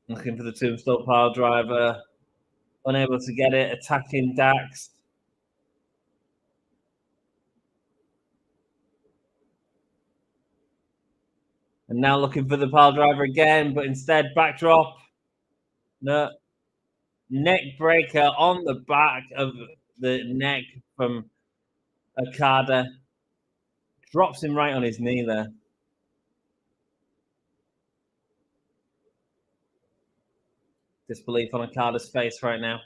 Looking for the tombstone pile driver. Unable to get it. Attacking Dax. And now looking for the pile driver again, but instead backdrop. No. Neck breaker on the back of the neck from Okada. Drops him right on his knee there. Disbelief on Okada's face right now.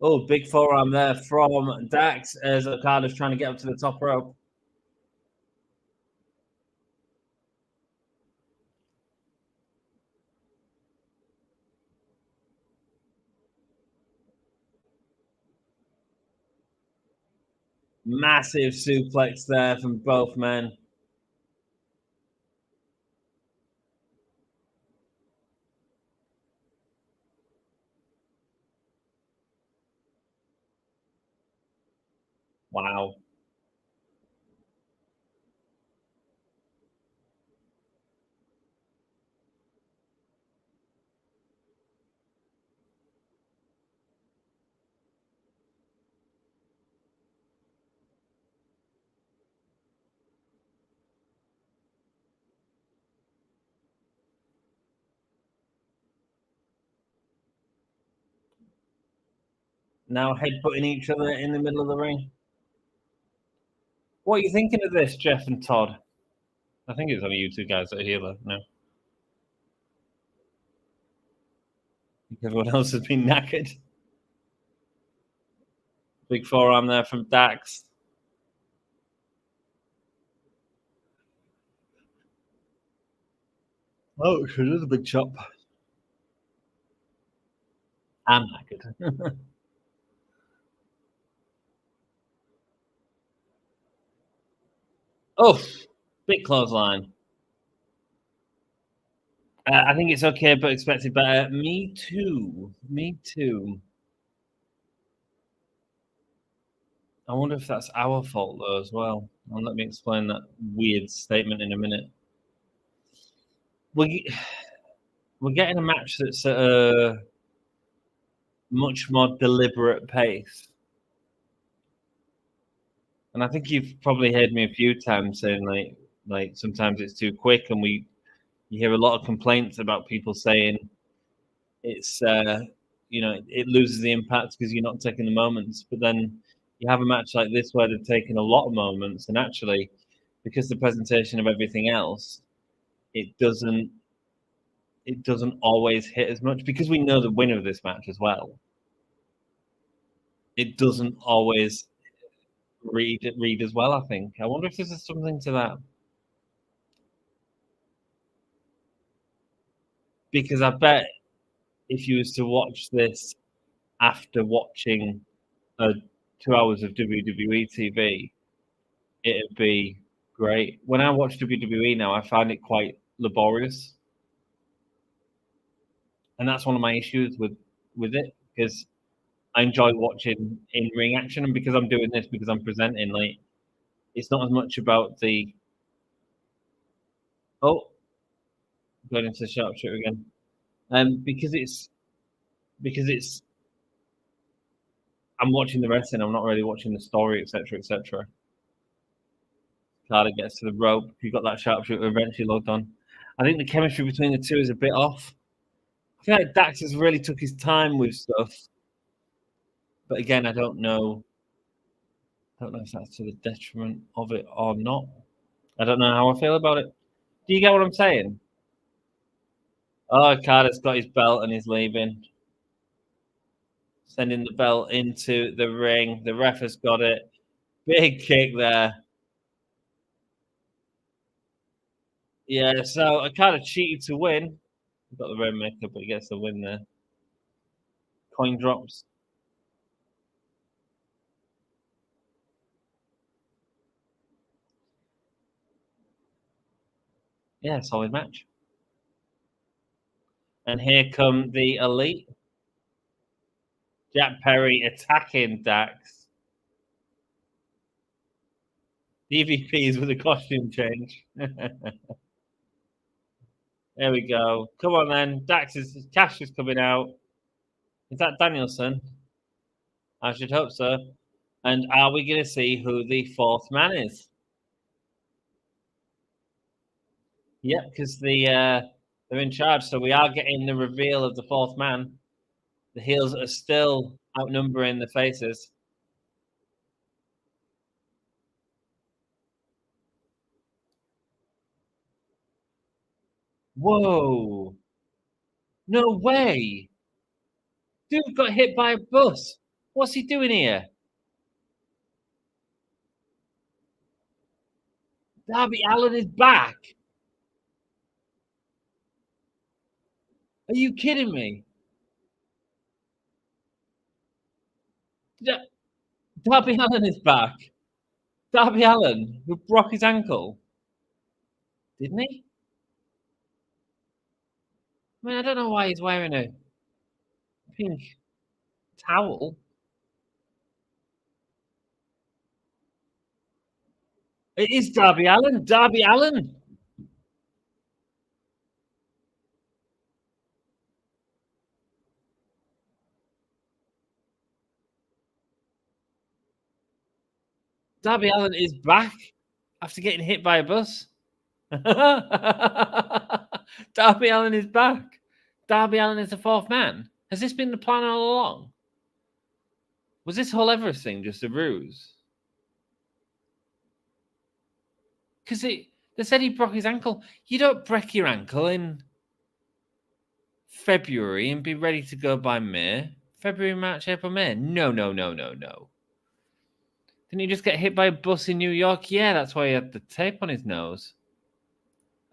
Oh, big forearm there from Dax as Okada's trying to get up to the top rope. Massive suplex there from both men. Wow. Now headbutting each other in the middle of the ring. What are you thinking of this, Jeff and Todd? I think it's only you two guys that are here, though. No. Everyone else has been knackered. Big forearm there from Dax. Oh, it is a big chop. I'm knackered. Oh, big clothesline. I think it's okay, but expected better. Me too. Me too. I wonder if that's our fault, though, as well. Well, let me explain that weird statement in a minute. We're getting a match that's at a much more deliberate pace. And I think you've probably heard me a few times saying like sometimes it's too quick, and you hear a lot of complaints about people saying it's it loses the impact because you're not taking the moments. But then you have a match like this where they're taking a lot of moments, and actually, because the presentation of everything else, it doesn't always hit as much, because we know the winner of this match as well. It doesn't always read as well, I think. I wonder if there's something to that. Because I bet if you was to watch this after watching 2 hours of WWE TV, it'd be great. When I watch WWE now, I find it quite laborious. And that's one of my issues with it, because I enjoy watching in-ring action, and because I'm doing this, because I'm presenting, like, it's not as much about the going into the sharpshooter again. Because it's I'm watching the wrestling, I'm not really watching the story, etc., etc. Okada gets to the rope. You've got that sharpshooter eventually logged on. I think the chemistry between the two is a bit off. I feel like Dax has really took his time with stuff. But again, I don't know if that's to the detriment of it or not. I don't know how I feel about it. Do you get what I'm saying? Oh, Okada's got his belt and he's leaving. Sending the belt into the ring. The ref has got it. Big kick there. Yeah, so Okada cheated to win. Got the Rainmaker, but he gets the win there. Coin drops. Yeah, solid match. And here come the Elite. Jack Perry attacking Dax. The EVPs with a costume change. There we go. Come on then. Cash is coming out. Is that Danielson? I should hope so. And are we going to see who the fourth man is? Yeah, because they're in charge, so we are getting the reveal of the fourth man. The heels are still outnumbering the faces. Whoa. No way. Dude got hit by a bus. What's he doing here? Darby Allin is back. Are you kidding me? Darby Allin is back. Darby Allin, who broke his ankle. Didn't he? I mean, I don't know why he's wearing a pink towel. It is Darby Allin. Darby Allin. Darby Allin is back after getting hit by a bus. Darby Allin is back. Darby Allin is the fourth man. Has this been the plan all along? Was this whole Everest thing just a ruse? Because they said he broke his ankle. You don't break your ankle in February and be ready to go by May. February, March, April, May. No. Didn't he just get hit by a bus in New York? Yeah, that's why he had the tape on his nose.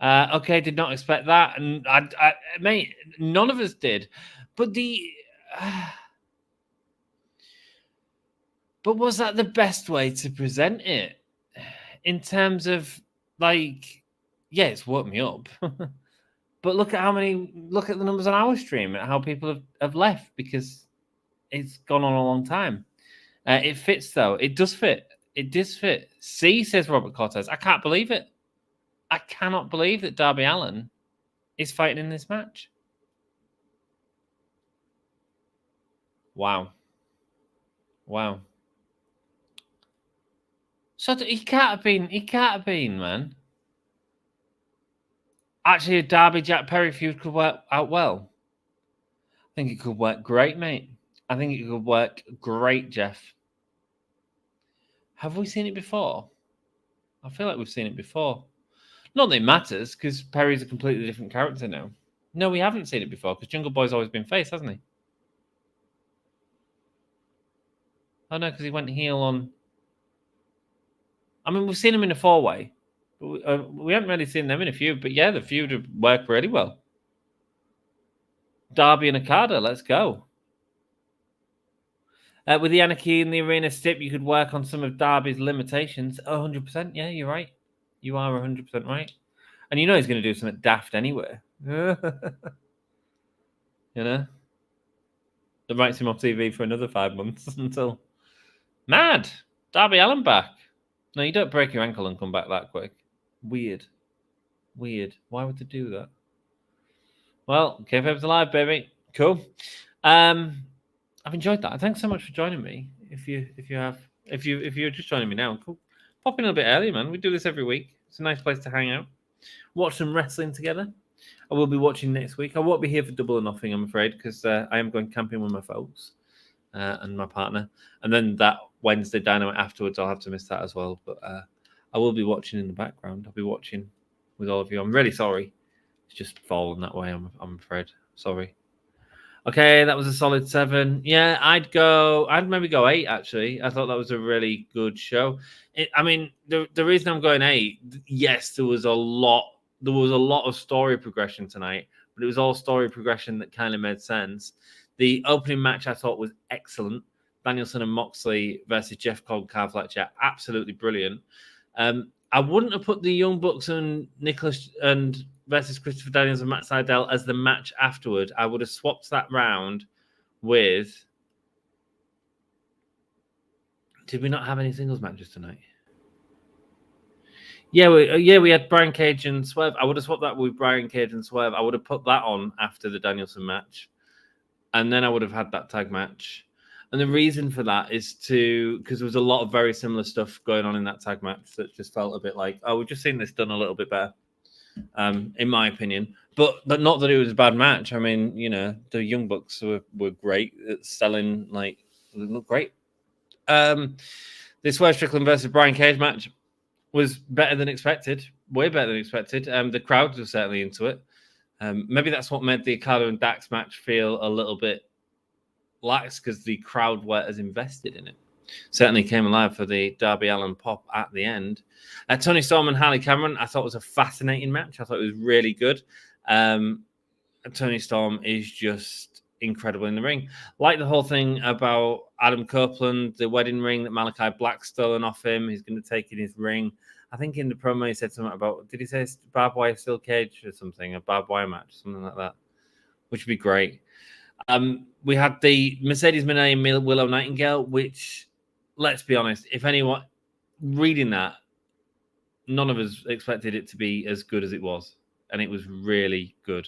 Okay, did not expect that. And mate, none of us did. But but was that the best way to present it? In terms of, like, yeah, it's woke me up. But look at the numbers on our stream and how people have left, because it's gone on a long time. It fits, though. It does fit. It does fit. See, says Robert Cortez. I can't believe it. I cannot believe that Darby Allin is fighting in this match. Wow. Wow. So he can't have been, man. Actually, a Darby Jack Perry feud could work out well. I think it could work great, mate. I think it could work great, Jeff. Have we seen it before? I feel like we've seen it before. Not that it matters, because Perry's a completely different character now. No, we haven't seen it before, because Jungle Boy's always been face, hasn't he? Oh, no, because he went heel on... I mean, we've seen him in a four-way. But we haven't really seen them in a feud. But yeah, the feud would work really well. Darby and Okada, let's go. With the Anarchy in the Arena stip, you could work on some of Darby's limitations. 100%, yeah, you're right. You are 100% right. And you know he's going to do something daft anyway. You know? That writes him off TV for another 5 months until... Mad! Darby Allin back. No, you don't break your ankle and come back that quick. Weird. Why would they do that? Well, kayfabe's alive, baby. Cool. I've enjoyed that. Thanks so much for joining me. If you're just joining me now, cool. Pop in a bit earlier, man. We do this every week. It's a nice place to hang out. Watch some wrestling together. I will be watching next week. I won't be here for Double or Nothing, I'm afraid, because I am going camping with my folks and my partner. And then that Wednesday Dynamite afterwards, I'll have to miss that as well. But I will be watching in the background. I'll be watching with all of you. I'm really sorry. It's just fallen that way, I'm afraid. Sorry. Okay, that was a solid 7. Yeah, I'd maybe go 8, actually. I thought that was a really good show. The reason I'm going 8, yes, there was a lot of story progression tonight, but it was all story progression that kind of made sense. The opening match I thought was excellent. Danielson and Moxley versus Jeff Cobb, Fletcher, absolutely brilliant. I wouldn't have put the Young Bucks and Nicholas and versus Christopher Daniels and Matt Sydal as the match afterward. I would have swapped that round with... Did we not have any singles matches tonight? Yeah, we had Brian Cage and Swerve. I would have swapped that with Brian Cage and Swerve. I would have put that on after the Danielson match. And then I would have had that tag match. And the reason for that is because there was a lot of very similar stuff going on in that tag match that just felt a bit like, oh, we've just seen this done a little bit better. In my opinion, but not that it was a bad match. I mean, you know, the Young Bucks were great at selling, like, they look great. This Swerve Strickland versus Brian Cage match was better than expected, way better than expected. The crowd was certainly into it. Maybe that's what made the Okada and Dax match feel a little bit lax, because the crowd were as invested in it. Certainly came alive for the Darby Allin pop at the end. Toni Storm and Harley Cameron, I thought was a fascinating match. I thought it was really good. Toni Storm is just incredible in the ring. Like the whole thing about Adam Copeland, the wedding ring that Malakai Black's stolen off him. He's going to take in his ring. I think in the promo he said something about, did he say barbed wire steel cage or something? A barbed wire match, something like that, which would be great. We had the Mercedes Monet and Willow Nightingale, which... Let's be honest, if anyone reading that, none of us expected it to be as good as it was. And it was really good.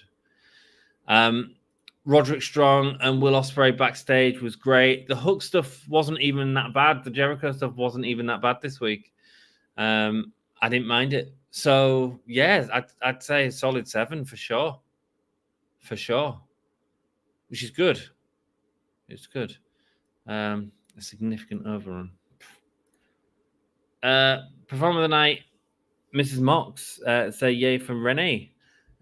Roderick Strong and Will Ospreay backstage was great. The Hook stuff wasn't even that bad. The Jericho stuff wasn't even that bad this week. I didn't mind it. So, yeah, I'd say a solid 7 for sure. For sure. Which is good. It's good. A significant overrun. Performer of the night, Mrs. Mox. Say yay for Renee.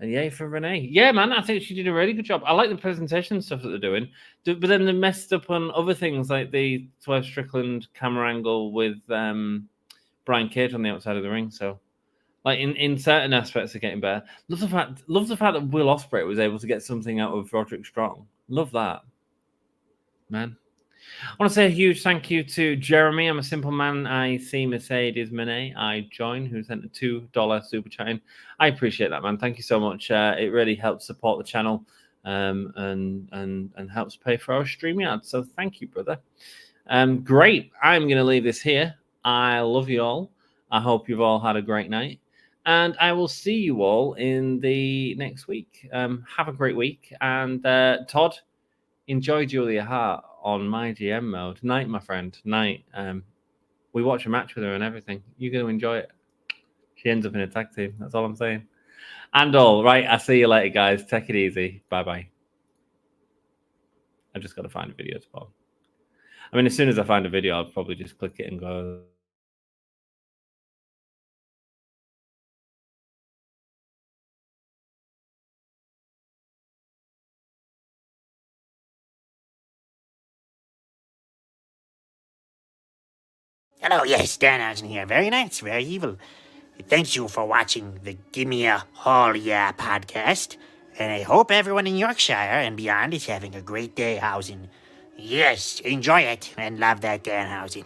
And yay for Renee. Yeah, man, I think she did a really good job. I like the presentation stuff that they're doing. But then they messed up on other things, like the Swerve Strickland camera angle with Brian Cage on the outside of the ring. So, like, in certain aspects, they're getting better. Love the fact that Will Ospreay was able to get something out of Roderick Strong. Love that, man. I want to say a huge thank you to Jeremy. I'm a simple man. I see Mercedes Monet. I join, who sent a $2 super chat in. I appreciate that, man. Thank you so much. It really helps support the channel and helps pay for our stream yard. So thank you, brother. Great. I'm going to leave this here. I love you all. I hope you've all had a great night. And I will see you all in the next week. Have a great week. And Todd, enjoy Julia Hart on my GM mode. Night, my friend. Night. We watch a match with her and everything. You're going to enjoy it. She ends up in a tag team. That's all I'm saying. And all right. I'll see you later, guys. Take it easy. Bye-bye. I just got to find a video to pause. I mean, as soon as I find a video, I'll probably just click it and go. Hello, yes, Danielson here. Very nice, very evil. Thank you for watching the Gimme a Hall Yeah podcast. And I hope everyone in Yorkshire and beyond is having a great day housing. Yes, enjoy it and love that Danhausen.